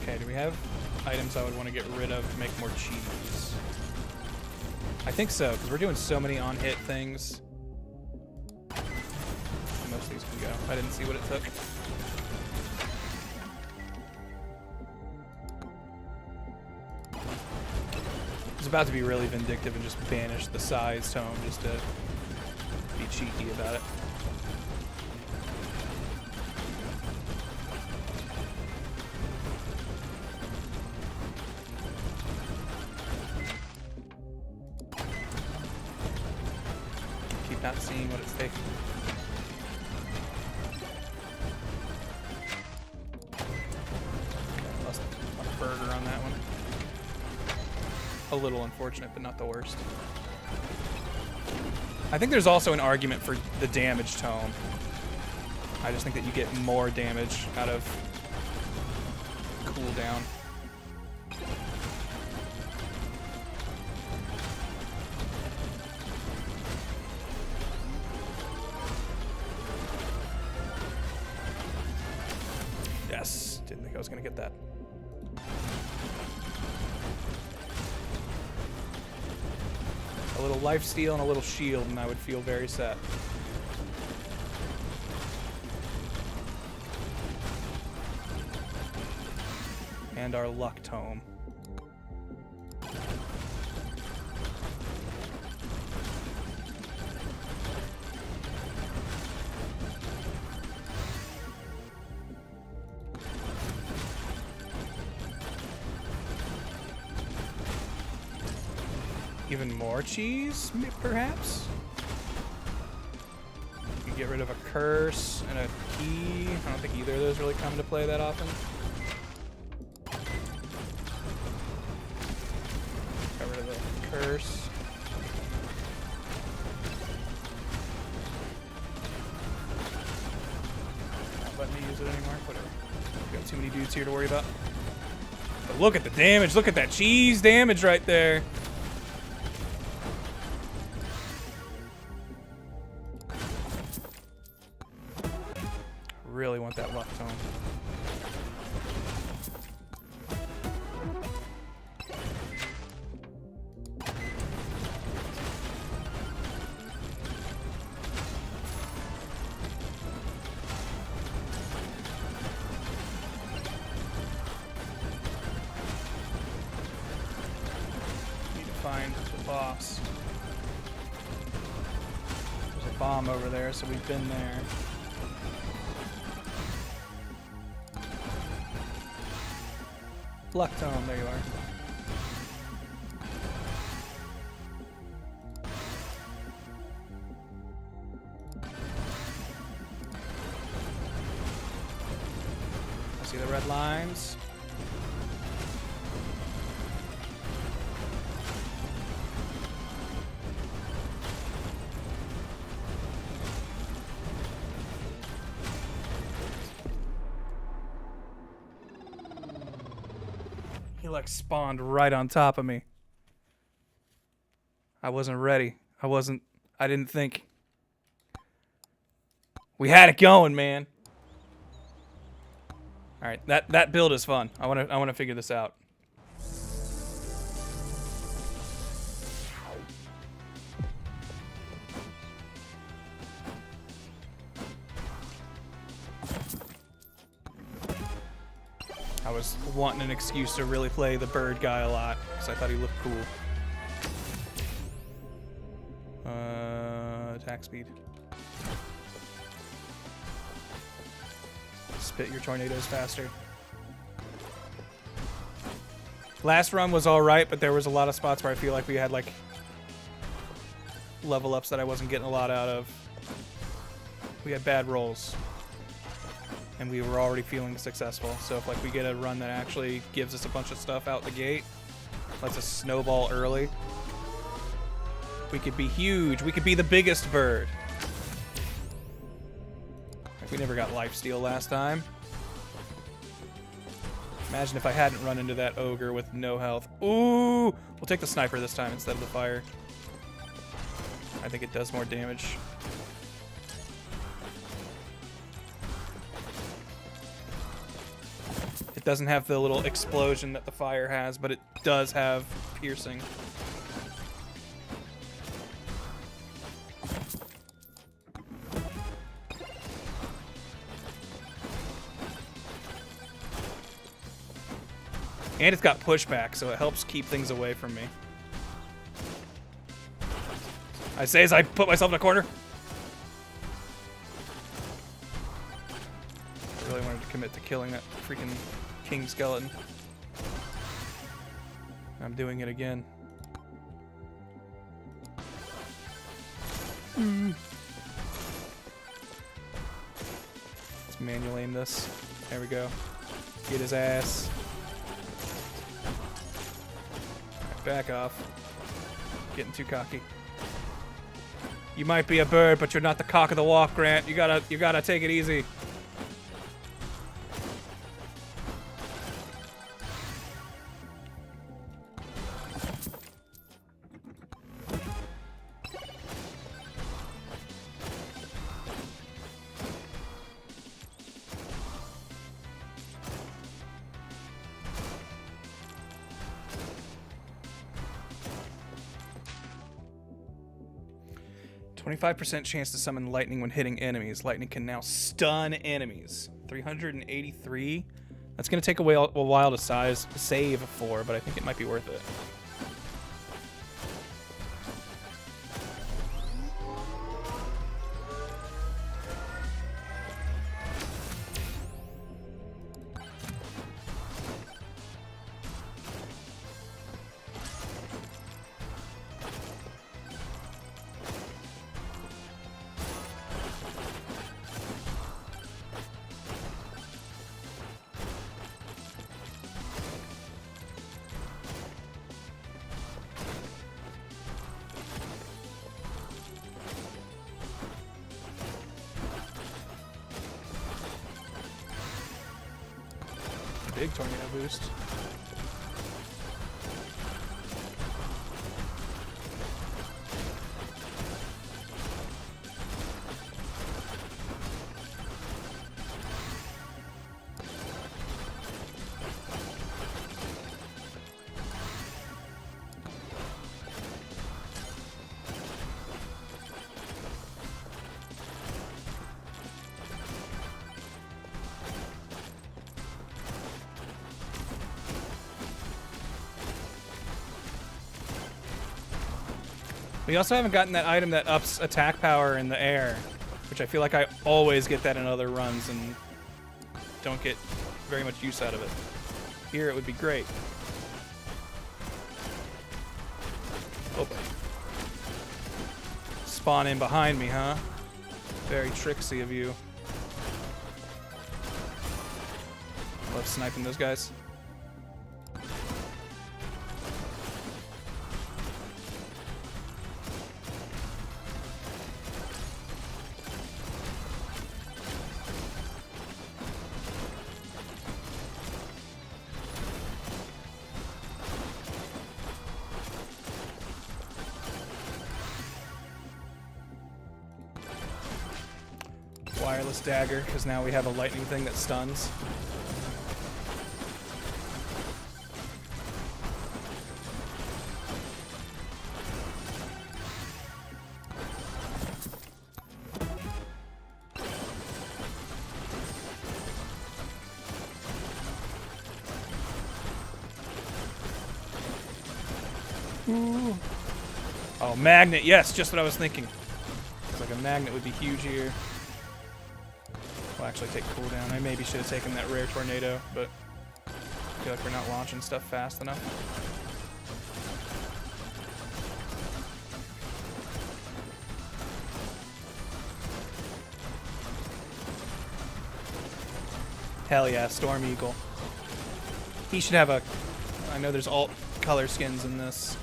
Okay, do we have items I would want to get rid of to make more cheese? I think so, because we're doing so many on-hit things. Most of these can go. I didn't see what it took. I was about to be really vindictive and just banish the size tome just to be cheeky about it. not seeing what it's taking. Lost a burger on that one. A little unfortunate, but not the worst. I think there's also an argument for the damage tome. I just think that you get more damage out of cooldown. Yes, didn't think I was gonna get that. A little lifesteal and a little shield, and I would feel very set. And our luck tome. Even more cheese, perhaps? You get rid of a curse and a key. I don't think either of those really come into play that often. Got rid of a curse. Not letting me use it anymore. Whatever. Got too many dudes here to worry about. But look at the damage. Look at that cheese damage right there. Really want that luck tome. Need to find the boss. There's a bomb over there, so we've been there. Luck tome, there you are. I see the red lines. He like spawned right on top of me. I wasn't ready. I didn't think. We had it going, man. All right, that build is fun. I want to figure this out. I was wanting an excuse to really play the bird guy a lot because I thought he looked cool. Attack speed. Spit your tornadoes faster. Last run was alright, but there was a lot of spots where I feel like we had like level ups that I wasn't getting a lot out of. We had bad rolls. And we were already feeling successful. So if like we get a run that actually gives us a bunch of stuff out the gate, lets us snowball early, we could be huge. We could be the biggest bird. Like we never got lifesteal last time. Imagine if I hadn't run into that ogre with no health. Ooh! We'll take the sniper this time instead of the fire. I think it does more damage. It doesn't have the little explosion that the fire has, but it does have piercing. And it's got pushback, so it helps keep things away from me. I say as I put myself in a corner. I really wanted to commit to killing that freaking king skeleton. I'm doing it again. Let's manual aim this. There we go. Get his ass. Right, back off. Getting too cocky. You might be a bird, but you're not the cock of the walk, Grant. You gotta take it easy. %chance to summon lightning when hitting enemies. Lightning can now stun enemies. 383. That's going to take a while to save for, but I think it might be worth it. Big tornado boost. We also haven't gotten that item that ups attack power in the air, which I feel like I always get that in other runs and don't get very much use out of it. Here it would be great. Oh. Spawn in behind me, huh? Very tricksy of you. Love sniping those guys. Wireless dagger, because now we have a lightning thing that stuns. Ooh. Oh, magnet, yes, just what I was thinking. It's like a magnet would be huge here. We'll actually take cooldown. I maybe should have taken that rare tornado, but I feel like we're not launching stuff fast enough. Hell yeah, Storm Eagle. He should have a... I know there's alt color skins in this.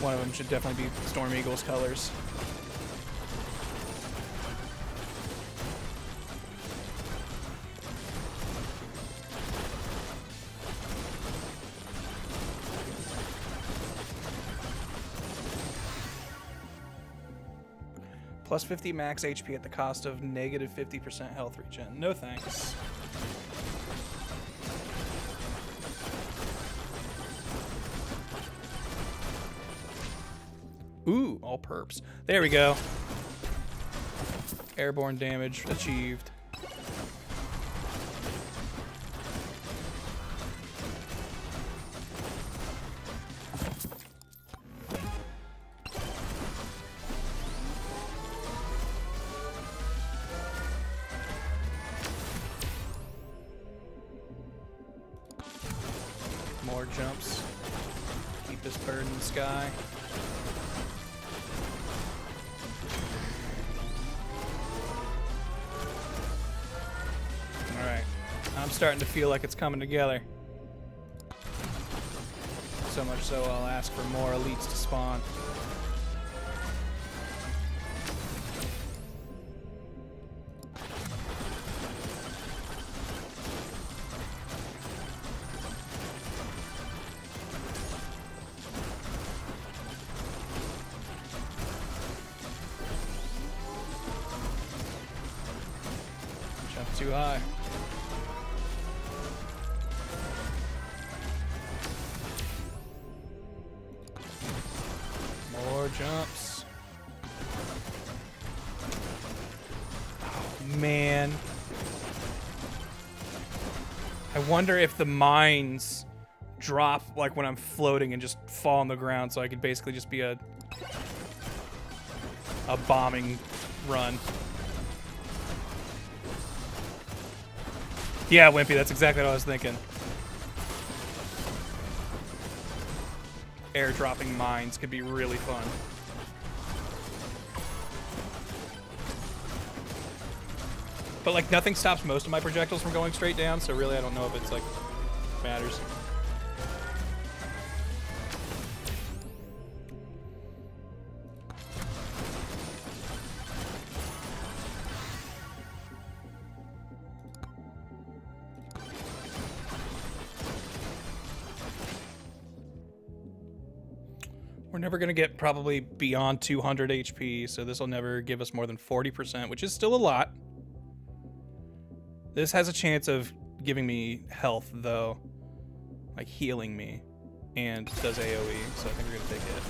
One of them should definitely be Storm Eagle's colors. Plus 50 max HP at the cost of negative 50% health regen. No thanks. Ooh, all perps. There we go. Airborne damage achieved. More jumps. Keep this bird in the sky. I'm starting to feel like it's coming together. So much so I'll ask for more elites to spawn. Jump too high. More jumps. Oh, man. I wonder if the mines drop like when I'm floating and just fall on the ground, so I could basically just be a bombing run. Yeah, Wimpy, that's exactly what I was thinking. Airdropping mines could be really fun. But like nothing stops most of my projectiles from going straight down, so really I don't know if it's like matters. We're never going to get probably beyond 200 HP, so this will never give us more than 40%, which is still a lot. This has a chance of giving me health, though. Like, healing me. And does AoE, so I think we're going to take it.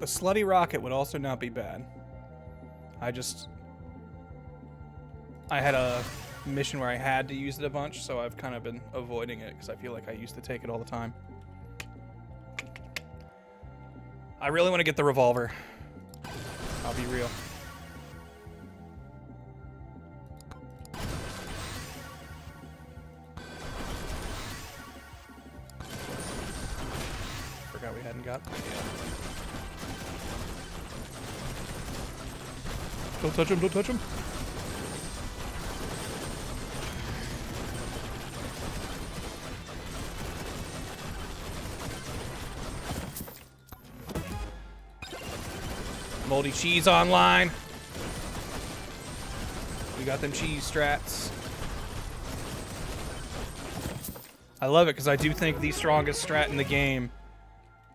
The slutty rocket would also not be bad. I had a mission where I had to use it a bunch, so I've kind of been avoiding it because I feel like I used to take it all the time. I really want to get the revolver. I'll be real. Forgot we hadn't got that yet. Don't touch him, don't touch him. Moldy cheese online. We got them cheese strats. I love it because I do think the strongest strat in the game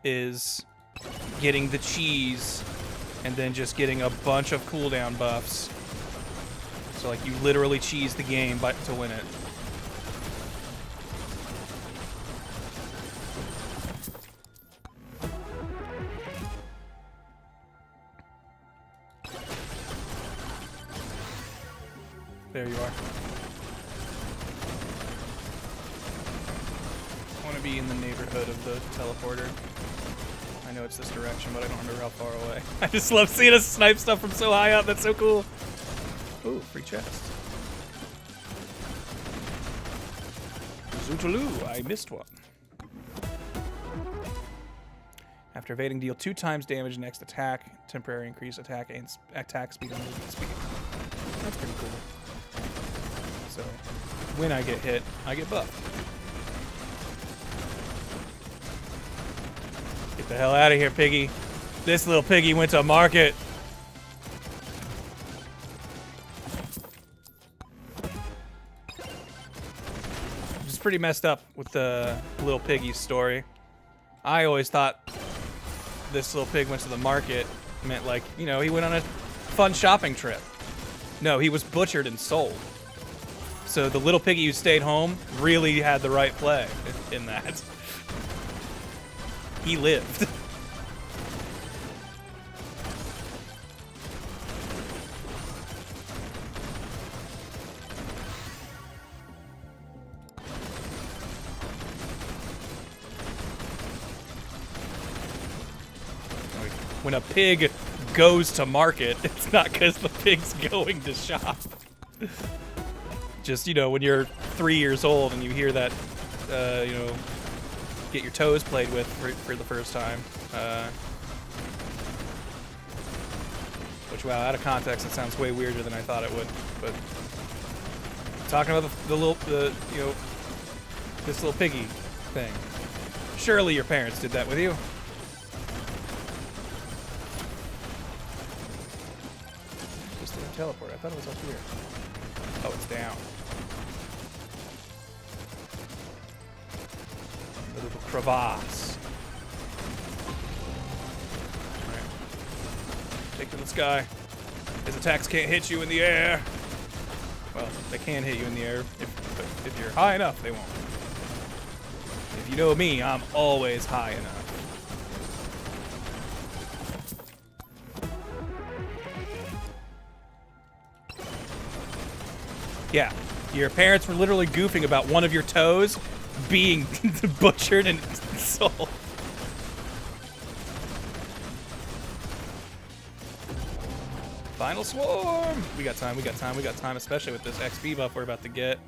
is getting the cheese and then just getting a bunch of cooldown buffs. So like you literally cheese the game to win it. There you are. I want to be in the neighborhood of the teleporter. I know it's this direction, but I don't remember how far away. I just love seeing us snipe stuff from so high up. That's so cool. Ooh, free chest. Zootaloo, I missed one. After evading, deal 2 times damage next attack. Temporary increase attack and attack speed and movement speed. That's pretty cool. So, when I get hit, I get buffed. Get the hell out of here, piggy. This little piggy went to market. It's pretty messed up with the little piggy's story. I always thought this little pig went to the market meant like, you know, he went on a fun shopping trip. No, he was butchered and sold. So the little piggy who stayed home really had the right play in that. He lived. When a pig goes to market. It's not because the pig's going to shop. Just, you know, when you're 3 years old and you hear that, you know, get your toes played with for the first time. Which, wow, out of context, it sounds way weirder than I thought it would. But talking about the you know, this little piggy thing. Surely your parents did that with you. Just didn't teleport. I thought it was up here. Oh, it's down. The little crevasse. Alright. Take to the sky. His attacks can't hit you in the air. Well, they can hit you in the air. If you're high enough, they won't. If you know me, I'm always high enough. Yeah, your parents were literally goofing about one of your toes being butchered and sold. Final swarm! We got time, we got time, we got time, especially with this XP buff we're about to get.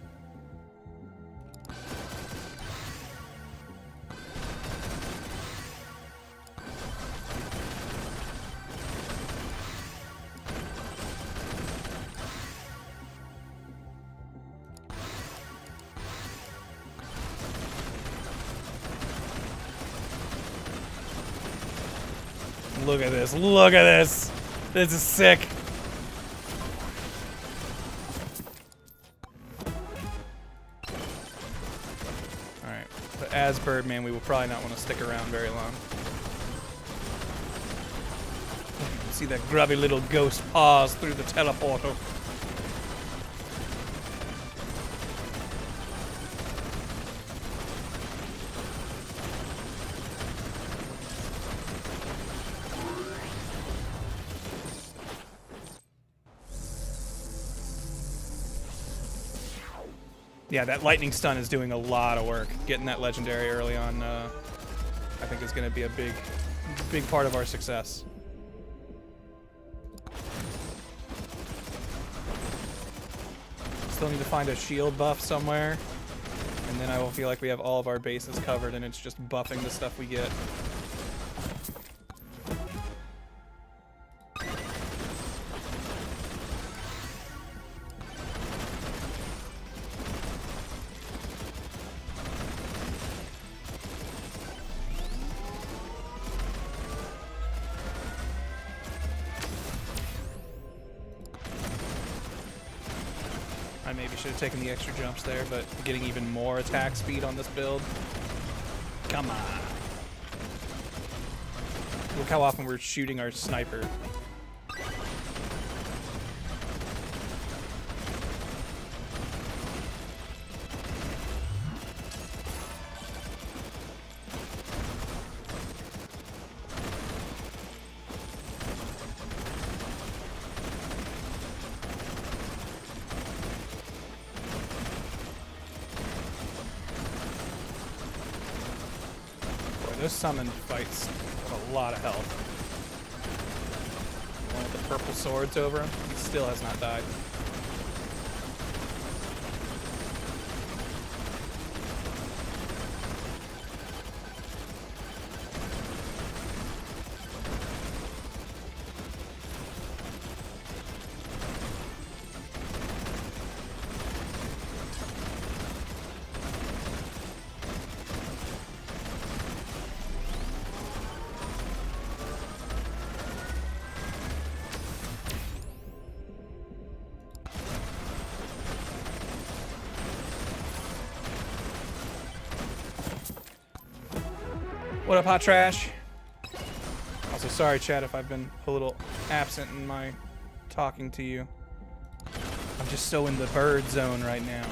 Look at this, look at this! This is sick. Alright, but as Birdman, we will probably not want to stick around very long. See that grubby little ghost paws through the teleporter. Yeah, that lightning stun is doing a lot of work. Getting that legendary early on, I think is going to be a big part of our success. Still need to find a shield buff somewhere, and then I will feel like we have all of our bases covered, and it's just buffing the stuff we get. I maybe should have taken the extra jumps there, but getting even more attack speed on this build. Come on. Look how often we're shooting our sniper. Those summon fights have a lot of health. The one with the purple swords over him, he still has not died. What up, hot trash? Also, sorry, chat, if I've been a little absent in my talking to you. I'm just so in the bird zone right now.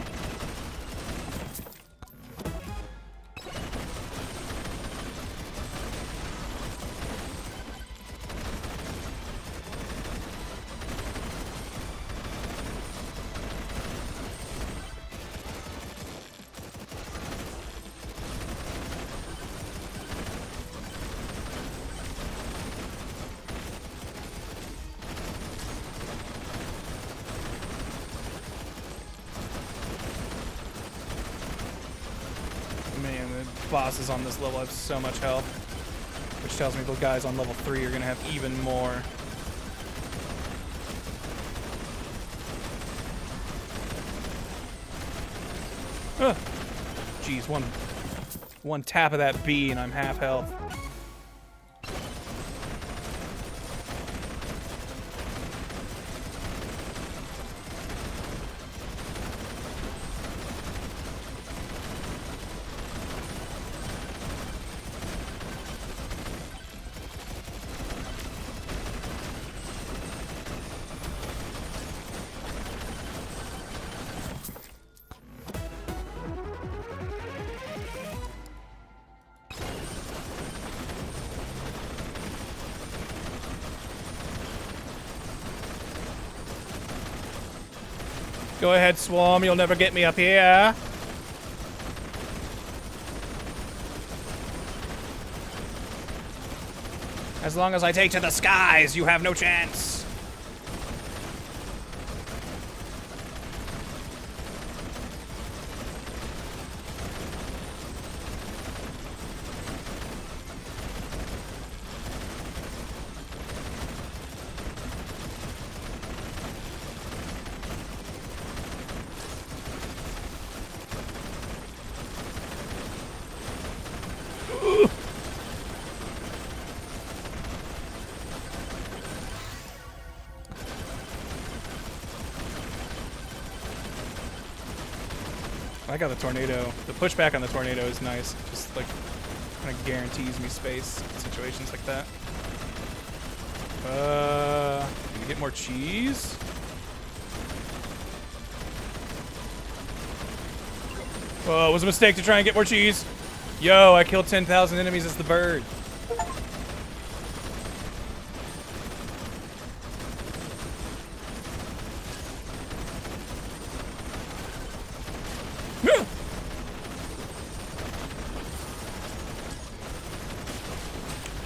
bosses on this level have so much health, which tells me the guys on level 3 are gonna have even more. Jeez, one tap of that B and I'm half health. Go ahead, Swarm. You'll never get me up here. As long as I take to the skies, you have no chance. I got the tornado. The pushback on the tornado is nice. Just like kind of guarantees me space in situations like that. Can we get more cheese? Oh, it was a mistake to try and get more cheese. Yo, I killed 10,000 enemies as the bird.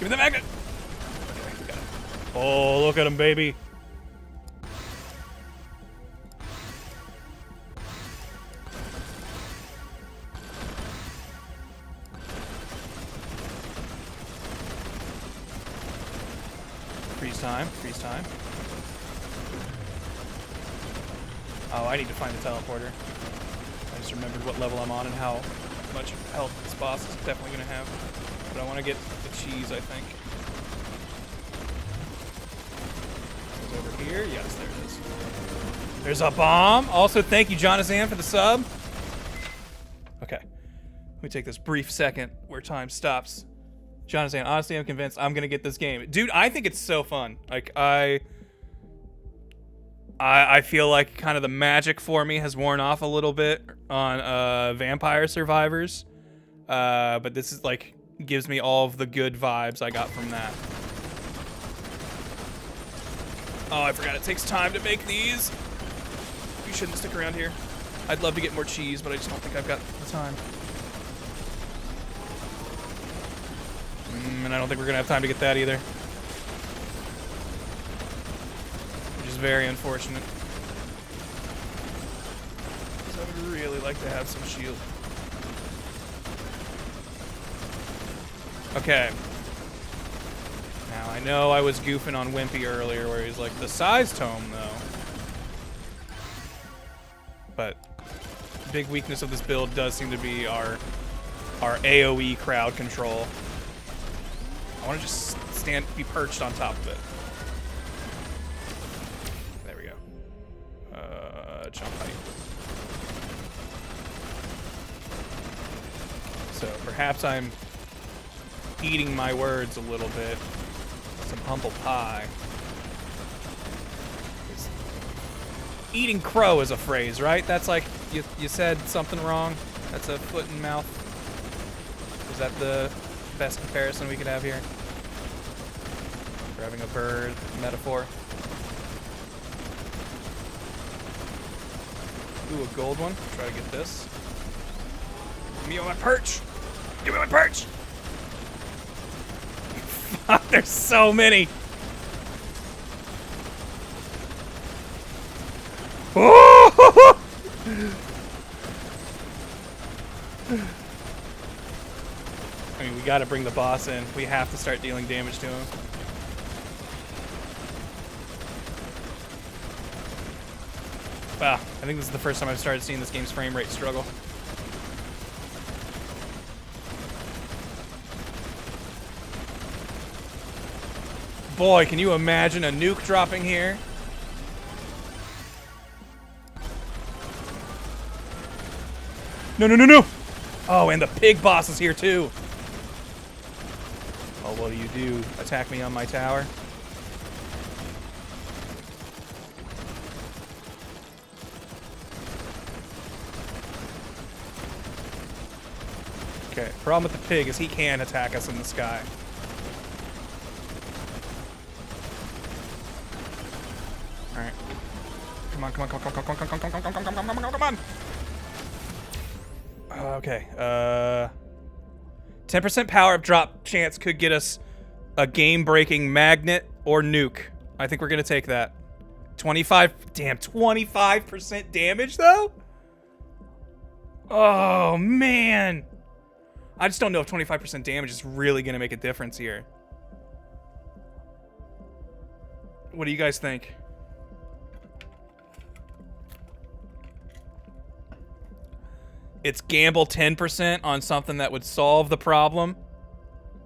Give me the magnet! Okay, we got it. Oh, look at him, baby. Freeze time, freeze time. Oh, I need to find the teleporter. I just remembered what level I'm on and how much health this boss is definitely gonna have. But I want to get the cheese, I think. It's over here. Yes, there it is. There's a bomb. Also, thank you, Jonathan, for the sub. Okay. Let me take this brief second where time stops. Jonathan, honestly, I'm convinced I'm going to get this game. Dude, I think it's so fun. Like, I feel like kind of the magic for me has worn off a little bit on Vampire Survivors. But this is like... gives me all of the good vibes I got from that. Oh, I forgot it takes time to make these. You shouldn't stick around here. I'd love to get more cheese, but I just don't think I've got the time. And I don't think we're gonna have time to get that either. Which is very unfortunate. Because I would really like to have some shield. Okay. Now, I know I was goofing on Wimpy earlier where he's like, the size tome, though. But big weakness of this build does seem to be our AoE crowd control. I want to just be perched on top of it. There we go. Jump height. So perhaps I'm eating my words a little bit. Some humble pie. Eating crow is a phrase, right? That's like, you said something wrong. That's a foot and mouth. Is that the best comparison we could have here? Grabbing a bird metaphor. Ooh, a gold one. Try to get this. Give me my perch! Give me my perch! There's so many! got to bring the boss in. We have to start dealing damage to him. Wow, I think this is the first time I've started seeing this game's frame rate struggle. Boy, can you imagine a nuke dropping here? No, no, no, no! Oh, and the pig boss is here too. Oh, what do? Attack me on my tower? Okay, problem with the pig is he can attack us in the sky. Alright. Come on, come on, come on, come on, come on, come on, come on, come on, come on, come on, come on, come on! Okay, 10% power-up drop chance could get us a game-breaking magnet or nuke. I think we're gonna take that. 25% damage, though? Oh, man! I just don't know if 25% damage is really gonna make a difference here. What do you guys think? It's gamble 10% on something that would solve the problem,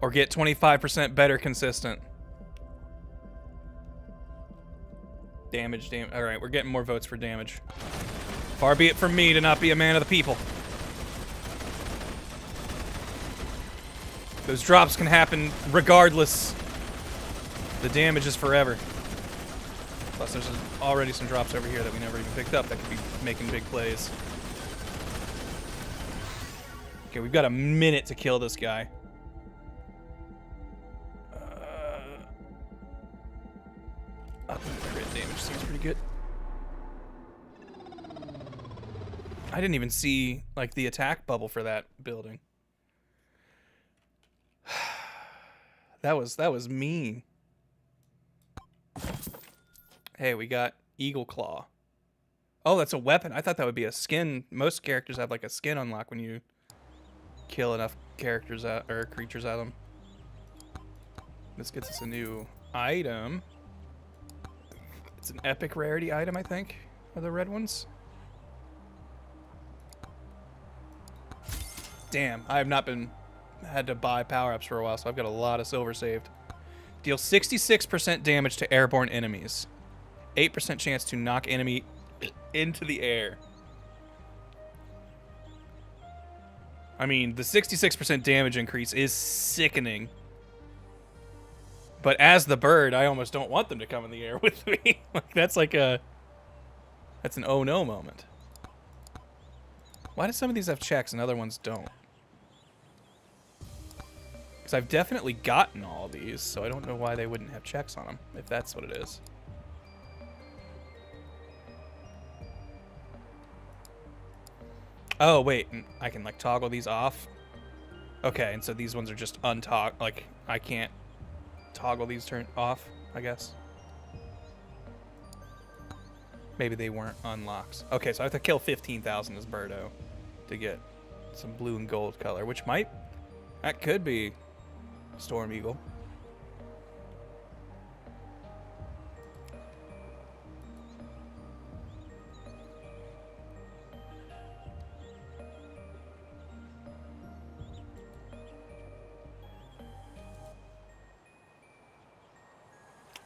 or get 25% better consistent. Damage. Alright, we're getting more votes for damage. Far be it from me to not be a man of the people. Those drops can happen regardless. The damage is forever. Plus there's already some drops over here that we never even picked up that could be making big plays. Okay, we've got a minute to kill this guy. Crit damage seems pretty good. I didn't even see, like, the attack bubble for that building. That was mean. Hey, we got Eagle Claw. Oh, that's a weapon. I thought that would be a skin. Most characters have, like, a skin unlock when you kill enough characters out or creatures at them. This gets us a new item. It's an epic rarity item, I think, are the red ones. Damn, I have not had to buy power-ups for a while, so I've got a lot of silver saved. Deal 66% damage to airborne enemies. 8% chance to knock enemy into the air. I mean, the 66% damage increase is sickening. But as the bird, I almost don't want them to come in the air with me. Like, that's an oh no moment. Why do some of these have checks and other ones don't? Because I've definitely gotten all these, so I don't know why they wouldn't have checks on them, if that's what it is. Oh, wait, I can, like, toggle these off? Okay, and so these ones are just like, I can't toggle these off, I guess. Maybe they weren't unlocks. Okay, so I have to kill 15,000 as Birdo to get some blue and gold color, which that could be Storm Eagle.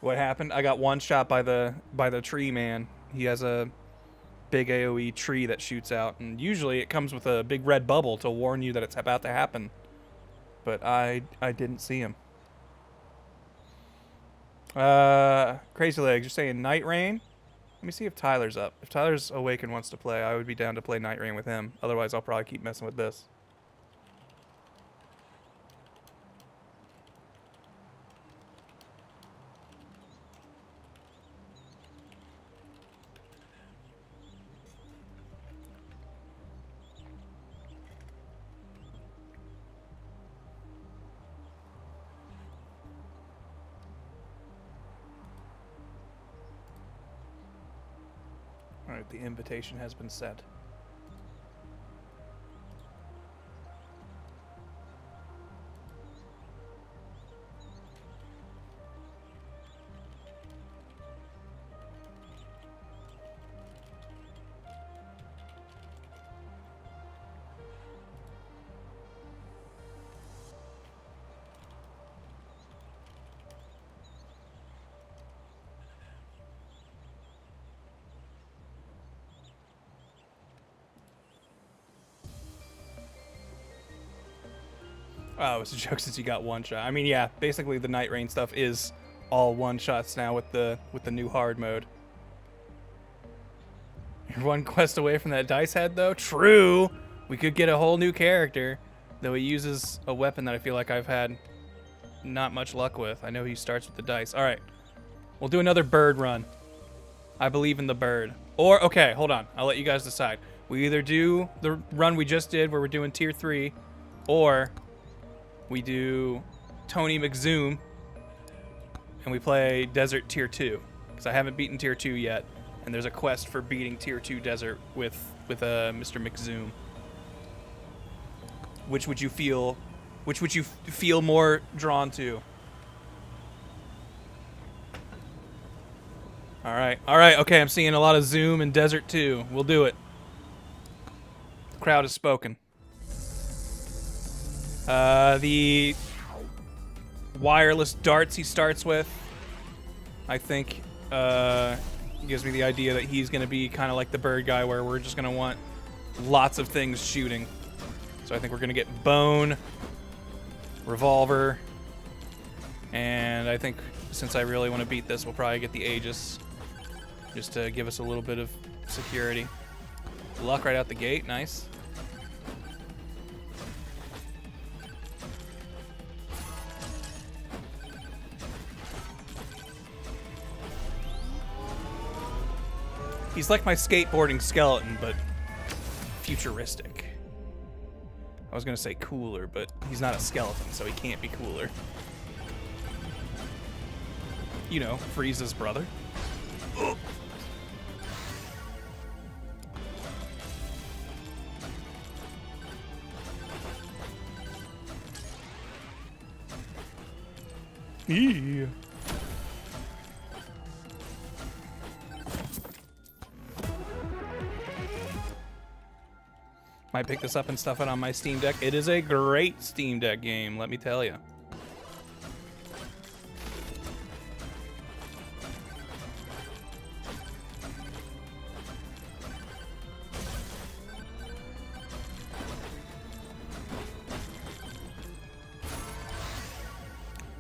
What happened? I got one shot by the tree man. He has a big AoE tree that shoots out, and usually it comes with a big red bubble to warn you that it's about to happen. But I didn't see him. Crazy Legs, you're saying Night Rain? Let me see if Tyler's up. If Tyler's awake and wants to play, I would be down to play Night Rain with him. Otherwise, I'll probably keep messing with this. Alright, the invitation has been sent. Oh, it's a joke since you got one shot. I mean, yeah, basically the Night Rain stuff is all one shots now with the new hard mode. You're one quest away from that dice head, though. True. We could get a whole new character, though he uses a weapon that I feel like I've had not much luck with. I know he starts with the dice. All right, we'll do another bird run. I believe in the bird. Or okay, hold on. I'll let you guys decide. We either do the run we just did, where we're doing tier 3, or we do Tony McZoom and we play Desert Tier 2, because I haven't beaten Tier 2 yet, and there's a quest for beating Tier 2 Desert with Mr. McZoom. Which would you feel more drawn to? All right, okay, I'm seeing a lot of Zoom and Desert 2. We'll do it. The crowd has spoken. The wireless darts he starts with, I think, gives me the idea that he's going to be kind of like the bird guy, where we're just going to want lots of things shooting. So I think we're going to get bone, revolver, and I think since I really want to beat this, we'll probably get the Aegis, just to give us a little bit of security. Luck right out the gate, nice. He's like my skateboarding skeleton, but futuristic. I was gonna say cooler, but he's not a skeleton, so he can't be cooler. You know, Frieza's brother. Ugh. Yeah. Might pick this up and stuff it on my Steam Deck. It is a great Steam Deck game, let me tell you.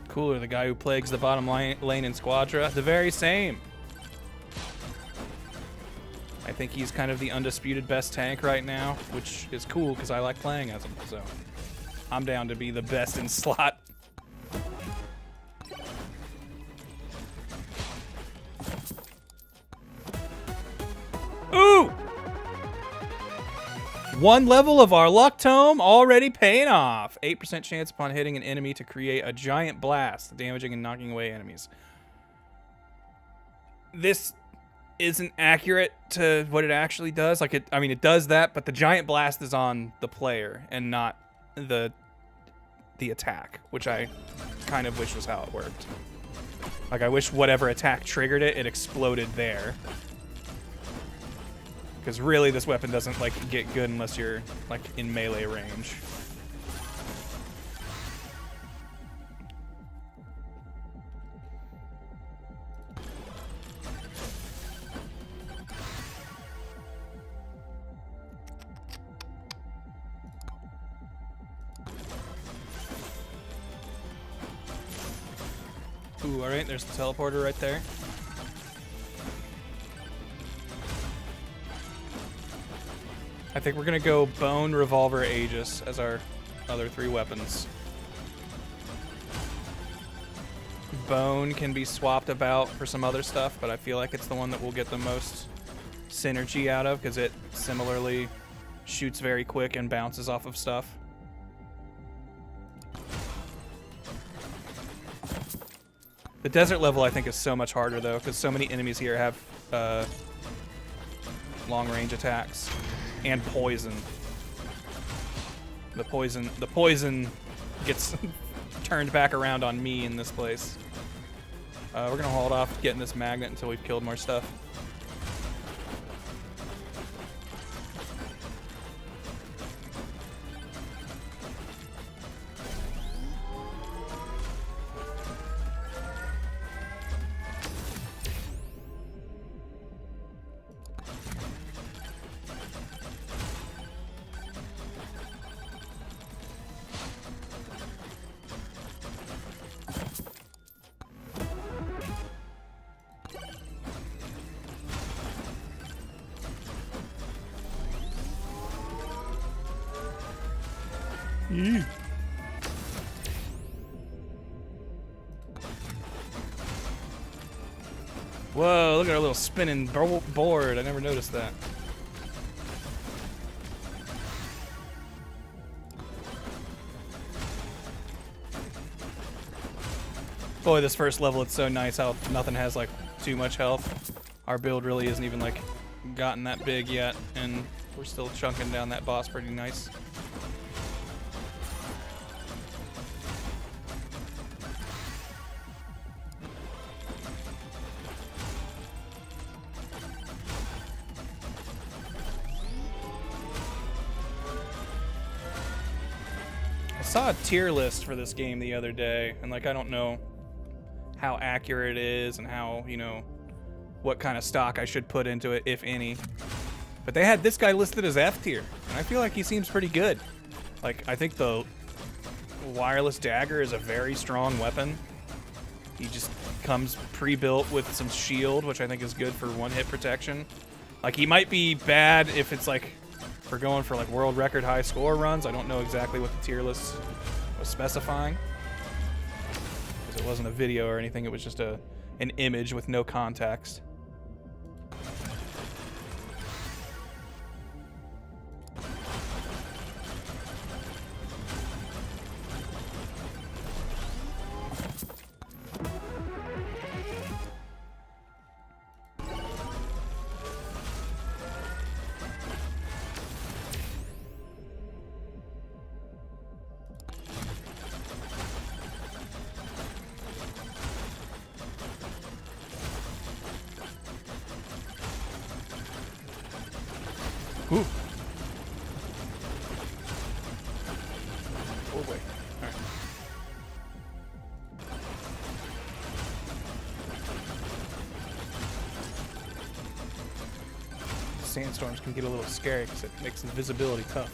Cooler, the guy who plagues the bottom lane in Squadra. The very same. I think he's kind of the undisputed best tank right now, which is cool because I like playing as him. So I'm down to be the best in slot. Ooh! One level of our luck tome already paying off. 8% chance upon hitting an enemy to create a giant blast, damaging and knocking away enemies. This isn't accurate to what it actually does. Like it does that, but the giant blast is on the player and not the attack, which I kind of wish was how it worked. Like I wish whatever attack triggered it, it exploded there. Because really, this weapon doesn't like get good unless you're like in melee range. Ooh, all right, there's the teleporter right there. I think we're gonna go Bone, Revolver, Aegis as our other 3 weapons. Bone can be swapped about for some other stuff, but I feel like it's the one that we'll get the most synergy out of because it similarly shoots very quick and bounces off of stuff. The desert level I think is so much harder though, because so many enemies here have long range attacks. And poison. The poison gets turned back around on me in this place. We're gonna hold off getting this magnet until we've killed more stuff. Whoa, look at our little spinning board. I never noticed that. Boy, this first level, it's so nice how nothing has, like, too much health. Our build really isn't even, like, gotten that big yet, and we're still chunking down that boss pretty nice. I saw a tier list for this game the other day, and, like, I don't know how accurate it is and how, you know, what kind of stock I should put into it, if any. But they had this guy listed as F tier, and I feel like he seems pretty good. Like, I think the wireless dagger is a very strong weapon. He just comes pre-built with some shield, which I think is good for one-hit protection. Like, he might be bad if it's, like, for going for, like, world record high score runs. I don't know exactly what the tier list was specifying. It wasn't a video or anything, it was just an image with no context. Ooh. Oh, wait. All right. Sandstorms can get a little scary because it makes invisibility tough.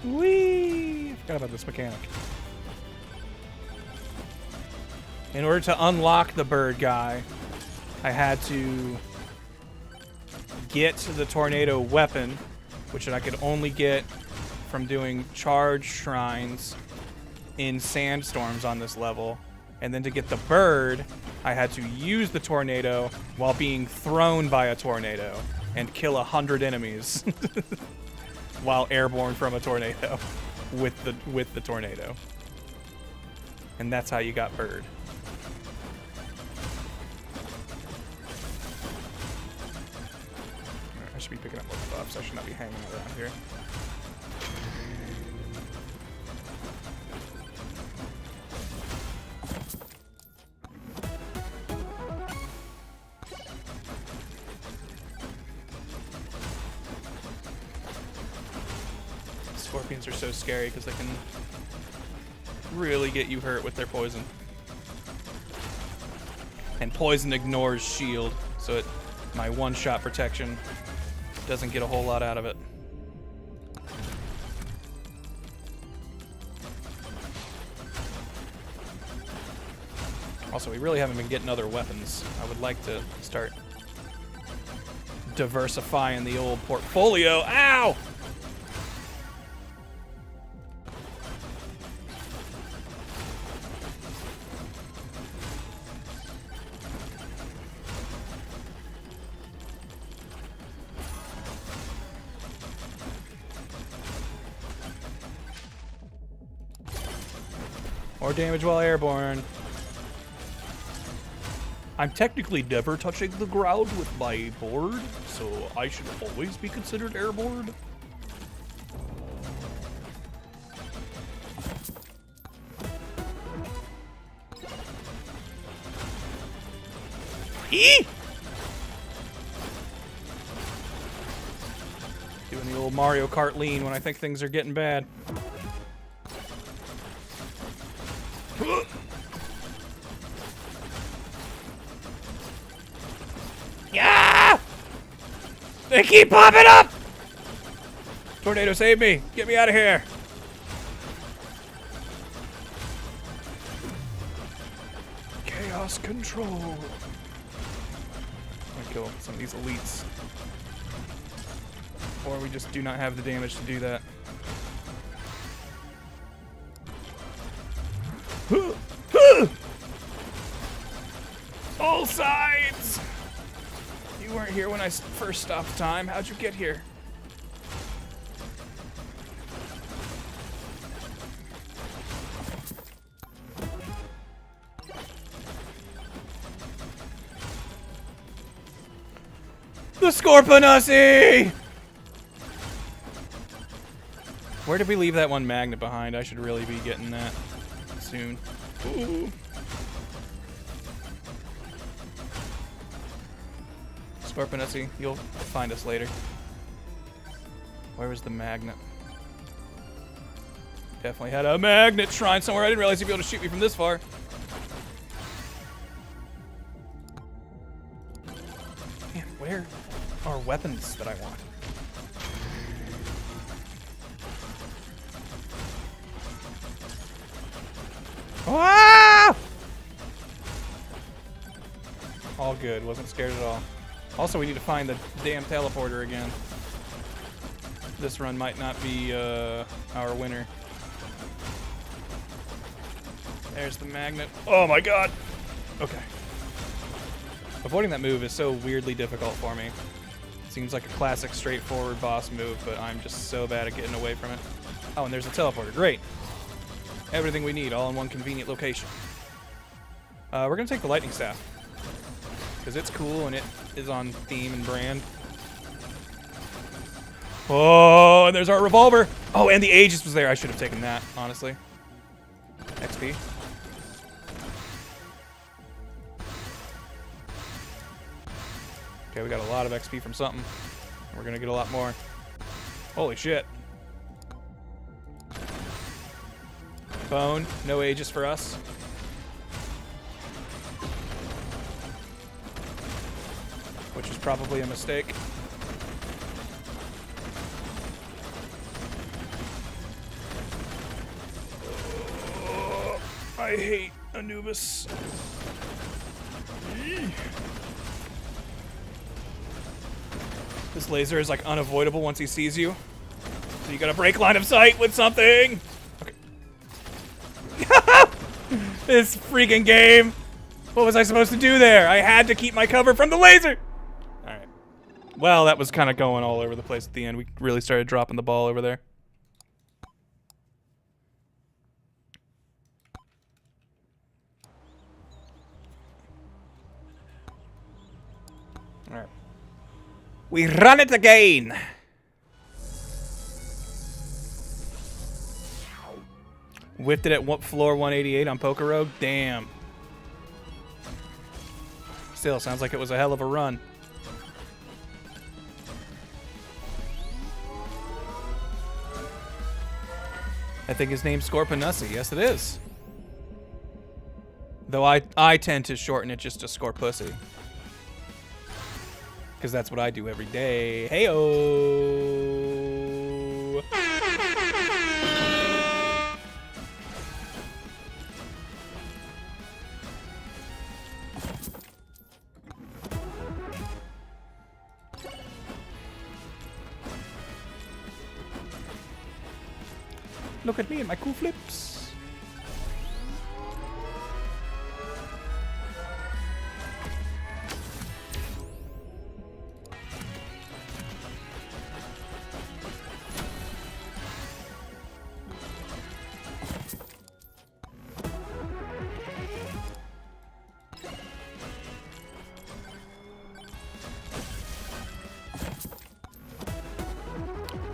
Whee! I forgot about this mechanic. In order to unlock the bird guy, I had to get the tornado weapon, which I could only get from doing charge shrines in sandstorms on this level. And then to get the bird, I had to use the tornado while being thrown by a tornado and kill 100 enemies. While airborne from a tornado with the tornado. And that's how you got bird. I should be picking up more buffs. I should not be hanging around here. Scorpions are so scary because they can really get you hurt with their poison. And poison ignores shield, so my one-shot protection doesn't get a whole lot out of it. Also, we really haven't been getting other weapons. I would like to start diversifying the old portfolio. Ow! More damage while airborne. I'm technically never touching the ground with my board, so I should always be considered airborne. Eee! Doing the old Mario Kart lean when I think things are getting bad. Yeah! They keep popping up! Tornado, save me! Get me out of here! Chaos control. I'm gonna kill some of these elites. Or we just do not have the damage to do that. All sides! You weren't here when I first stopped time. How'd you get here? The Scorponusy! Where did we leave that one magnet behind? I should really be getting that soon. Ooh. Scorponusy, you'll find us later. Where was the magnet? Definitely had a magnet shrine somewhere. I didn't realize you'd be able to shoot me from this far. Man, where are weapons that I want? Ah! All good. Wasn't scared at all. Also, we need to find the damn teleporter again. This run might not be our winner. There's the magnet. Oh my god! Okay. Avoiding that move is so weirdly difficult for me. Seems like a classic straightforward boss move, but I'm just so bad at getting away from it. Oh, and there's a teleporter. Great. Everything we need, all in one convenient location. We're gonna take the lightning staff. Because it's cool and it is on theme and brand. Oh, and there's our revolver. Oh, and the Aegis was there. I should have taken that, honestly. XP. Okay, we got a lot of XP from something. We're gonna get a lot more. Holy shit. Bone, no Aegis for us. Which is probably a mistake. Oh, I hate Anubis. This laser is like unavoidable once he sees you. So you gotta break line of sight with something. Okay. This freaking game. What was I supposed to do there? I had to keep my cover from the laser. Alright. Well, that was kind of going all over the place at the end. We really started dropping the ball over there. Alright. We run it again! Whipped it at floor 188 on Poker Rogue? Damn. Still, sounds like it was a hell of a run. I think his name's Scorponusy. Yes, it is. Though I tend to shorten it just to Scorpussy. Because that's what I do every day. Hey-o! Look at me and my cool flips.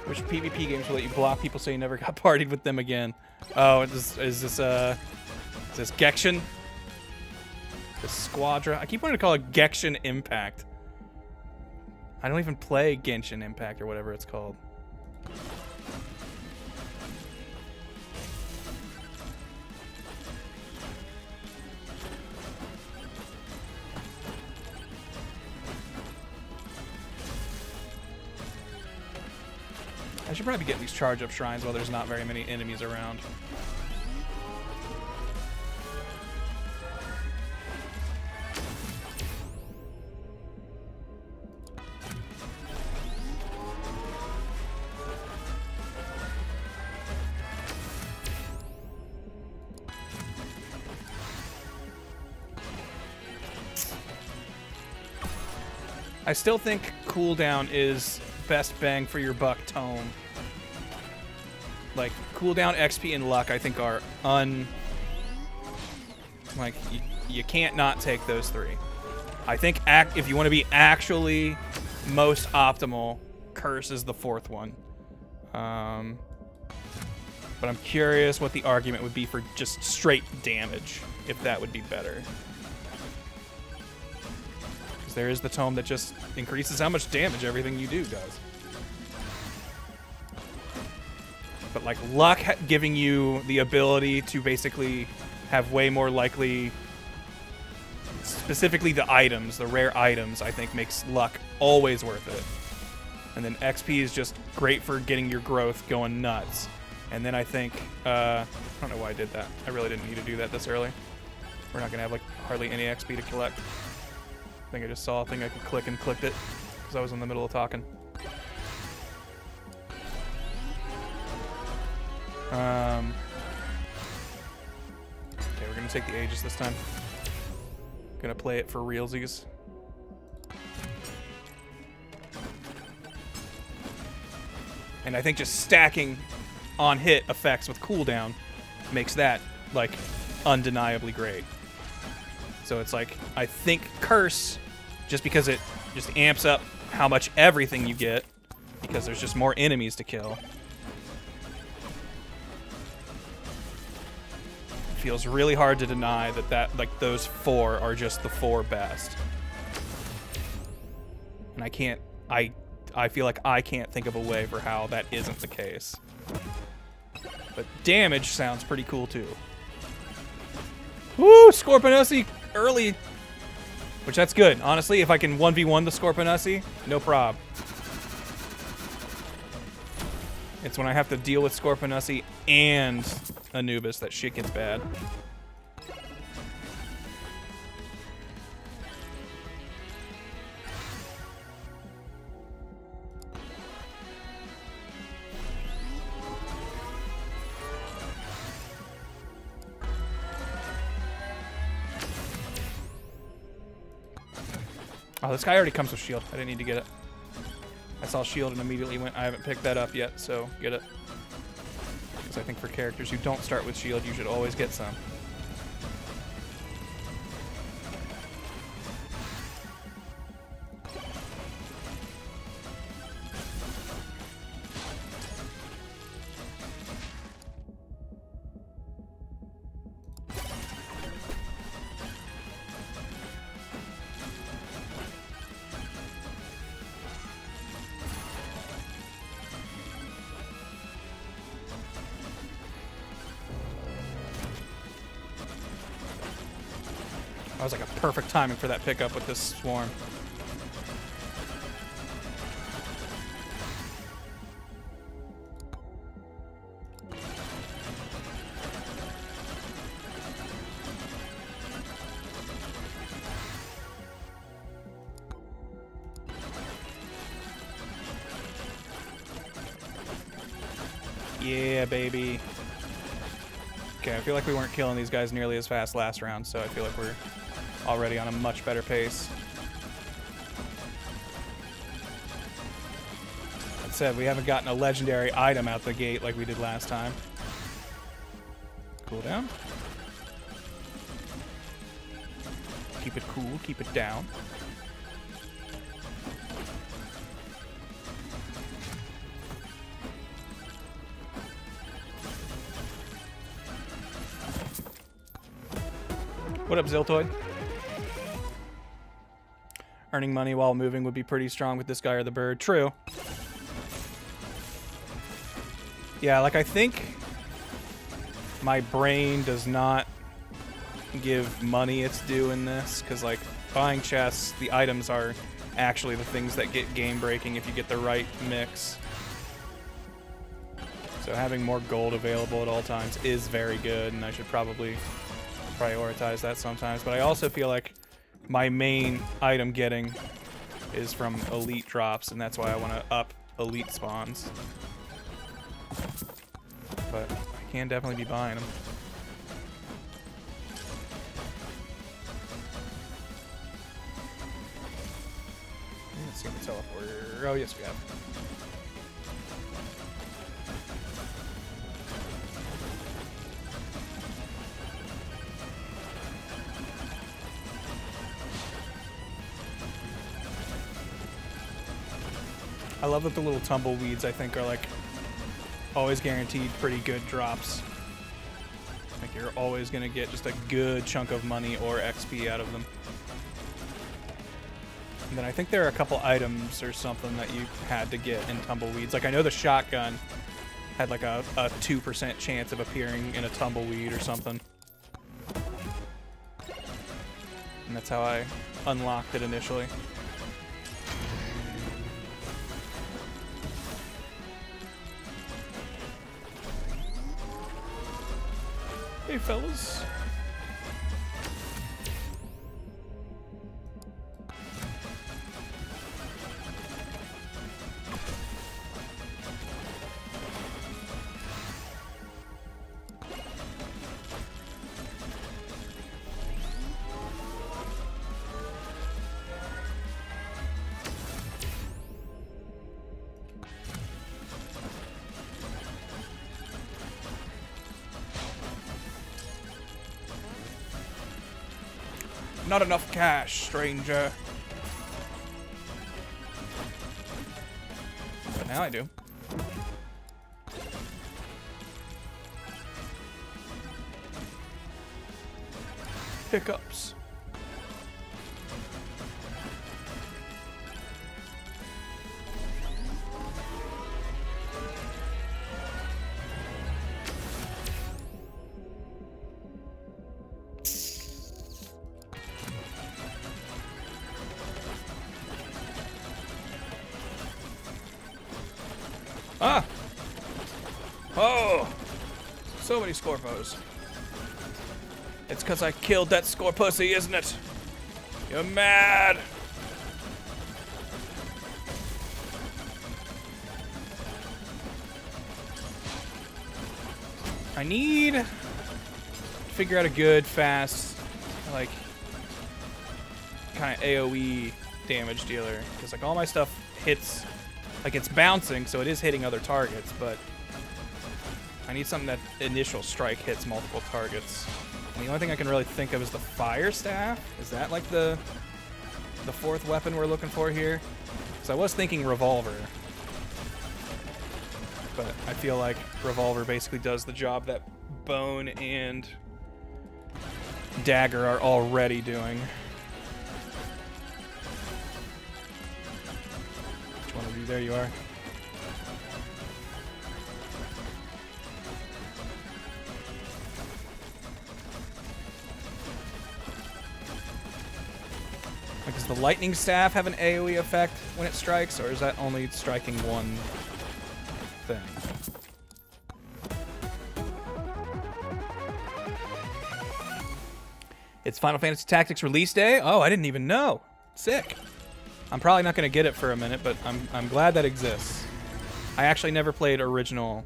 Which PvP games will let you block people so you never got partied with them again? Oh, is this Gekshin? The Squadra? I keep wanting to call it Gekshin Impact. I don't even play Genshin Impact or whatever it's called. I should probably get these charge up shrines while there's not very many enemies around. I still think cooldown is best bang for your buck tome. Like, cooldown, XP, and luck, I think are like, you can't not take those three. I think if you want to be actually most optimal, Curse is the fourth one. But I'm curious what the argument would be for just straight damage, if that would be better. Because there is the tome that just increases how much damage everything you do does. But like luck giving you the ability to basically have way more likely, specifically the items, the rare items, I think makes luck always worth it. And then XP is just great for getting your growth going nuts. And then I think, I don't know why I did that. I really didn't need to do that this early. We're not gonna have like hardly any XP to collect. I think I just saw a thing I could click and clicked it because I was in the middle of talking. Okay, we're gonna take the Aegis this time. Gonna play it for realsies. And I think just stacking on hit effects with cooldown makes that like undeniably great. So it's like, I think Curse, just because it just amps up how much everything you get, because there's just more enemies to kill. Feels really hard to deny that like those four are just the four best. And I feel like I can't think of a way for how that isn't the case. But damage sounds pretty cool too. Woo! Scorponussi early. Which that's good. Honestly, if I can 1v1 the Scorponussi, no prob. It's when I have to deal with Scorponussi and Anubis that shit gets bad. Oh, this guy already comes with shield. I didn't need to get it. I saw shield and immediately went, I haven't picked that up yet, so get it. Because I think for characters who don't start with shield, you should always get some. That was like a perfect timing for that pickup with this swarm. Yeah, baby. Okay, I feel like we weren't killing these guys nearly as fast last round, so I feel like we're already on a much better pace. That said, we haven't gotten a legendary item out the gate like we did last time. Cool down. Keep it cool, keep it down. What up, Ziltoid? Earning money while moving would be pretty strong with this guy or the bird. True. Yeah, like I think my brain does not give money its due in this, because like buying chests, the items are actually the things that get game breaking if you get the right mix. So having more gold available at all times is very good, and I should probably prioritize that sometimes. But I also feel like my main item getting is from elite drops, and that's why I want to up elite spawns. But I can definitely be buying them. Let's see the teleporter. Oh, yes, we have. I love that the little tumbleweeds, I think, are like always guaranteed pretty good drops. Like you're always going to get just a good chunk of money or XP out of them. And then I think there are a couple items or something that you had to get in tumbleweeds. Like I know the shotgun had like a 2% chance of appearing in a tumbleweed or something. And that's how I unlocked it initially. Hey, fellas. Not enough cash, stranger. But now I do. Hiccups. Ah! Oh! So many Scorpos. It's because I killed that Scorpussy, isn't it? You're mad! I need to figure out a good, fast, like, kind of AoE damage dealer. Because, like, all my stuff hits... Like, it's bouncing, so it is hitting other targets, but I need something that initial strike hits multiple targets. And the only thing I can really think of is the Fire Staff. Is that, like, the fourth weapon we're looking for here? Because I was thinking Revolver. But I feel like Revolver basically does the job that Bone and Dagger are already doing. One of you, there you are. Like, does the lightning staff have an AoE effect when it strikes, or is that only striking one thing? It's Final Fantasy Tactics release day? Oh, I didn't even know. Sick. I'm probably not going to get it for a minute, but I'm glad that exists. I actually never played original.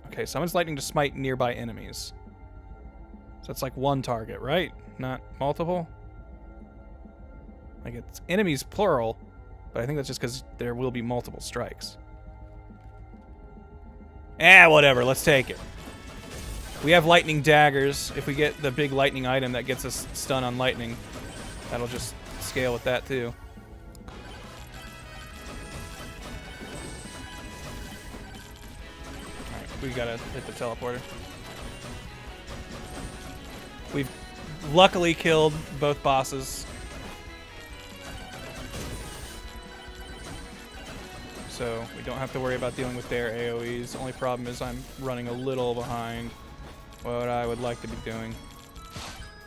Okay, summons lightning to smite nearby enemies. So it's like one target, right? Not multiple? Like, it's enemies plural, but I think that's just because there will be multiple strikes. Whatever, let's take it. We have lightning daggers. If we get the big lightning item that gets us stun on lightning, that'll just scale with that too. Alright, we gotta hit the teleporter. We've luckily killed both bosses. so we don't have to worry about dealing with their AoEs. Only problem is I'm running a little behind what I would like to be doing.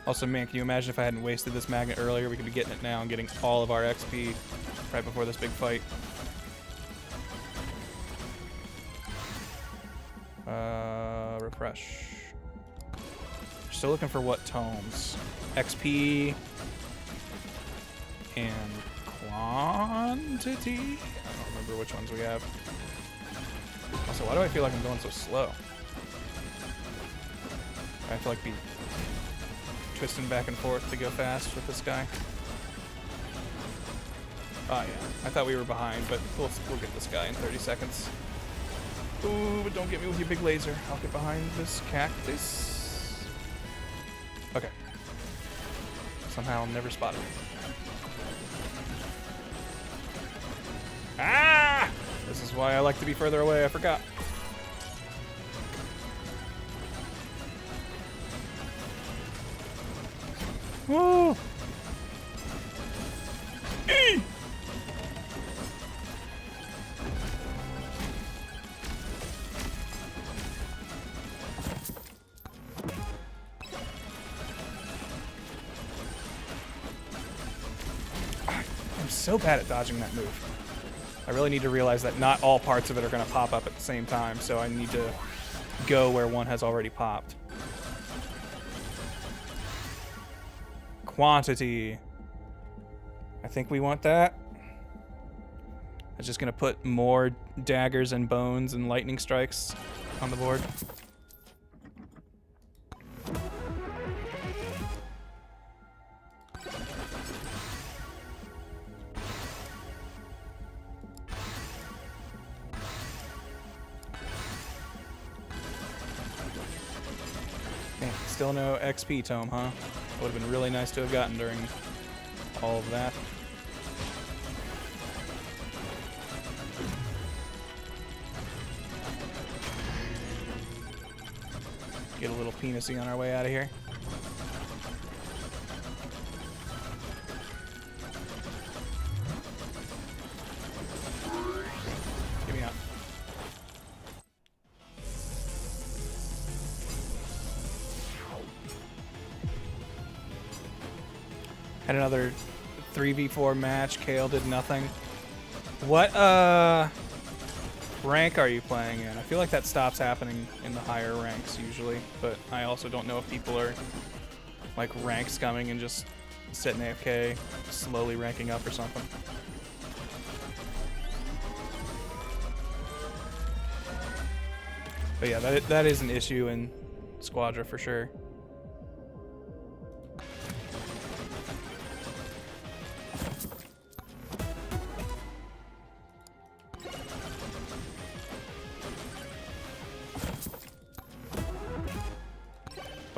Also, man, can you imagine if I hadn't wasted this magnet earlier? We could be getting it now and getting all of our XP right before this big fight. Refresh. Still looking for what tomes? XP and quantity? I don't remember which ones we have. Also, why do I feel like I'm going so slow? I have to like be twisting back and forth to go fast with this guy. Oh yeah, I thought we were behind, but we'll get this guy in 30 seconds. Ooh, but don't get me with your big laser. I'll get behind this cactus. Okay. Somehow never spotted me. Ah! This is why I like to be further away, I forgot. Woo! Eee! I'm so bad at dodging that move. I really need to realize that not all parts of it are going to pop up at the same time, so I need to go where one has already popped. Quantity. I think we want that. I'm just going to put more daggers and bones and lightning strikes on the board. Still no XP tome, huh? Would have been really nice to have gotten during all of that. Get a little penisy on our way out of here. Get me out. Had another 3v4 match. Kale did nothing. What rank are you playing in? I feel like that stops happening in the higher ranks usually, but I also don't know if people are like rank scumming and just sitting AFK, slowly ranking up or something. But yeah, that is an issue in Squadra for sure.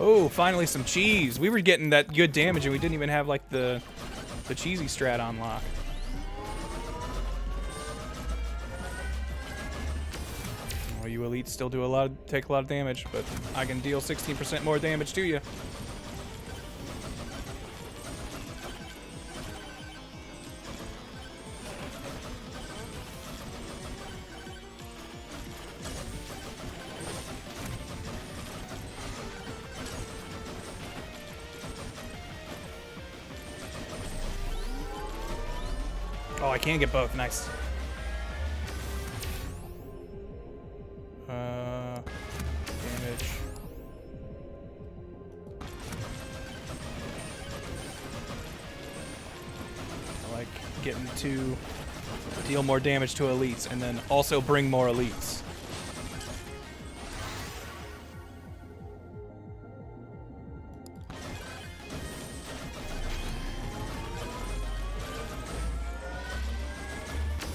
Oh, finally some cheese. We were getting that good damage and we didn't even have like the cheesy strat on lock. Well, you elites still do take a lot of damage, but I can deal 16% more damage to you. Oh, I can get both. Nice. Damage. I like getting to deal more damage to elites and then also bring more elites.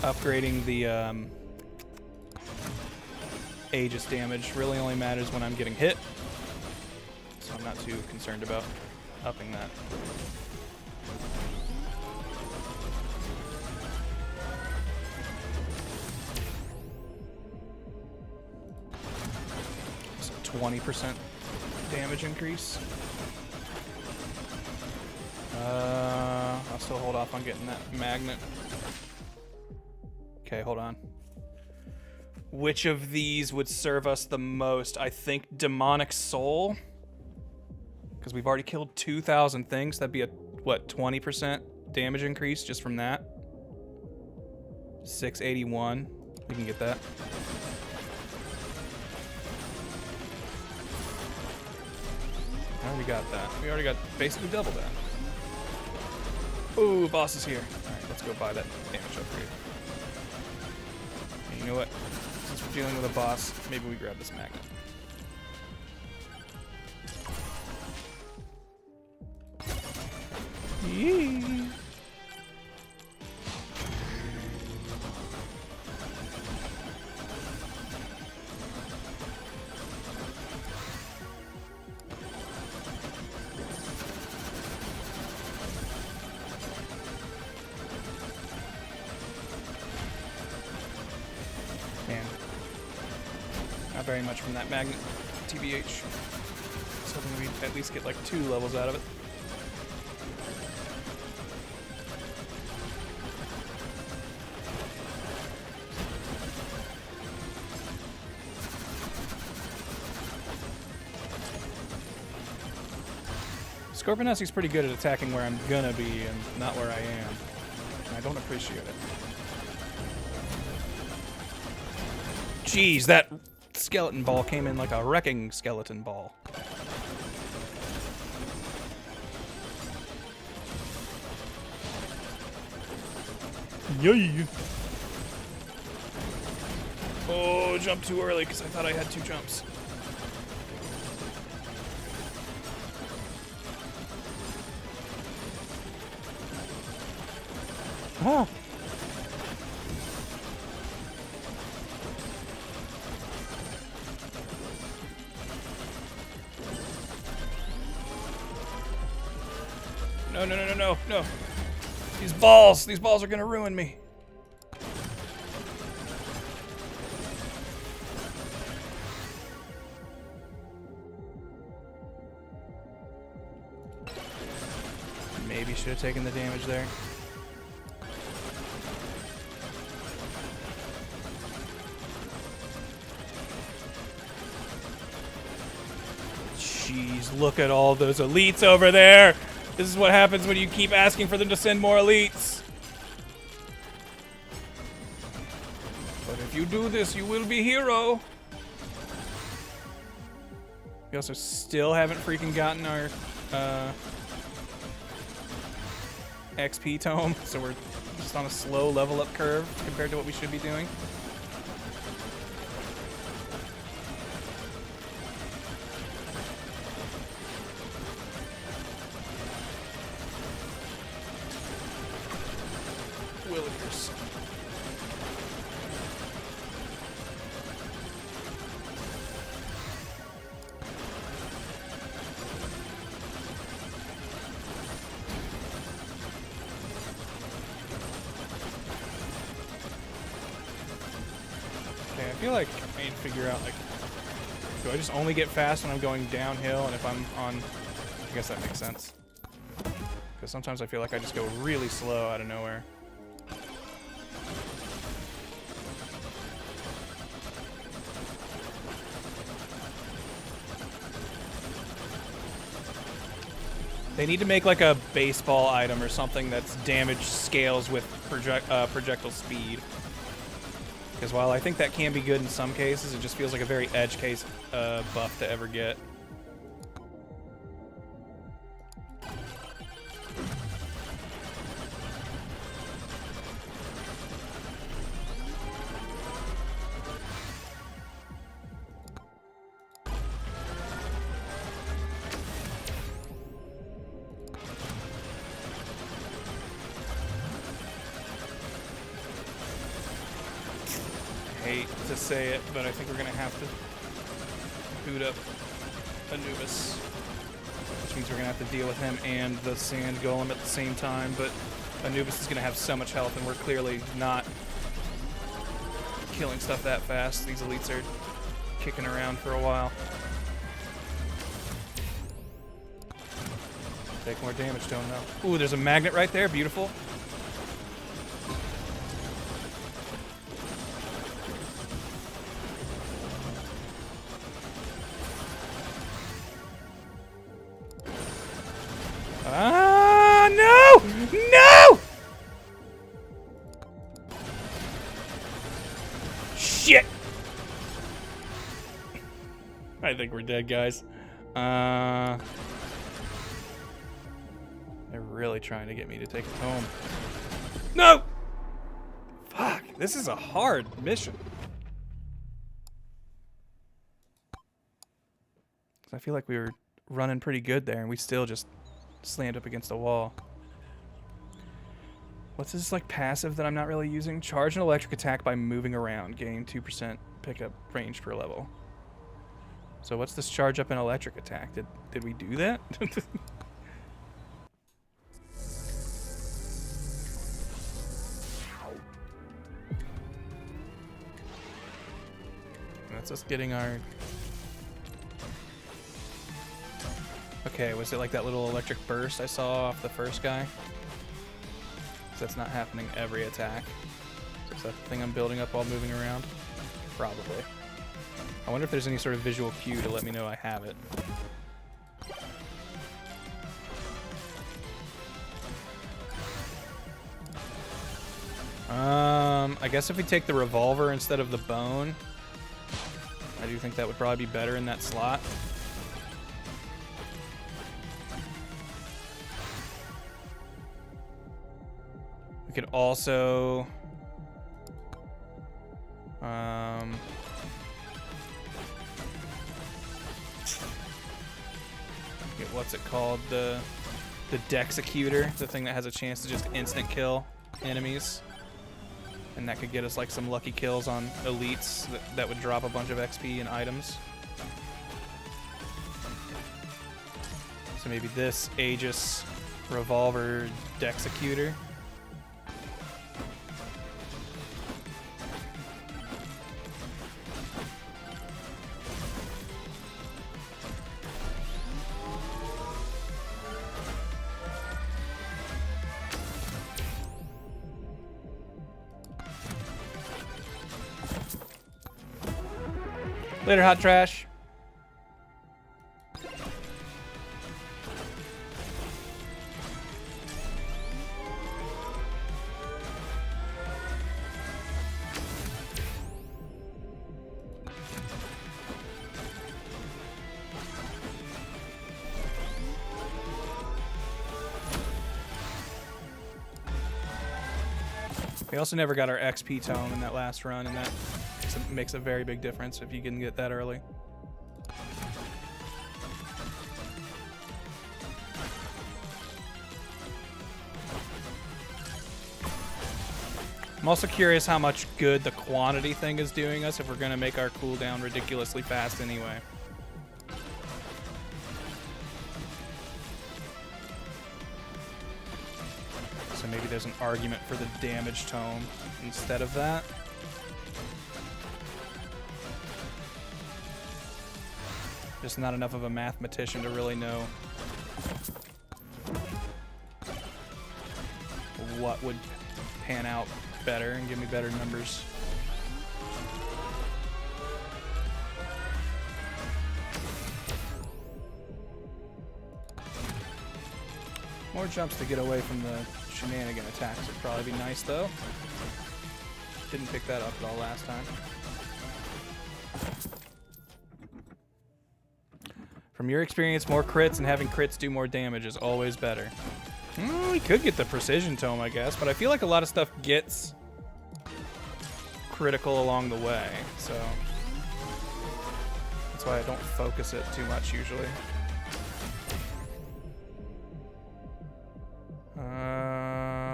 Upgrading the Aegis damage really only matters when I'm getting hit, so I'm not too concerned about upping that. So 20% damage increase. I'll still hold off on getting that magnet. Okay, hold on. which of these would serve us the most. I think Demonic Soul. Because we've already killed 2,000 things. That'd be a, what, 20% damage increase just from that? 681. We can get that. I already got that. We already got basically double that. Ooh, boss is here. Alright, let's go buy that damage upgrade. And you know what? Since we're dealing with a boss, maybe we grab this magnet. Yee. Man, not very much from that magnet, TBH. So hoping we at least get like 2 levels out of it. Scorponessi's pretty good at attacking where I'm gonna be and not where I am. And I don't appreciate it. Jeez, that skeleton ball came in like a wrecking skeleton ball. Yay! Oh, jumped too early because I thought I had 2 jumps. Oh. No, no, no, no, no, no. These balls are gonna ruin me. Maybe should have taken the damage there. Jeez, look at all those elites over there. This is what happens when you keep asking for them to send more elites. But if you do this, you will be hero. We also still haven't freaking gotten our XP tome, so we're just on a slow level up curve compared to what we should be doing. Willikers. Okay, I feel like I need to figure out, like, do I just only get fast when I'm going downhill, and if I'm on, I guess that makes sense. Because sometimes I feel like I just go really slow out of nowhere. They need to make like a baseball item or something that's damage scales with projectile speed. Because while I think that can be good in some cases, it just feels like a very edge case buff to ever get. Hate to say it, but I think we're gonna have to boot up Anubis, which means we're gonna have to deal with him and the sand golem at the same time. But Anubis is gonna have so much health, and we're clearly not killing stuff that fast. These elites are kicking around for a while. Take more damage to him though. Ooh, there's a magnet right there. Beautiful. No! Shit! I think we're dead, guys. They're really trying to get me to take it home. No! Fuck, this is a hard mission. I feel like we were running pretty good there, and we still just slammed up against a wall. What's this, like, passive that I'm not really using? Charge an electric attack by moving around. Gain 2% pickup range per level. So what's this charge up an electric attack? Did we do that? That's us getting our... Okay, was it like that little electric burst I saw off the first guy? 'Cause that's not happening every attack. Is that the thing I'm building up while moving around? Probably. I wonder if there's any sort of visual cue to let me know I have it. I guess if we take the revolver instead of the bone, I do think that would probably be better in that slot. We could also get, what's it called, the Dexecutor, the thing that has a chance to just instant kill enemies, and that could get us like some lucky kills on elites that would drop a bunch of XP and items. So maybe this Aegis revolver Dexecutor. Later, hot trash. We also never got our XP tome in that last run, and that makes a very big difference if you can get that early. I'm also curious how much good the quantity thing is doing us if we're going to make our cooldown ridiculously fast anyway. So maybe there's an argument for the damage tome instead of that. Just not enough of a mathematician to really know what would pan out better and give me better numbers. More jumps to get away from the shenanigan attacks would probably be nice, though. Didn't pick that up at all last time. From your experience, more crits and having crits do more damage is always better. We could get the precision tome, I guess, but I feel like a lot of stuff gets critical along the way, so that's why I don't focus it too much usually.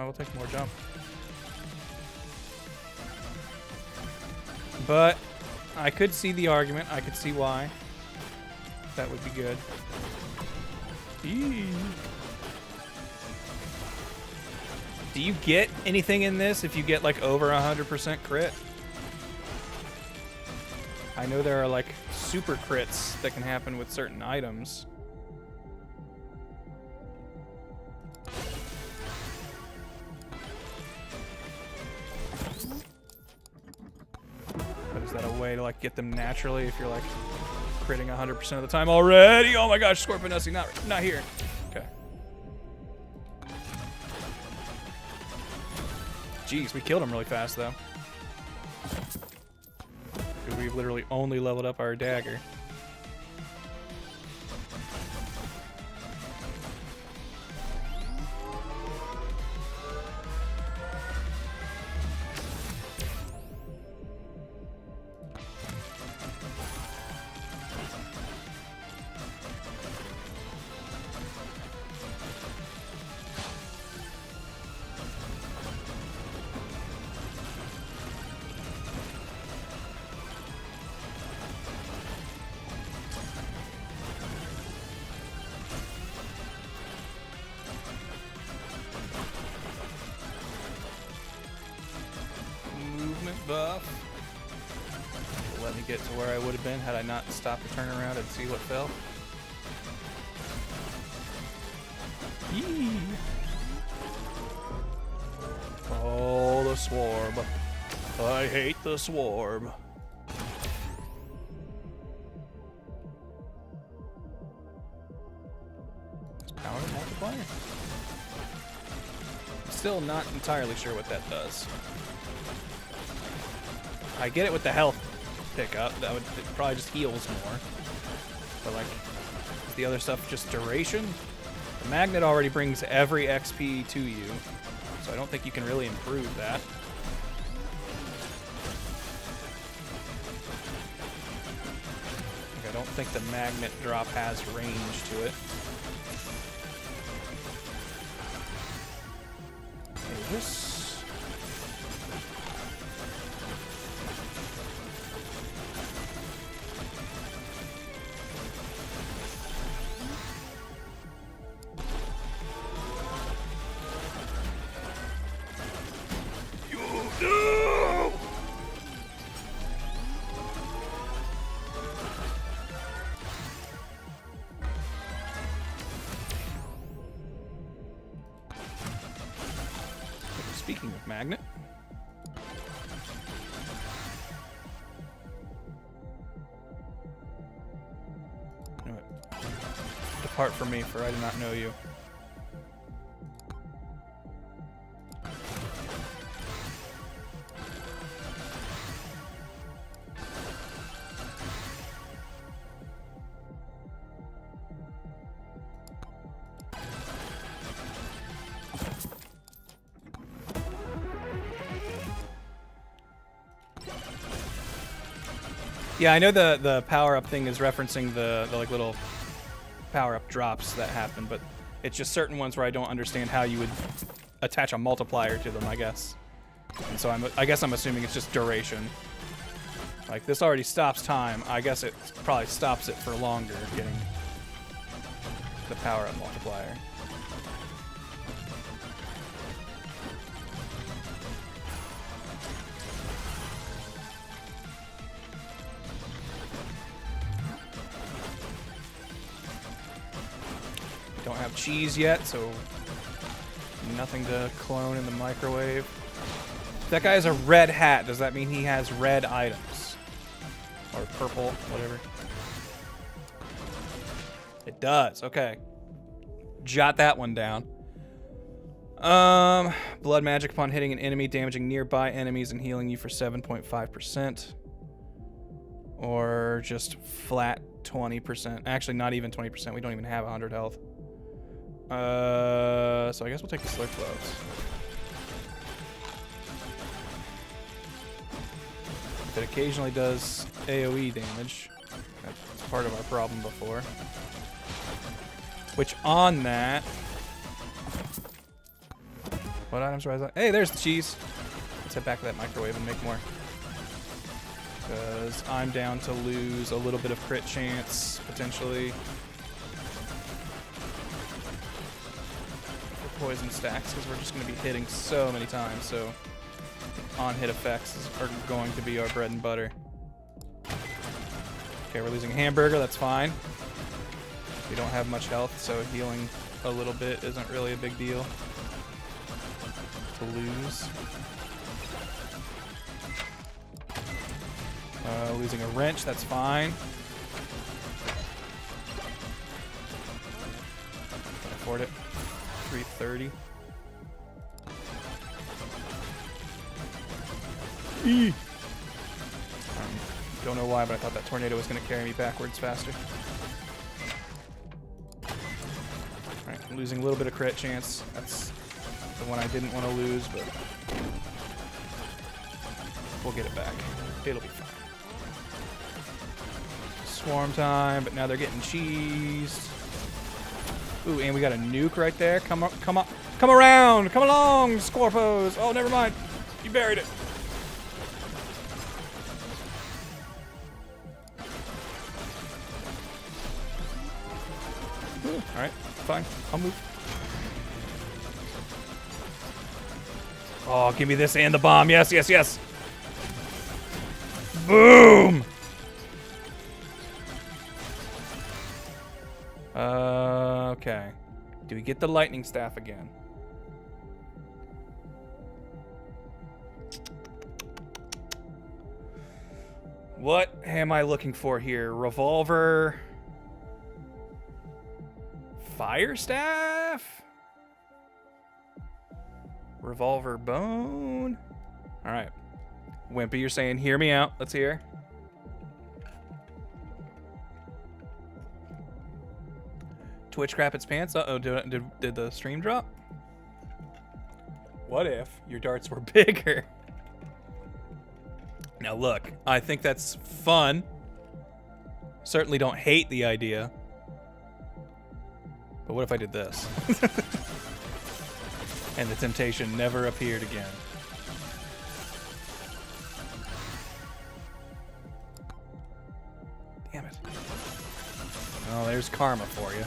We'll take more jump. But I could see the argument. I could see why. That would be good. Eee. Do you get anything in this if you get like over 100% crit? I know there are like super crits that can happen with certain items. But is that a way to like get them naturally if you're like critting 100% of the time already? Oh my gosh, Scorpionussi, not here. Okay. Jeez, we killed him really fast, though. We've literally only leveled up our dagger. Buff. Let me get to where I would have been had I not stopped to turn around and see what fell. Yee. Oh, the swarm. I hate the swarm. It's power multiplier. I'm still not entirely sure what that does. I get it with the health pickup. That would it probably just heals more. But like, is the other stuff just duration? The magnet already brings every XP to you, so I don't think you can really improve that. Like, I don't think the magnet drop has range to it. Okay, this. Speaking of magnet. Anyway, depart from me, for I do not know you. Yeah, I know the power-up thing is referencing the like little power-up drops that happen, but it's just certain ones where I don't understand how you would attach a multiplier to them, I guess. And so I guess I'm assuming it's just duration. Like, this already stops time. I guess it probably stops it for longer, getting the power-up multiplier. Don't have cheese yet, so nothing to clone in the microwave. If that guy has a red hat, does that mean he has red items? Or purple, whatever. It does, okay. Jot that one down. Blood magic upon hitting an enemy, damaging nearby enemies and healing you for 7.5%. Or just flat 20%. Actually, not even 20%. We don't even have 100 health. So I guess we'll take the slurp gloves. It occasionally does AoE damage. That's part of our problem before. Which on that... What items rise up? Hey, there's the cheese. Let's head back to that microwave and make more. Because I'm down to lose a little bit of crit chance, potentially. Poison stacks, because we're just going to be hitting so many times, so on-hit effects are going to be our bread and butter. Okay, we're losing a hamburger, that's fine. We don't have much health, so healing a little bit isn't really a big deal to lose. Losing a wrench, that's fine. Can afford it. 330. Don't know why, but I thought that tornado was going to carry me backwards faster. Alright, I'm losing a little bit of crit chance. That's the one I didn't want to lose, but we'll get it back. It'll be fine. Swarm time, but now they're getting cheesed. Ooh, and we got a nuke right there. Come on, come on, come around, come along, Scorpos. Oh, never mind. You buried it. All right, fine. I'll move. Oh, give me this and the bomb. Yes, yes, yes. Boom. Okay. Do we get the lightning staff again? What am I looking for here? Revolver. Fire staff? Revolver bone? Alright. Wimpy, you're saying hear me out. Let's hear. Twitch crap its pants. Uh-oh, did the stream drop? What if your darts were bigger? Now look, I think that's fun. Certainly don't hate the idea. But what if I did this? And the temptation never appeared again. Damn it. Oh, there's karma for you.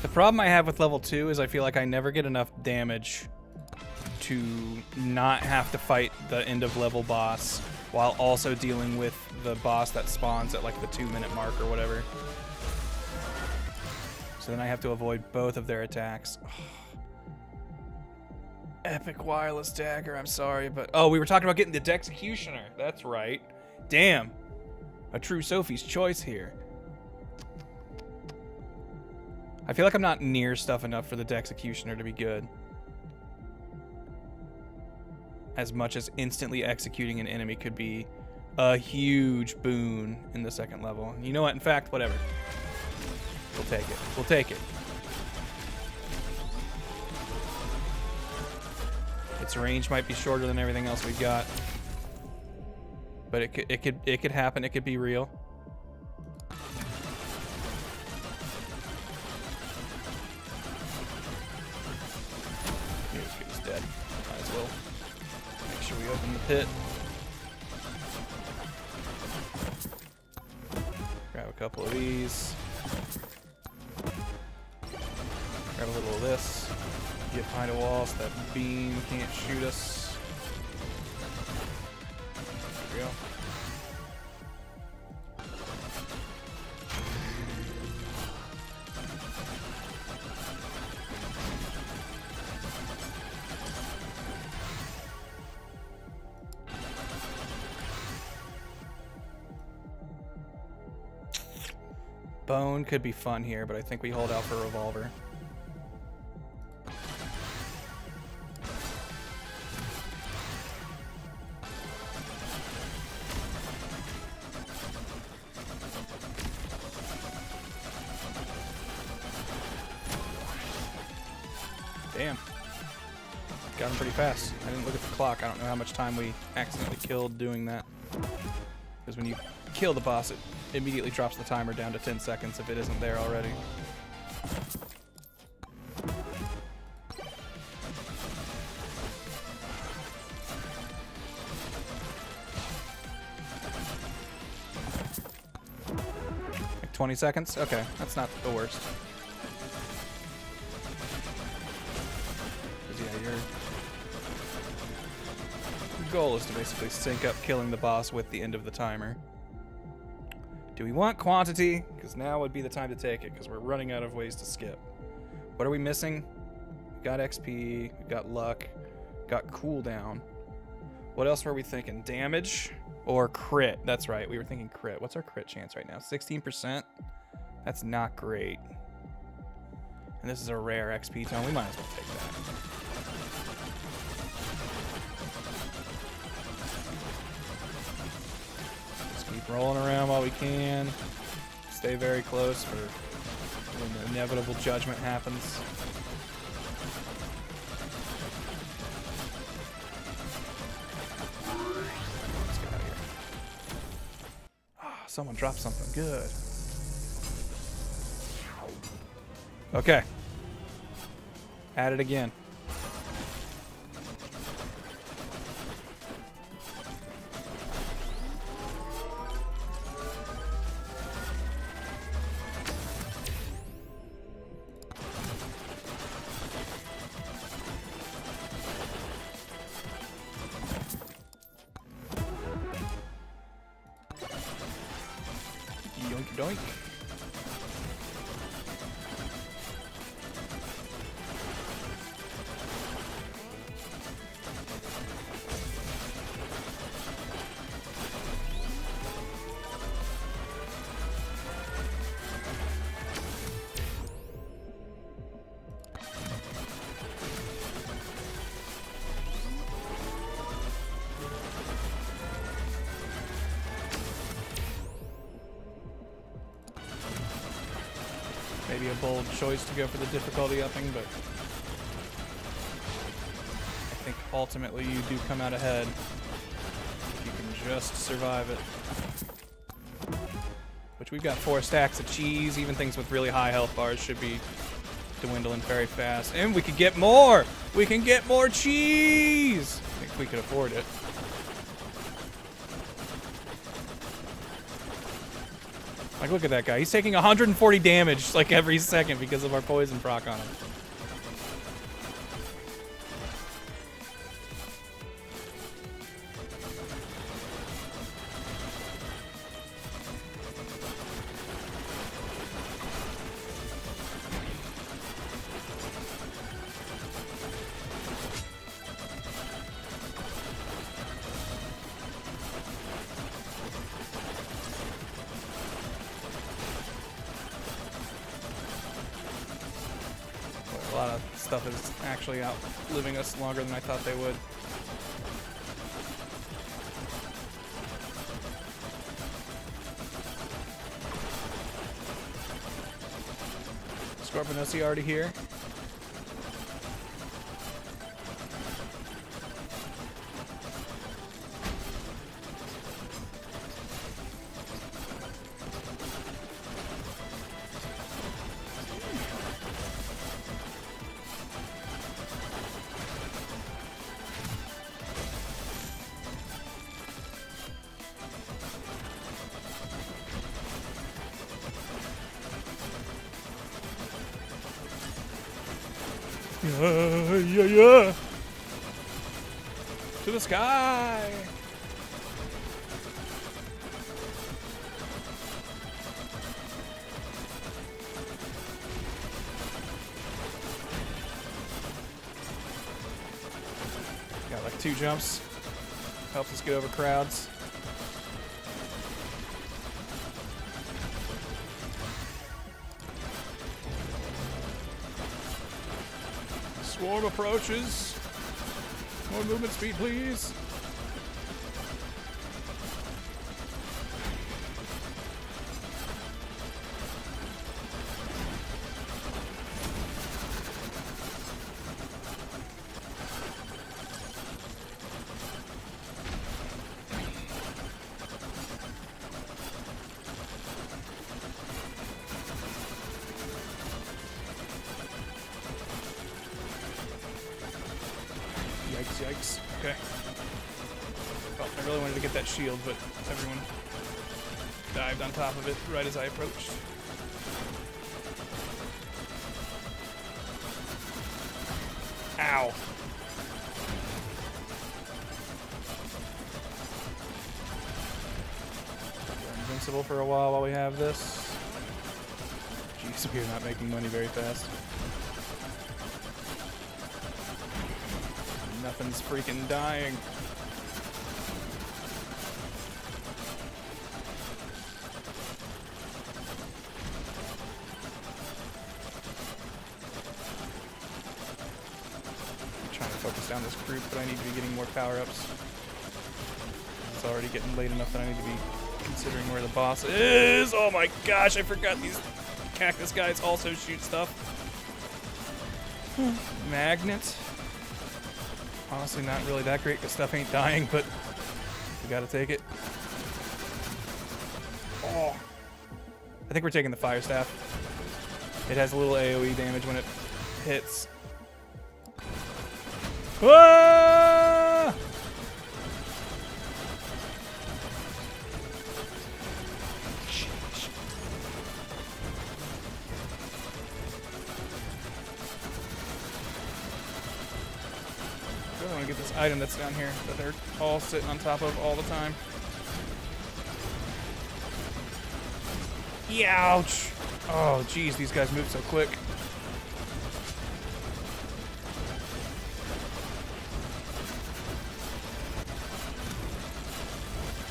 The problem I have with level 2 is I feel like I never get enough damage to not have to fight the end of level boss while also dealing with the boss that spawns at like the 2-minute mark or whatever. So then I have to avoid both of their attacks. Epic wireless dagger, I'm sorry, but... Oh, we were talking about getting the Dexecutioner. That's right. Damn. A true Sophie's choice here. I feel like I'm not near stuff enough for the Dexecutioner to be good. As much as instantly executing an enemy could be a huge boon in the second level. You know what? In fact, whatever. We'll take it. We'll take it. Its range might be shorter than everything else we've got. But it could happen. It could be real. Dead. Might as well make sure we open the pit. Grab a couple of these. Grab a little of this. Get behind a wall so that beam can't shoot us. There we go. Bone could be fun here, but I think we hold out for Revolver. Damn. Got him pretty fast. I didn't look at the clock. I don't know how much time we accidentally killed doing that. Because when you kill the boss, it immediately drops the timer down to 10 seconds if it isn't there already. Like 20 seconds? Okay, that's not the worst. 'Cause yeah, goal is to basically sync up killing the boss with the end of the timer. Do we want quantity? Because now would be the time to take it, because we're running out of ways to skip. What are we missing? We got XP, we got luck, got cooldown. What else were we thinking? Damage or crit? That's right, we were thinking crit. What's our crit chance right now? 16%? That's not great. And this is a rare XP tone. We might as well take that. Just keep rolling around while we can. Stay very close for when the inevitable judgment happens. Let's get out of here. Ah, someone dropped something good. Okay. At it again. Yoink doink. Maybe a bold choice to go for the difficulty upping, but I think ultimately you do come out ahead if you can just survive it. Which we've got 4 stacks of cheese. Even things with really high health bars should be dwindling very fast. And we could get more! We can get more cheese! I think we could afford it. Like, look at that guy. He's taking 140 damage, like, every second because of our poison proc on him. A lot of stuff is actually outliving us longer than I thought they would. Scorpionosi already here. Yeah. To the sky. Got like 2 jumps. Helps us get over crowds. Swarm approaches. More movement speed, please. Yikes. Okay. Oh, I really wanted to get that shield, but everyone dived on top of it right as I approached. Ow. invincible for a while we have this. Jeez, we're not making money very fast. Nothing's freaking dying. I'm trying to focus down this group, but I need to be getting more power-ups. It's already getting late enough that I need to be considering where the boss is. Oh my gosh, I forgot these cactus guys also shoot stuff. Magnet. Honestly, not really that great because stuff ain't dying, but we gotta take it. Oh. I think we're taking the fire staff. It has a little AoE damage when it hits. Ah! I want to get this item that's down here that they're all sitting on top of all the time. Ouch! Oh, geez, these guys move so quick.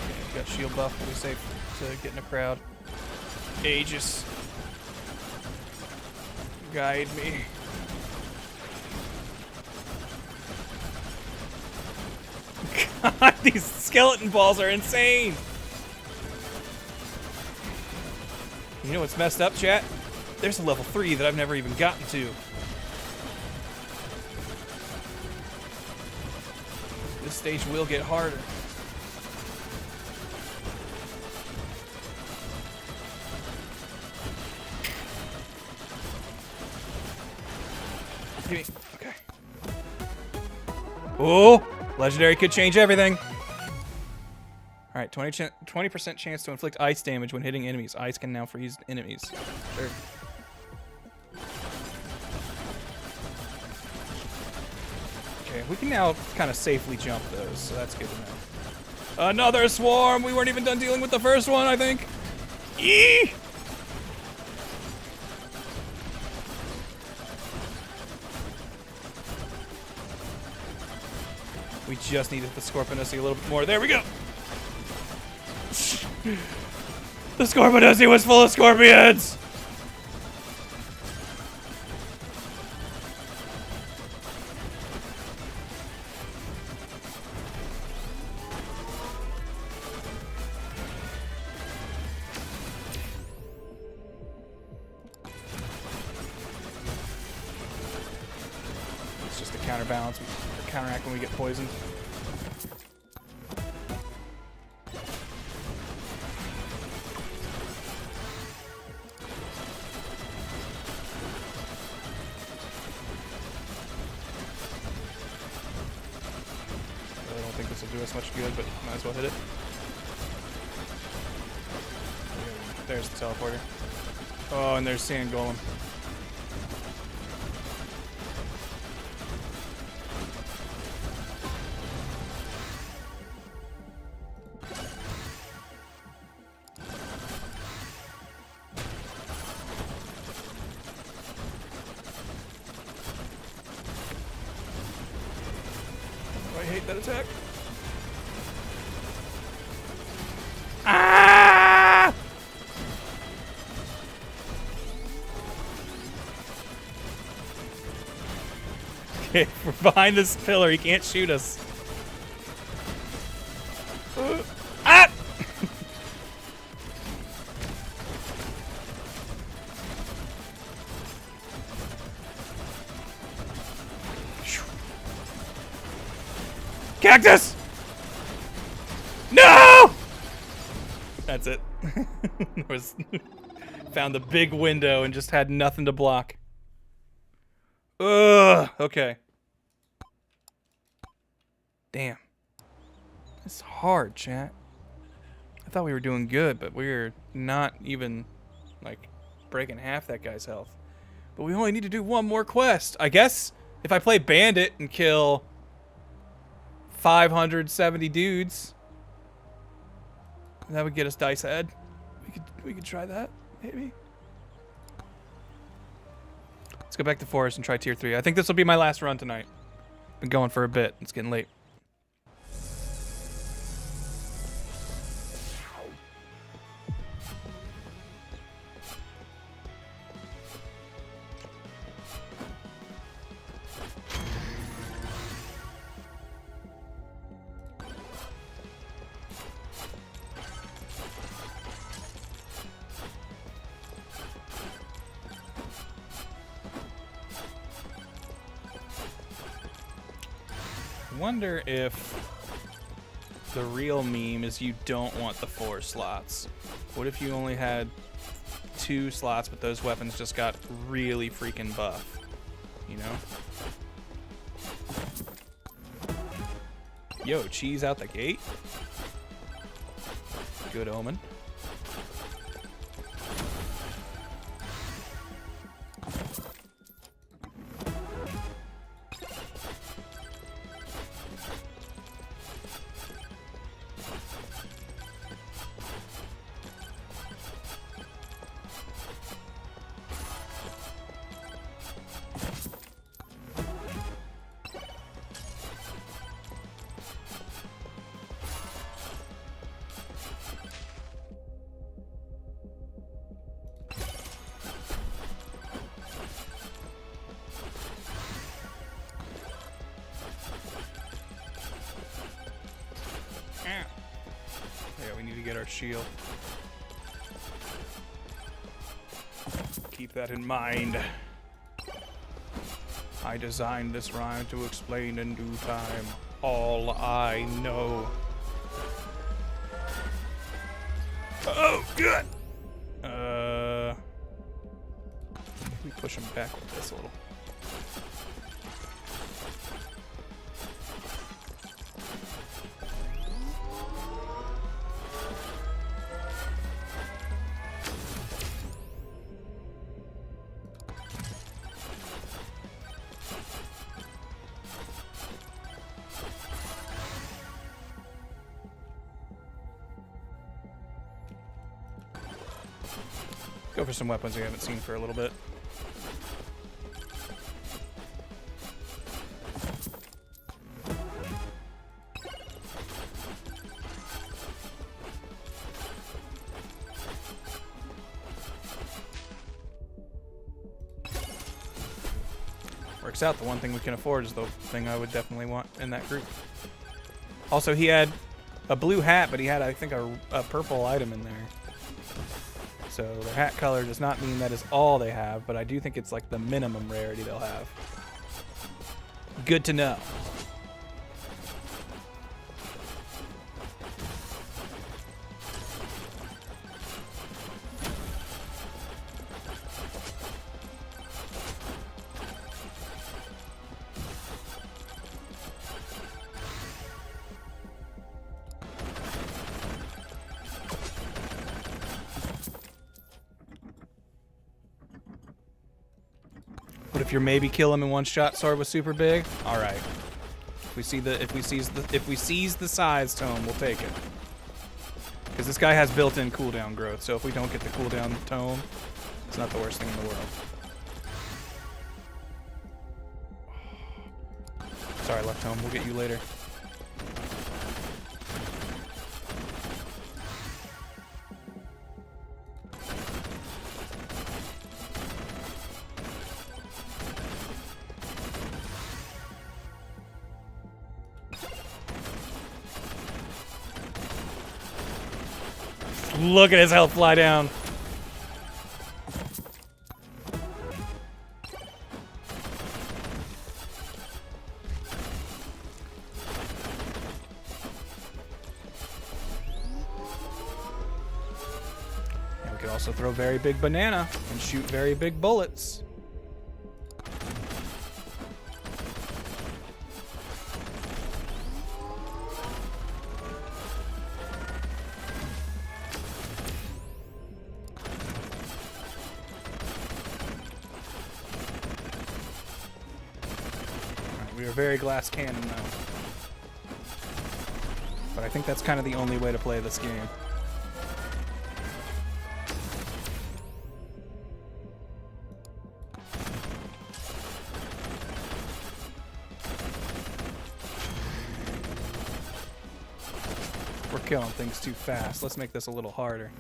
Okay, got shield buff, we'll be safe to get in a crowd. Aegis. Guide me. God, these skeleton balls are insane! You know what's messed up, chat? There's a level 3 that I've never even gotten to. This stage will get harder. Give me. Okay. Oh! Legendary could change everything. Alright, 20% chance to inflict ice damage when hitting enemies. Ice can now freeze enemies. Sure. Okay, we can now kind of safely jump those, so that's good to know. Another swarm! We weren't even done dealing with the first one, I think. Eee! We just needed the Scorpionussy a little bit more. There we go! The Scorpionussy was full of scorpions! It's just a counterbalance, or counteract when we get poisoned. Do us much good, but might as well hit it. There's the teleporter. Oh, and there's Sand Golem. Oh, I hate that attack. Ah! Okay, we're behind this pillar. He can't shoot us. Ah! Cactus! No! That's it. Found the big window and just had nothing to block. Ugh. Okay. Damn. It's hard, chat. I thought we were doing good, but we're not even, like, breaking half that guy's health. But we only need to do one more quest. I guess if I play Bandit and kill 570 dudes, that would get us Dice Head. We could try that, maybe. Let's go back to Forest and try tier 3. I think this will be my last run tonight. Been going for a bit. It's getting late. I wonder if the real meme is you don't want the 4 slots. What if you only had 2 slots, but those weapons just got really freaking buff? You know? Yo, cheese out the gate? Good omen. Yeah, we need to get our shield. Keep that in mind. I designed this rhyme to explain in due time all I know. Oh, good! We push him back with this a little. Go for some weapons we haven't seen for a little bit. Works out. The one thing we can afford is the thing I would definitely want in that group. Also, he had a blue hat, but he had, I think, a purple item in there. So their hat color does not mean that is all they have, but I do think it's like the minimum rarity they'll have. Good to know. What if you're maybe kill him in one shot sword was super big? All right. If we seize the size tome, we'll take it. Because this guy has built-in cooldown growth, so if we don't get the cooldown tome, it's not the worst thing in the world. Sorry, left tome. We'll get you later. Look at his health fly down. And we could also throw very big banana and shoot very big bullets. We are very glass cannon now. But I think that's kind of the only way to play this game. We're killing things too fast. Let's make this a little harder.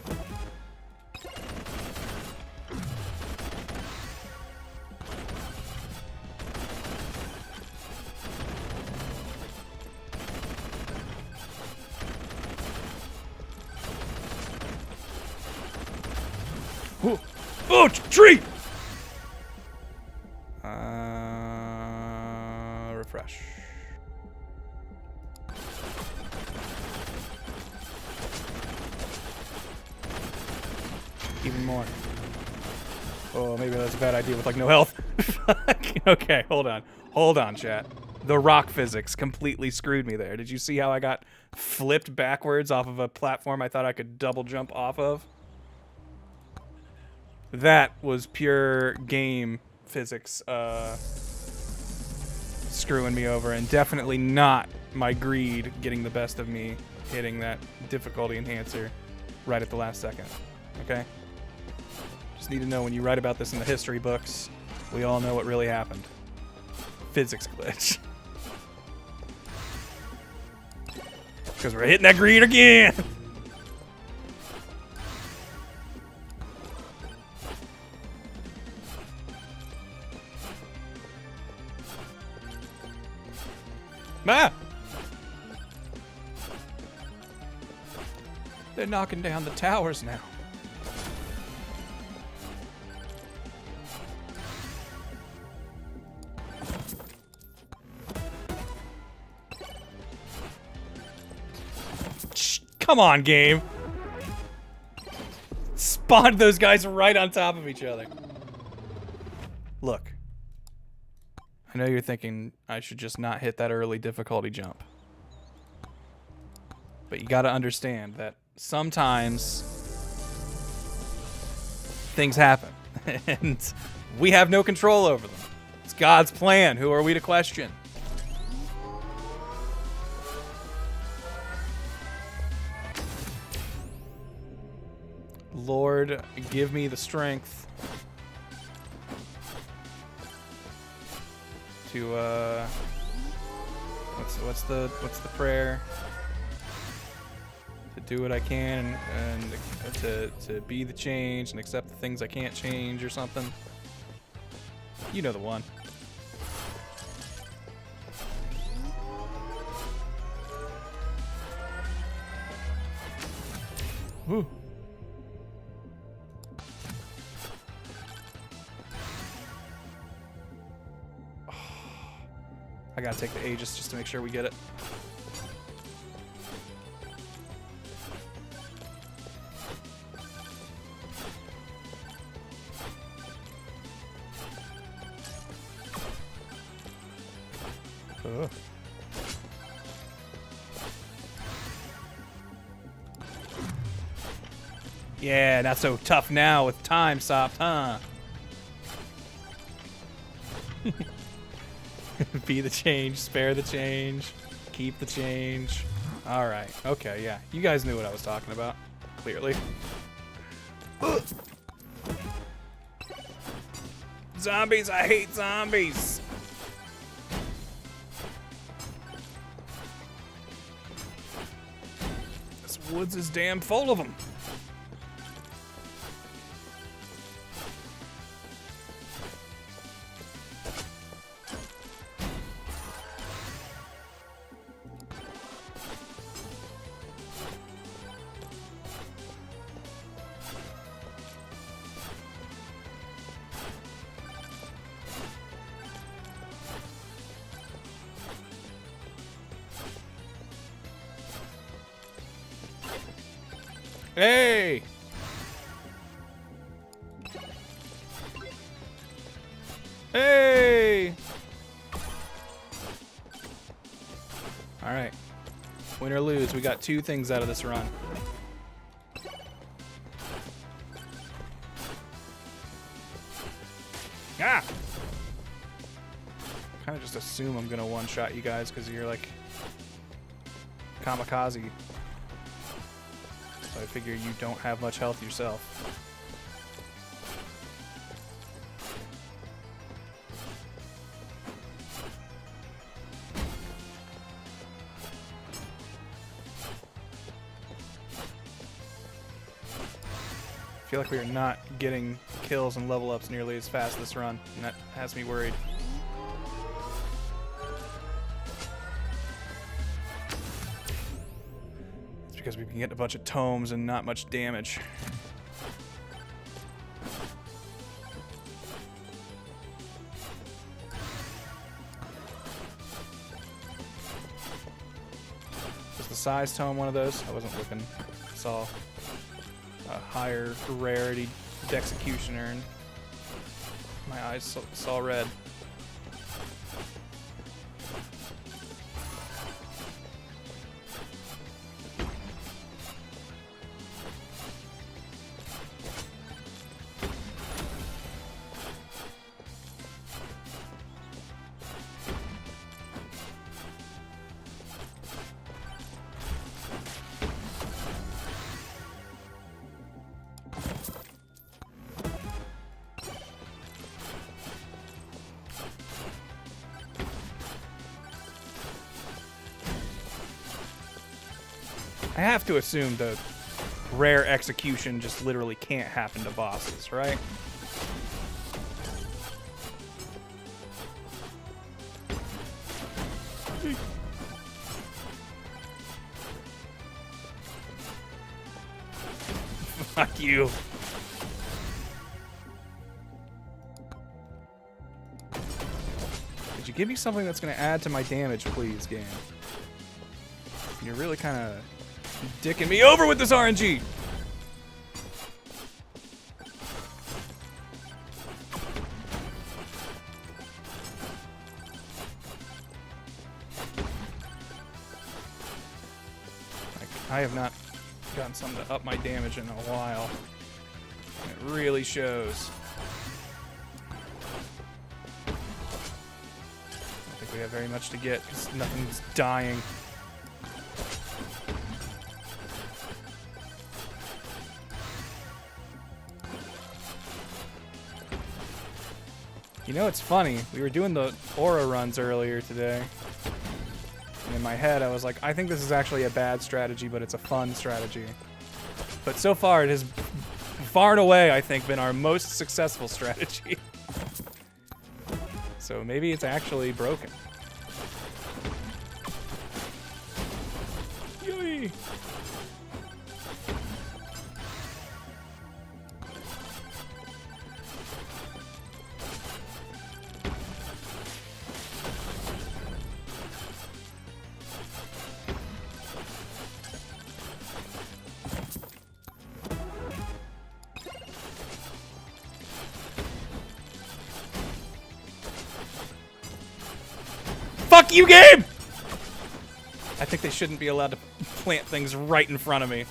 Ooh. Oh, tree! Refresh. Even more. Oh, maybe that's a bad idea with like no health. Okay, hold on. Hold on, chat. The rock physics completely screwed me there. Did you see how I got flipped backwards off of a platform I thought I could double jump off of? That was pure game physics screwing me over, and definitely not my greed getting the best of me hitting that difficulty enhancer right at the last second. Okay? Just need to know when you write about this in the history books, we all know what really happened. Physics glitch. Because we're hitting that greed again! Ah! They're knocking down the towers now. Shh, come on, game. Spawned those guys right on top of each other. Look. I know you're thinking I should just not hit that early difficulty jump. But you gotta understand that sometimes things happen. And we have no control over them. It's God's plan. Who are we to question? Lord, give me the strength to what's the prayer? To do what I can and to be the change and accept the things I can't change or something. You know the one. Woo. I gotta take the Aegis just to make sure we get it. Ugh. Yeah, not so tough now with time stopped, huh? Be the change, spare the change, keep the change. All right, okay, yeah. You guys knew what I was talking about, clearly. Ugh. Zombies, I hate zombies. This woods is damn full of them. Hey! Hey! All right. Win or lose, we got 2 things out of this run. Ah! Kind of just assume I'm gonna one-shot you guys because you're like kamikaze. So I figure you don't have much health yourself. feel like we are not getting kills and level ups nearly as fast this run, and that has me worried. It's because we've been getting a bunch of tomes and not much damage. Was the size tome one of those? I wasn't looking. Saw a higher rarity Dexecutioner and my eyes saw red. I have to assume the rare execution just literally can't happen to bosses, right? Fuck you. Could you give me something that's going to add to my damage, please, game? You're really kind of dicking me over with this RNG. I have not gotten something to up my damage in a while. It really shows. I don't think we have very much to get because nothing's dying. You know, it's funny. We were doing the aura runs earlier today. And in my head, I was like, I think this is actually a bad strategy, but it's a fun strategy. But so far, it has far and away, I think, been our most successful strategy. So maybe it's actually broken. Yui! Fuck you, game! I think they shouldn't be allowed to plant things right in front of me.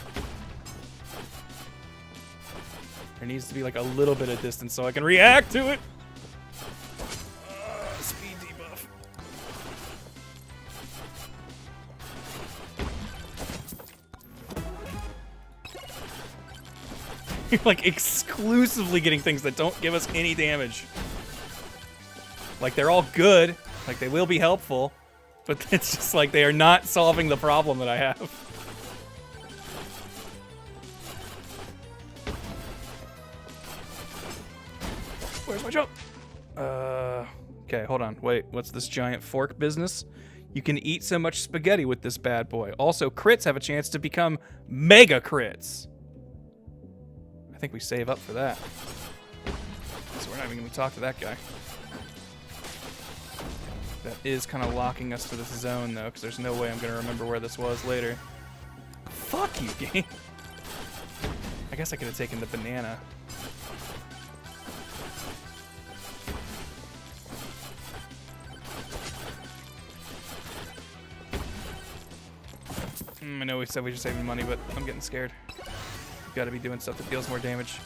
There needs to be like a little bit of distance so I can react to it. Speed debuff. You're like exclusively getting things that don't give us any damage. Like they're all good. Like, they will be helpful, but it's just like they are not solving the problem that I have. Where's my jump? Okay, hold on. Wait, what's this giant fork business? You can eat so much spaghetti with this bad boy. Also, crits have a chance to become mega crits. I think we save up for that. So we're not even going to talk to that guy. That is kind of locking us to this zone, though, because there's no way I'm going to remember where this was later. Fuck you, game. I guess I could have taken the banana. I know we said we were saving money, but I'm getting scared. We've got to be doing stuff that deals more damage.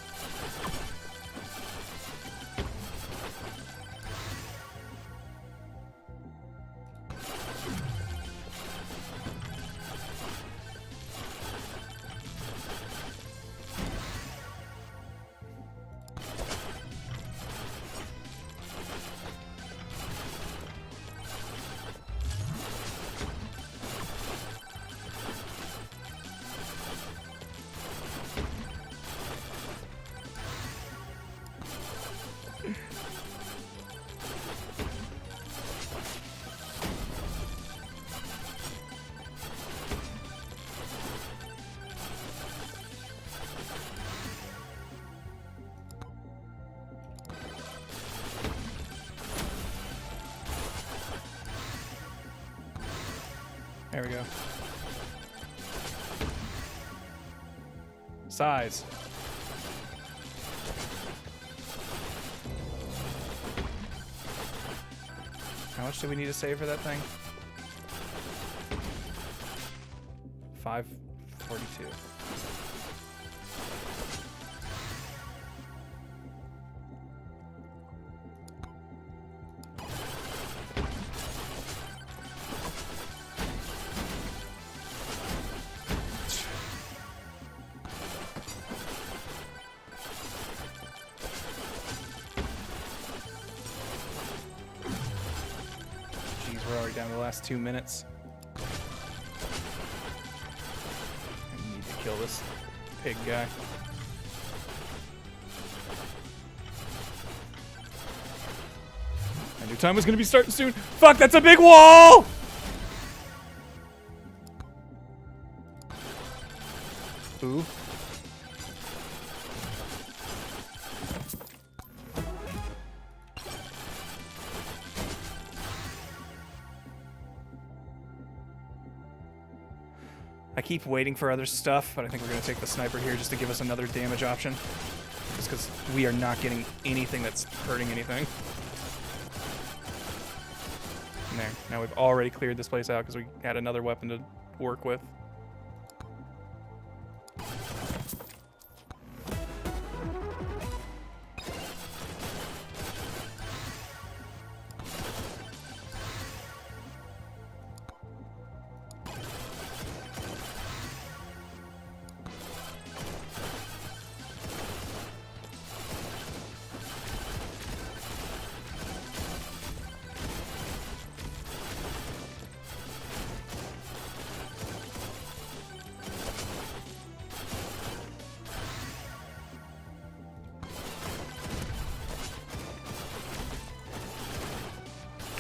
There we go. Size. How much do we need to save for that thing? 542. We're already down to the last 2 minutes. I need to kill this pig guy. I knew time was gonna be starting soon. Fuck, that's a big wall! Ooh. I keep waiting for other stuff, but I think we're going to take the sniper here just to give us another damage option. Just because we are not getting anything that's hurting anything. And there. Now we've already cleared this place out because we had another weapon to work with.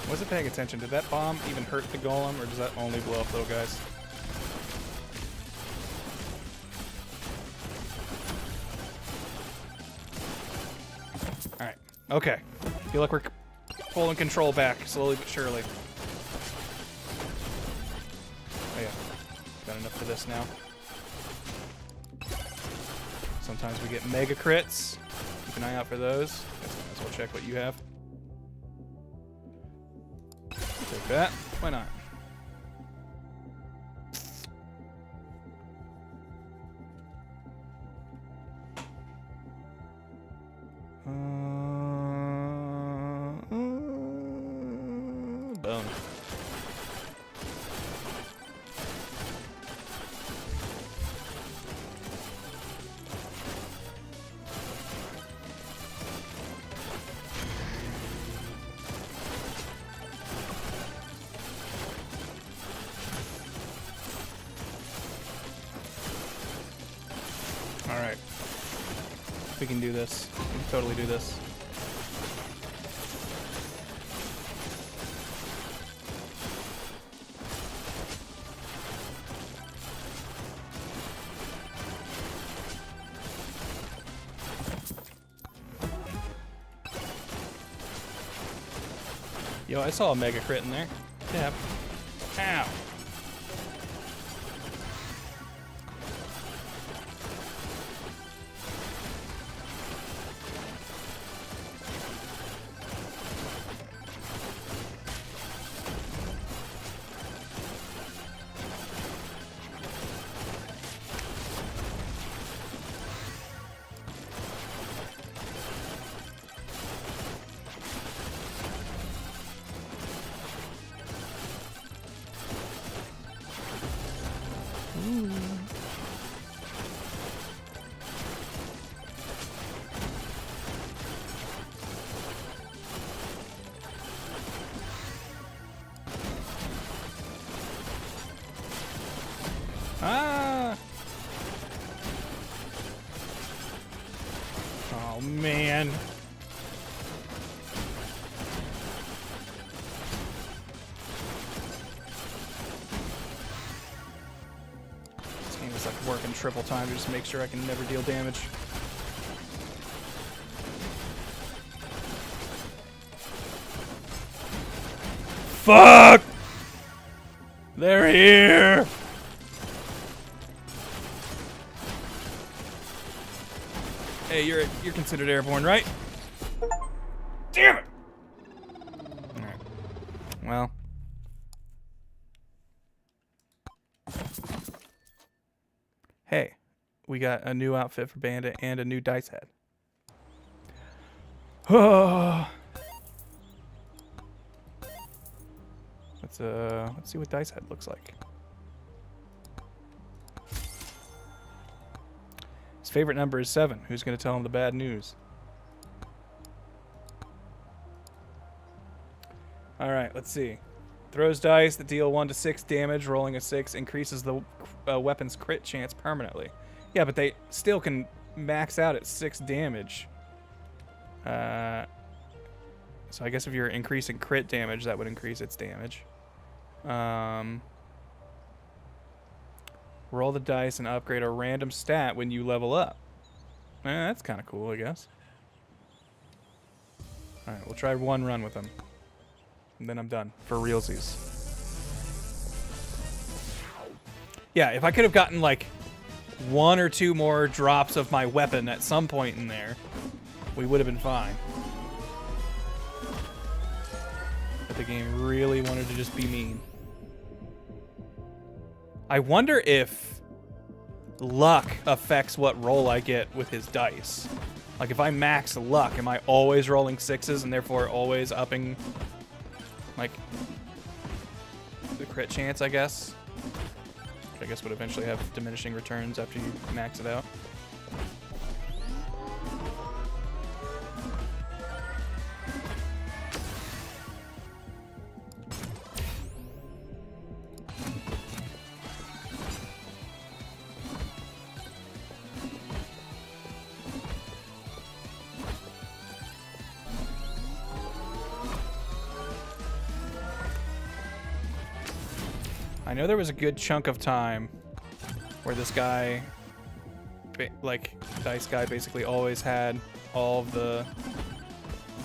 Wasn't paying attention. Did that bomb even hurt the golem, or does that only blow up little guys? Alright. Okay. Feel like we're pulling control back, slowly but surely. Oh yeah. Got enough for this now. Sometimes we get mega crits. Keep an eye out for those. Guess I might as well check what you have. Take that. Why not? Bone. Alright. We can do this. We can totally do this. Yo, I saw a mega crit in there. Yeah. Ow. Ah! Oh man. This game is like working triple time to just make sure I can never deal damage. Fuck! They're here! Hey, you're considered airborne, right? Damn it! Alright. Well. Hey, we got a new outfit for Bandit and a new dice head. Let's see what dice head looks like. His favorite number is 7. Who's going to tell him the bad news? Alright, let's see. Throws dice that deal 1 to 6 damage, rolling a 6, increases the weapon's crit chance permanently. Yeah, but they still can max out at 6 damage. So I guess if you're increasing crit damage, that would increase its damage. Roll the dice and upgrade a random stat when you level up. That's kind of cool, I guess. Alright, we'll try one run with them. And then I'm done. For realsies. Yeah, if I could have gotten, like, 1 or 2 more drops of my weapon at some point in there, we would have been fine. But the game really wanted to just be mean. I wonder if luck affects what roll I get with his dice. Like, if I max luck, am I always rolling 6s and therefore always upping, like, the crit chance, I guess? Which I guess would eventually have diminishing returns after you max it out. I know there was a good chunk of time where this guy, like, Dice Guy basically always had all of the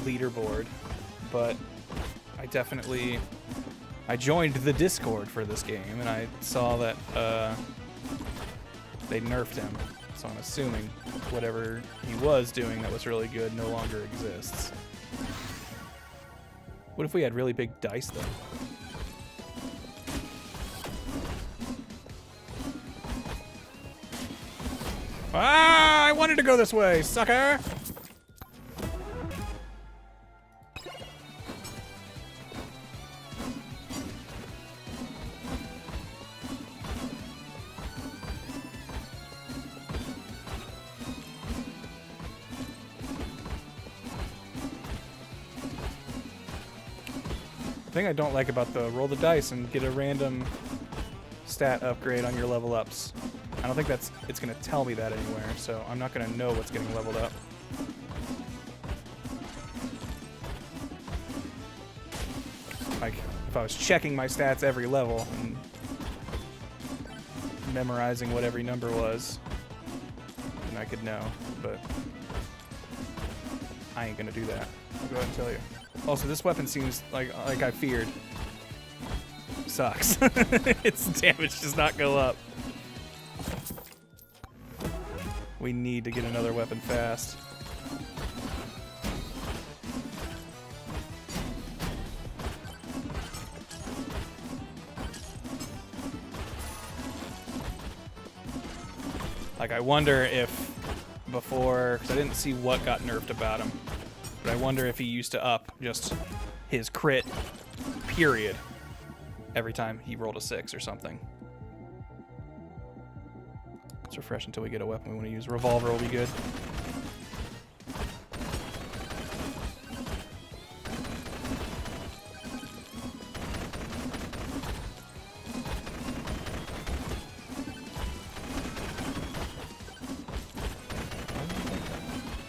leaderboard, but I joined the Discord for this game, and I saw that they nerfed him, so I'm assuming whatever he was doing that was really good no longer exists. What if we had really big dice, though? Ah, I wanted to go this way, sucker! The thing I don't like about the roll the dice and get a random stat upgrade on your level ups. I don't think it's going to tell me that anywhere, so I'm not going to know what's getting leveled up. Like, if I was checking my stats every level and memorizing what every number was, then I could know, but I ain't going to do that. I'll go ahead and tell you. Also, this weapon seems like I feared. Sucks. Its damage does not go up. We need to get another weapon fast. Like, I wonder if before, because I didn't see what got nerfed about him, but I wonder if he used to up just his crit, period, every time he rolled a 6 or something. Let's refresh until we get a weapon we want to use. Revolver will be good.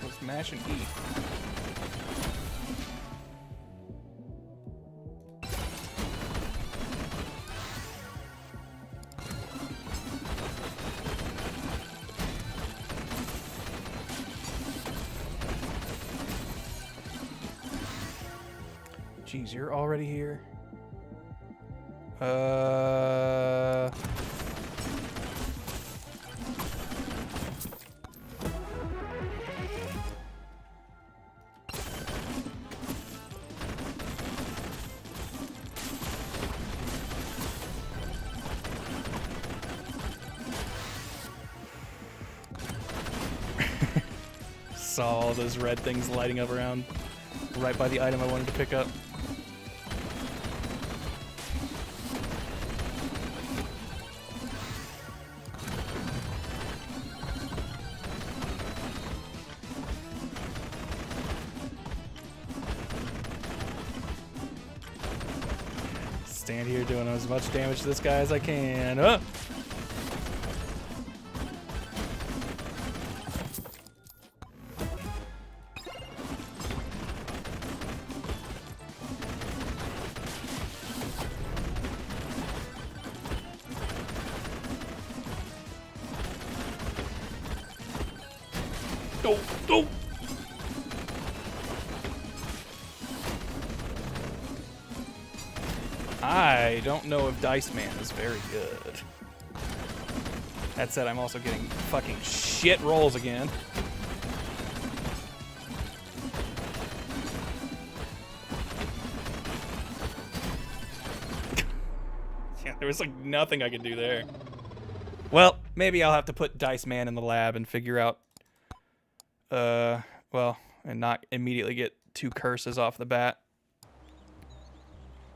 Let's mash and E. Jeez, you're already here? Saw all those red things lighting up around right by the item I wanted to pick up. Stand here doing as much damage to this guy as I can. Oh! Go! I don't know if Dice Man is very good. That said, I'm also getting fucking shit rolls again. Yeah, there was like nothing I could do there. Well, maybe I'll have to put Dice Man in the lab and figure out well, and not immediately get 2 curses off the bat.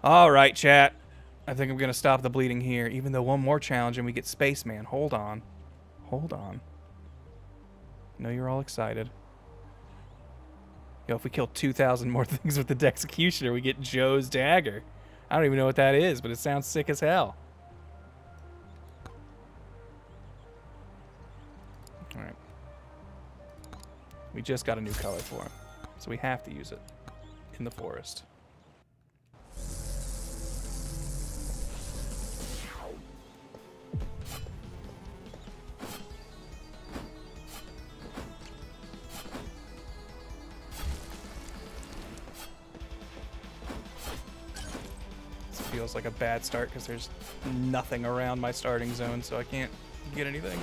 Alright, chat. I think I'm gonna stop the bleeding here, even though one more challenge and we get Spaceman. Hold on. Hold on. I know you're all excited. Yo, if we kill 2,000 more things with the Dexecutioner, we get Joe's Dagger. I don't even know what that is, but it sounds sick as hell. Alright. We just got a new color for him, so we have to use it in the forest. This feels like a bad start because there's nothing around my starting zone, so I can't get anything.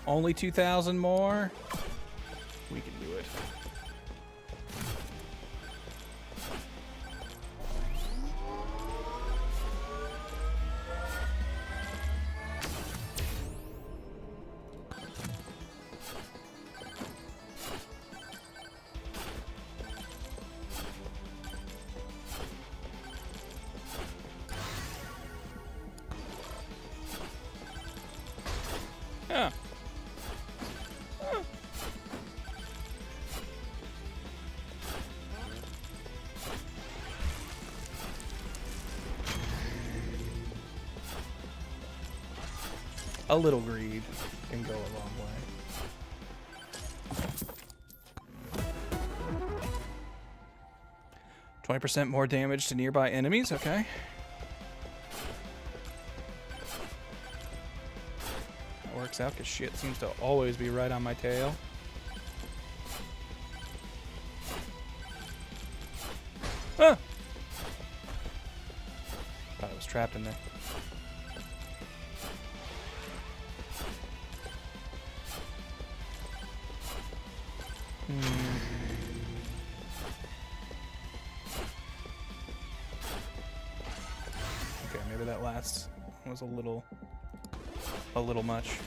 Only 2,000 more? We can do it. Yeah. A little greed can go a long way. 20% more damage to nearby enemies, okay. That works out because shit seems to always be right on my tail. Ah! Thought I was trapped in there. Okay, maybe that last was a little much.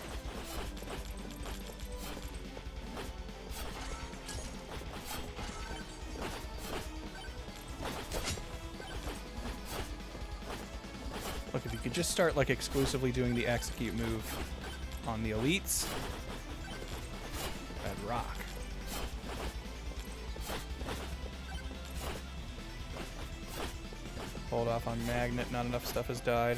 Look, if you could just start like exclusively doing the execute move on the elites, that'd rock. Hold off on magnet, not enough stuff has died.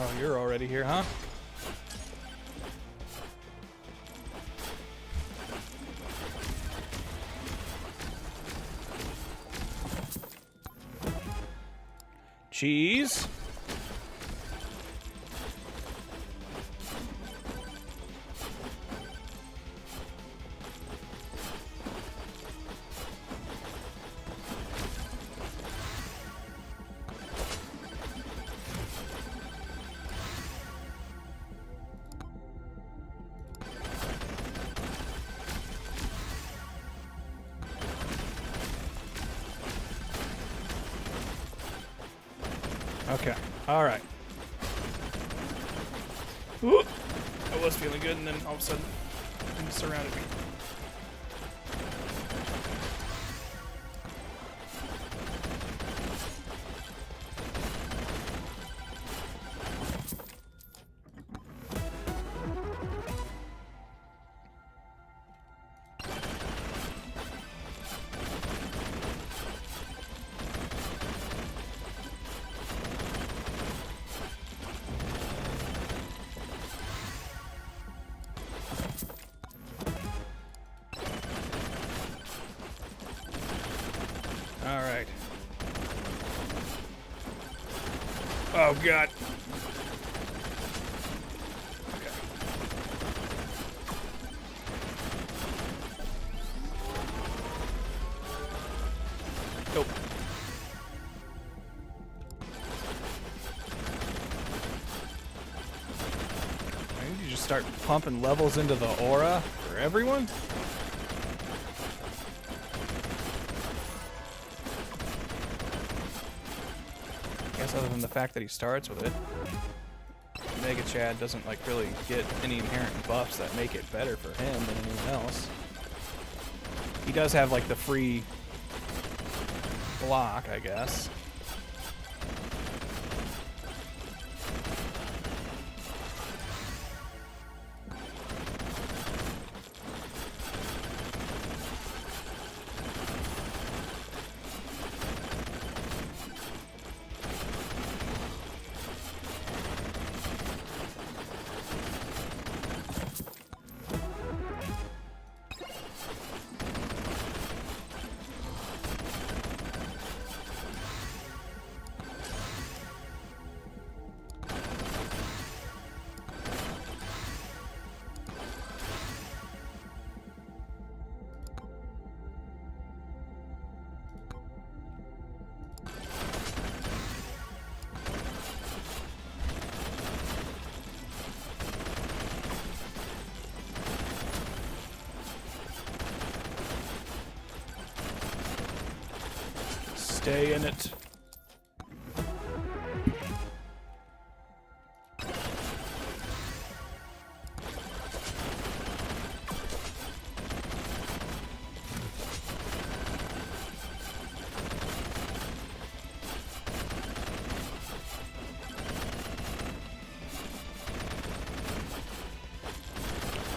Oh, you're already here, huh? Cheese. Okay, alright. I was feeling good, and then all of a sudden, he surrounded me. Alright. Oh, God. Okay. Nope. I need you just start pumping levels into the aura for everyone? Other than the fact that he starts with it, Mega Chad doesn't like really get any inherent buffs that make it better for him than anyone else. He does have like the free block, I guess. Stay in it.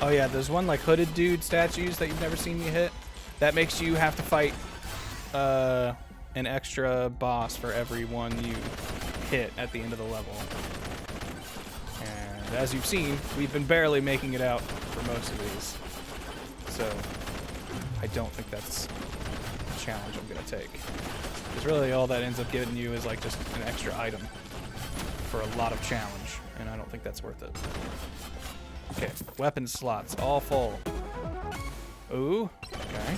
Oh yeah, there's one like hooded dude statues that you've never seen me hit. That makes you have to fight an extra boss for every one you hit at the end of the level. And as you've seen, we've been barely making it out for most of these. So I don't think that's a challenge I'm gonna take. Because really all that ends up giving you is like just an extra item for a lot of challenge, and I don't think that's worth it. Okay, weapon slots, all full. Ooh, okay.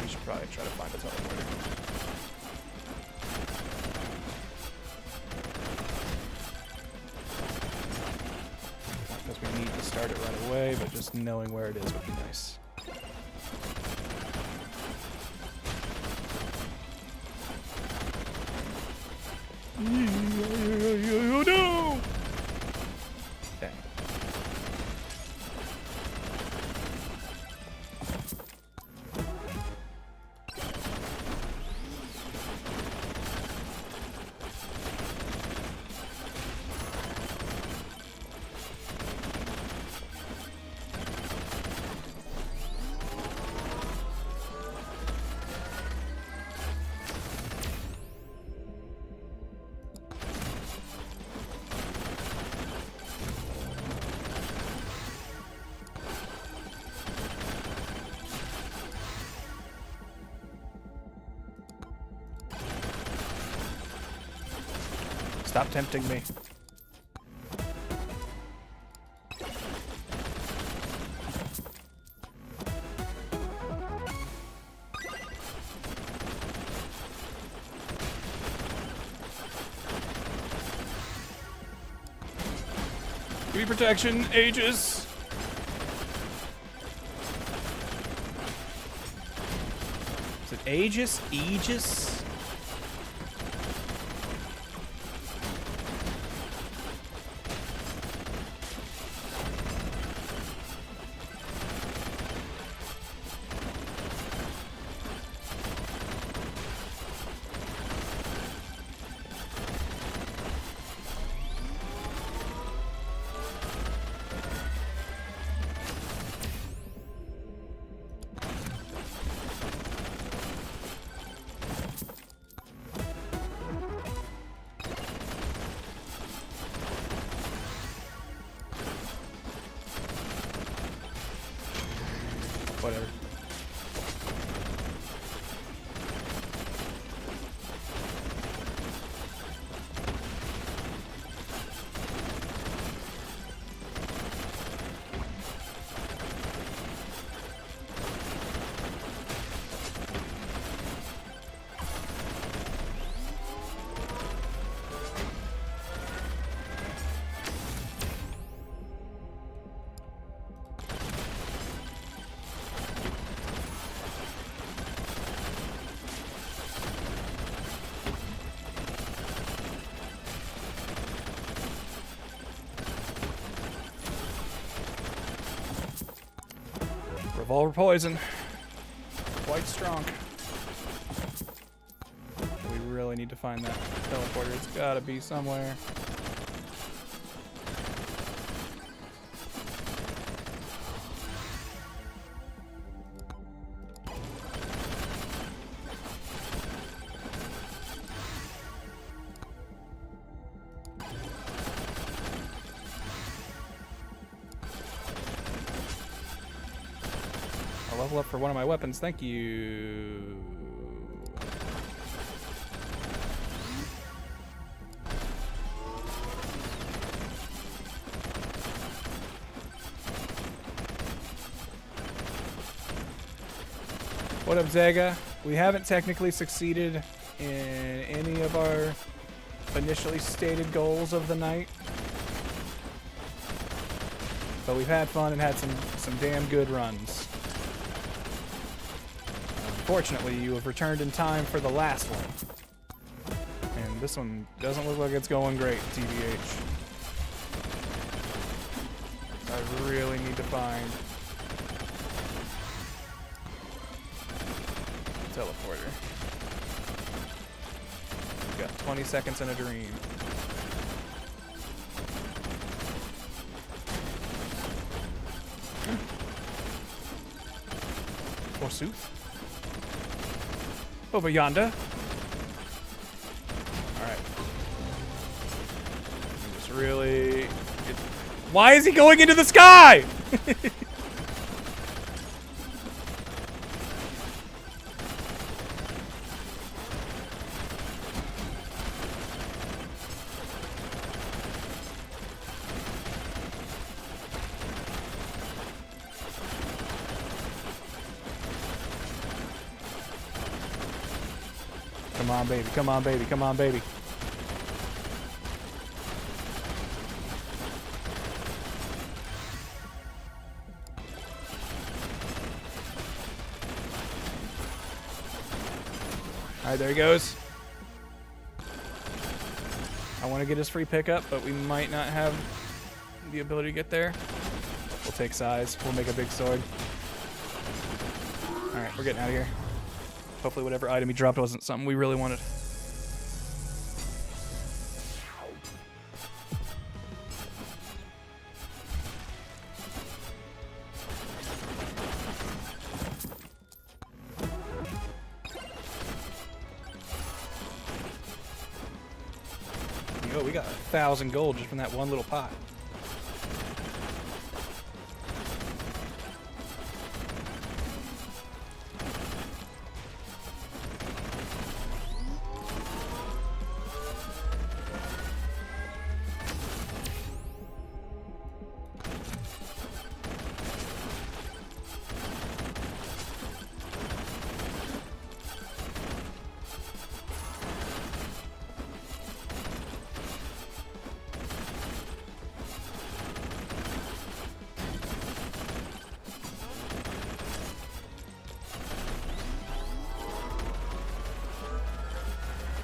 We should probably try to find a teleporter. away, but just knowing where it is would be nice. Oh no! Okay. Stop tempting me. Give me protection, Aegis. Is it Aegis? Aegis? Whatever. Revolver poison. Quite strong. We really need to find that teleporter. It's gotta be somewhere. Level up for one of my weapons, thank you. What up, Zega? We haven't technically succeeded in any of our initially stated goals of the night, but we've had fun and had some damn good runs. Unfortunately, you have returned in time for the last one. And this one doesn't look like it's going great, TBH. I really need to find a teleporter. We've got 20 seconds in a dream. Forsooth. Over yonder. Alright. Just really... Why is he going into the sky? Come on, baby. Come on, baby. Come on, baby. Alright, there he goes. I want to get his free pickup, but we might not have the ability to get there. We'll take size. We'll make a big sword. Alright, we're getting out of here. Hopefully whatever item he dropped wasn't something we really wanted. Yo, we got 1,000 gold just from that one little pot.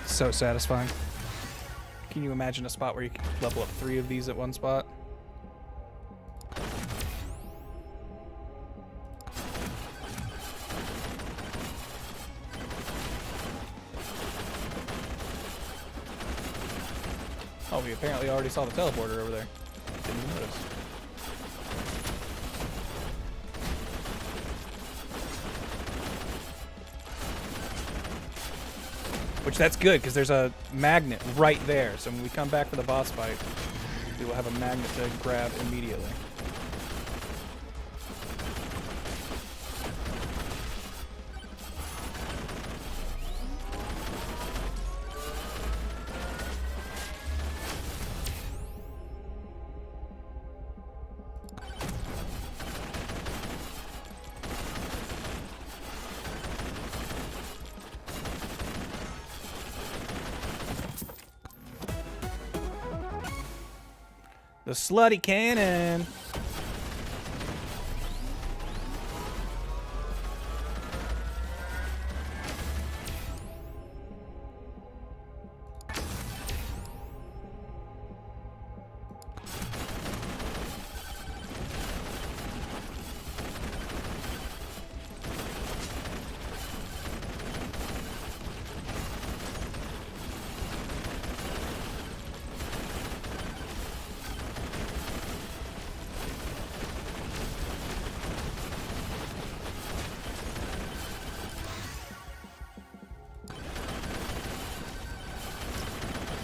So satisfying. Can you imagine a spot where you can level up 3 of these at one spot? Oh, we apparently already saw the teleporter over there. Didn't even notice. Which that's good, because there's a magnet right there. So when we come back for the boss fight, we will have a magnet to grab immediately. The slutty cannon.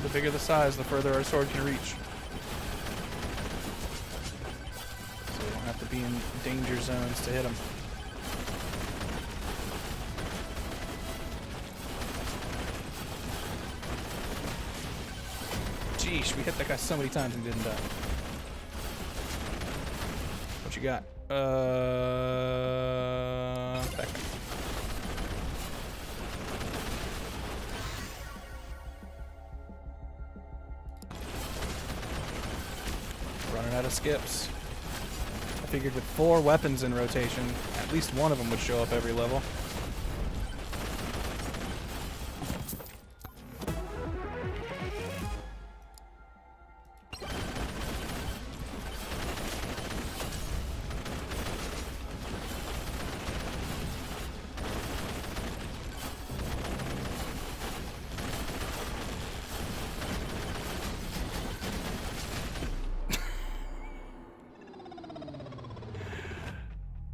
The bigger the size, the further our sword can reach. So we don't have to be in danger zones to hit them. Jeesh, we hit that guy so many times and didn't die. What you got? Back. Running out of skips. I figured with 4 weapons in rotation, at least one of them would show up every level.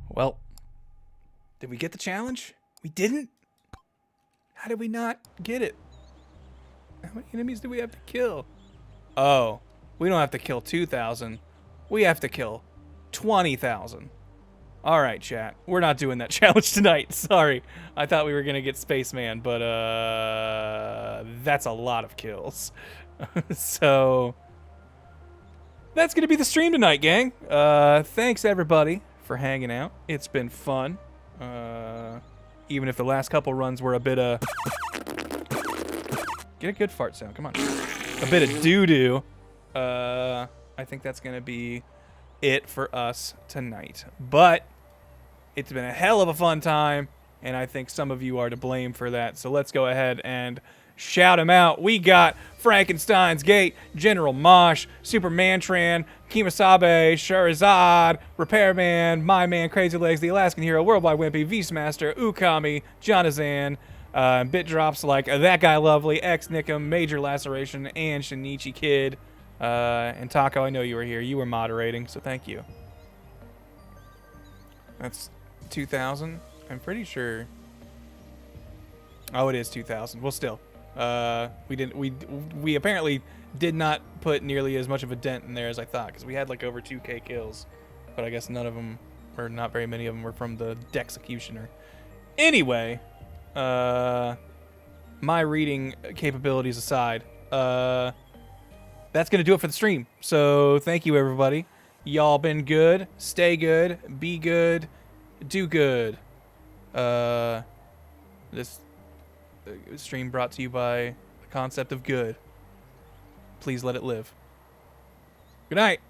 Well, did we get the challenge? We didn't? How did we not get it? How many enemies do we have to kill? Oh, we don't have to kill 2,000. We have to kill 20,000. All right, chat. We're not doing that challenge tonight. Sorry. I thought we were going to get Spaceman, but that's a lot of kills. So that's going to be the stream tonight, gang. Thanks, everybody, for hanging out. It's been fun. Even if the last couple runs were a bit of... Get a good fart sound, come on. A bit of doo-doo. I think that's going to be it for us tonight. But it's been a hell of a fun time. and I think some of you are to blame for that. So let's go ahead and shout them out. We got Frankenstein's Gate, General Mosh, Superman Tran, Kimasabe, Charizard, Repairman, My Man, Crazy Legs, The Alaskan Hero, Worldwide Wimpy, Beastmaster, Ukami, Jonathan, bit drops like That Guy Lovely, X Nickum, Major Laceration, and Shinichi Kid. And Taco, I know you were here. You were moderating, so thank you. That's 2,000. I'm pretty sure. Oh, it is 2,000. Well, still, we apparently did not put nearly as much of a dent in there as I thought, because we had like over 2K kills, but I guess none of them, or not very many of them, were from the Dexecutioner. Anyway, my reading capabilities aside, that's gonna do it for the stream. So thank you, everybody. Y'all been good. Stay good. Be good. Do good. This stream brought to you by the concept of good. Please let it live. Good night.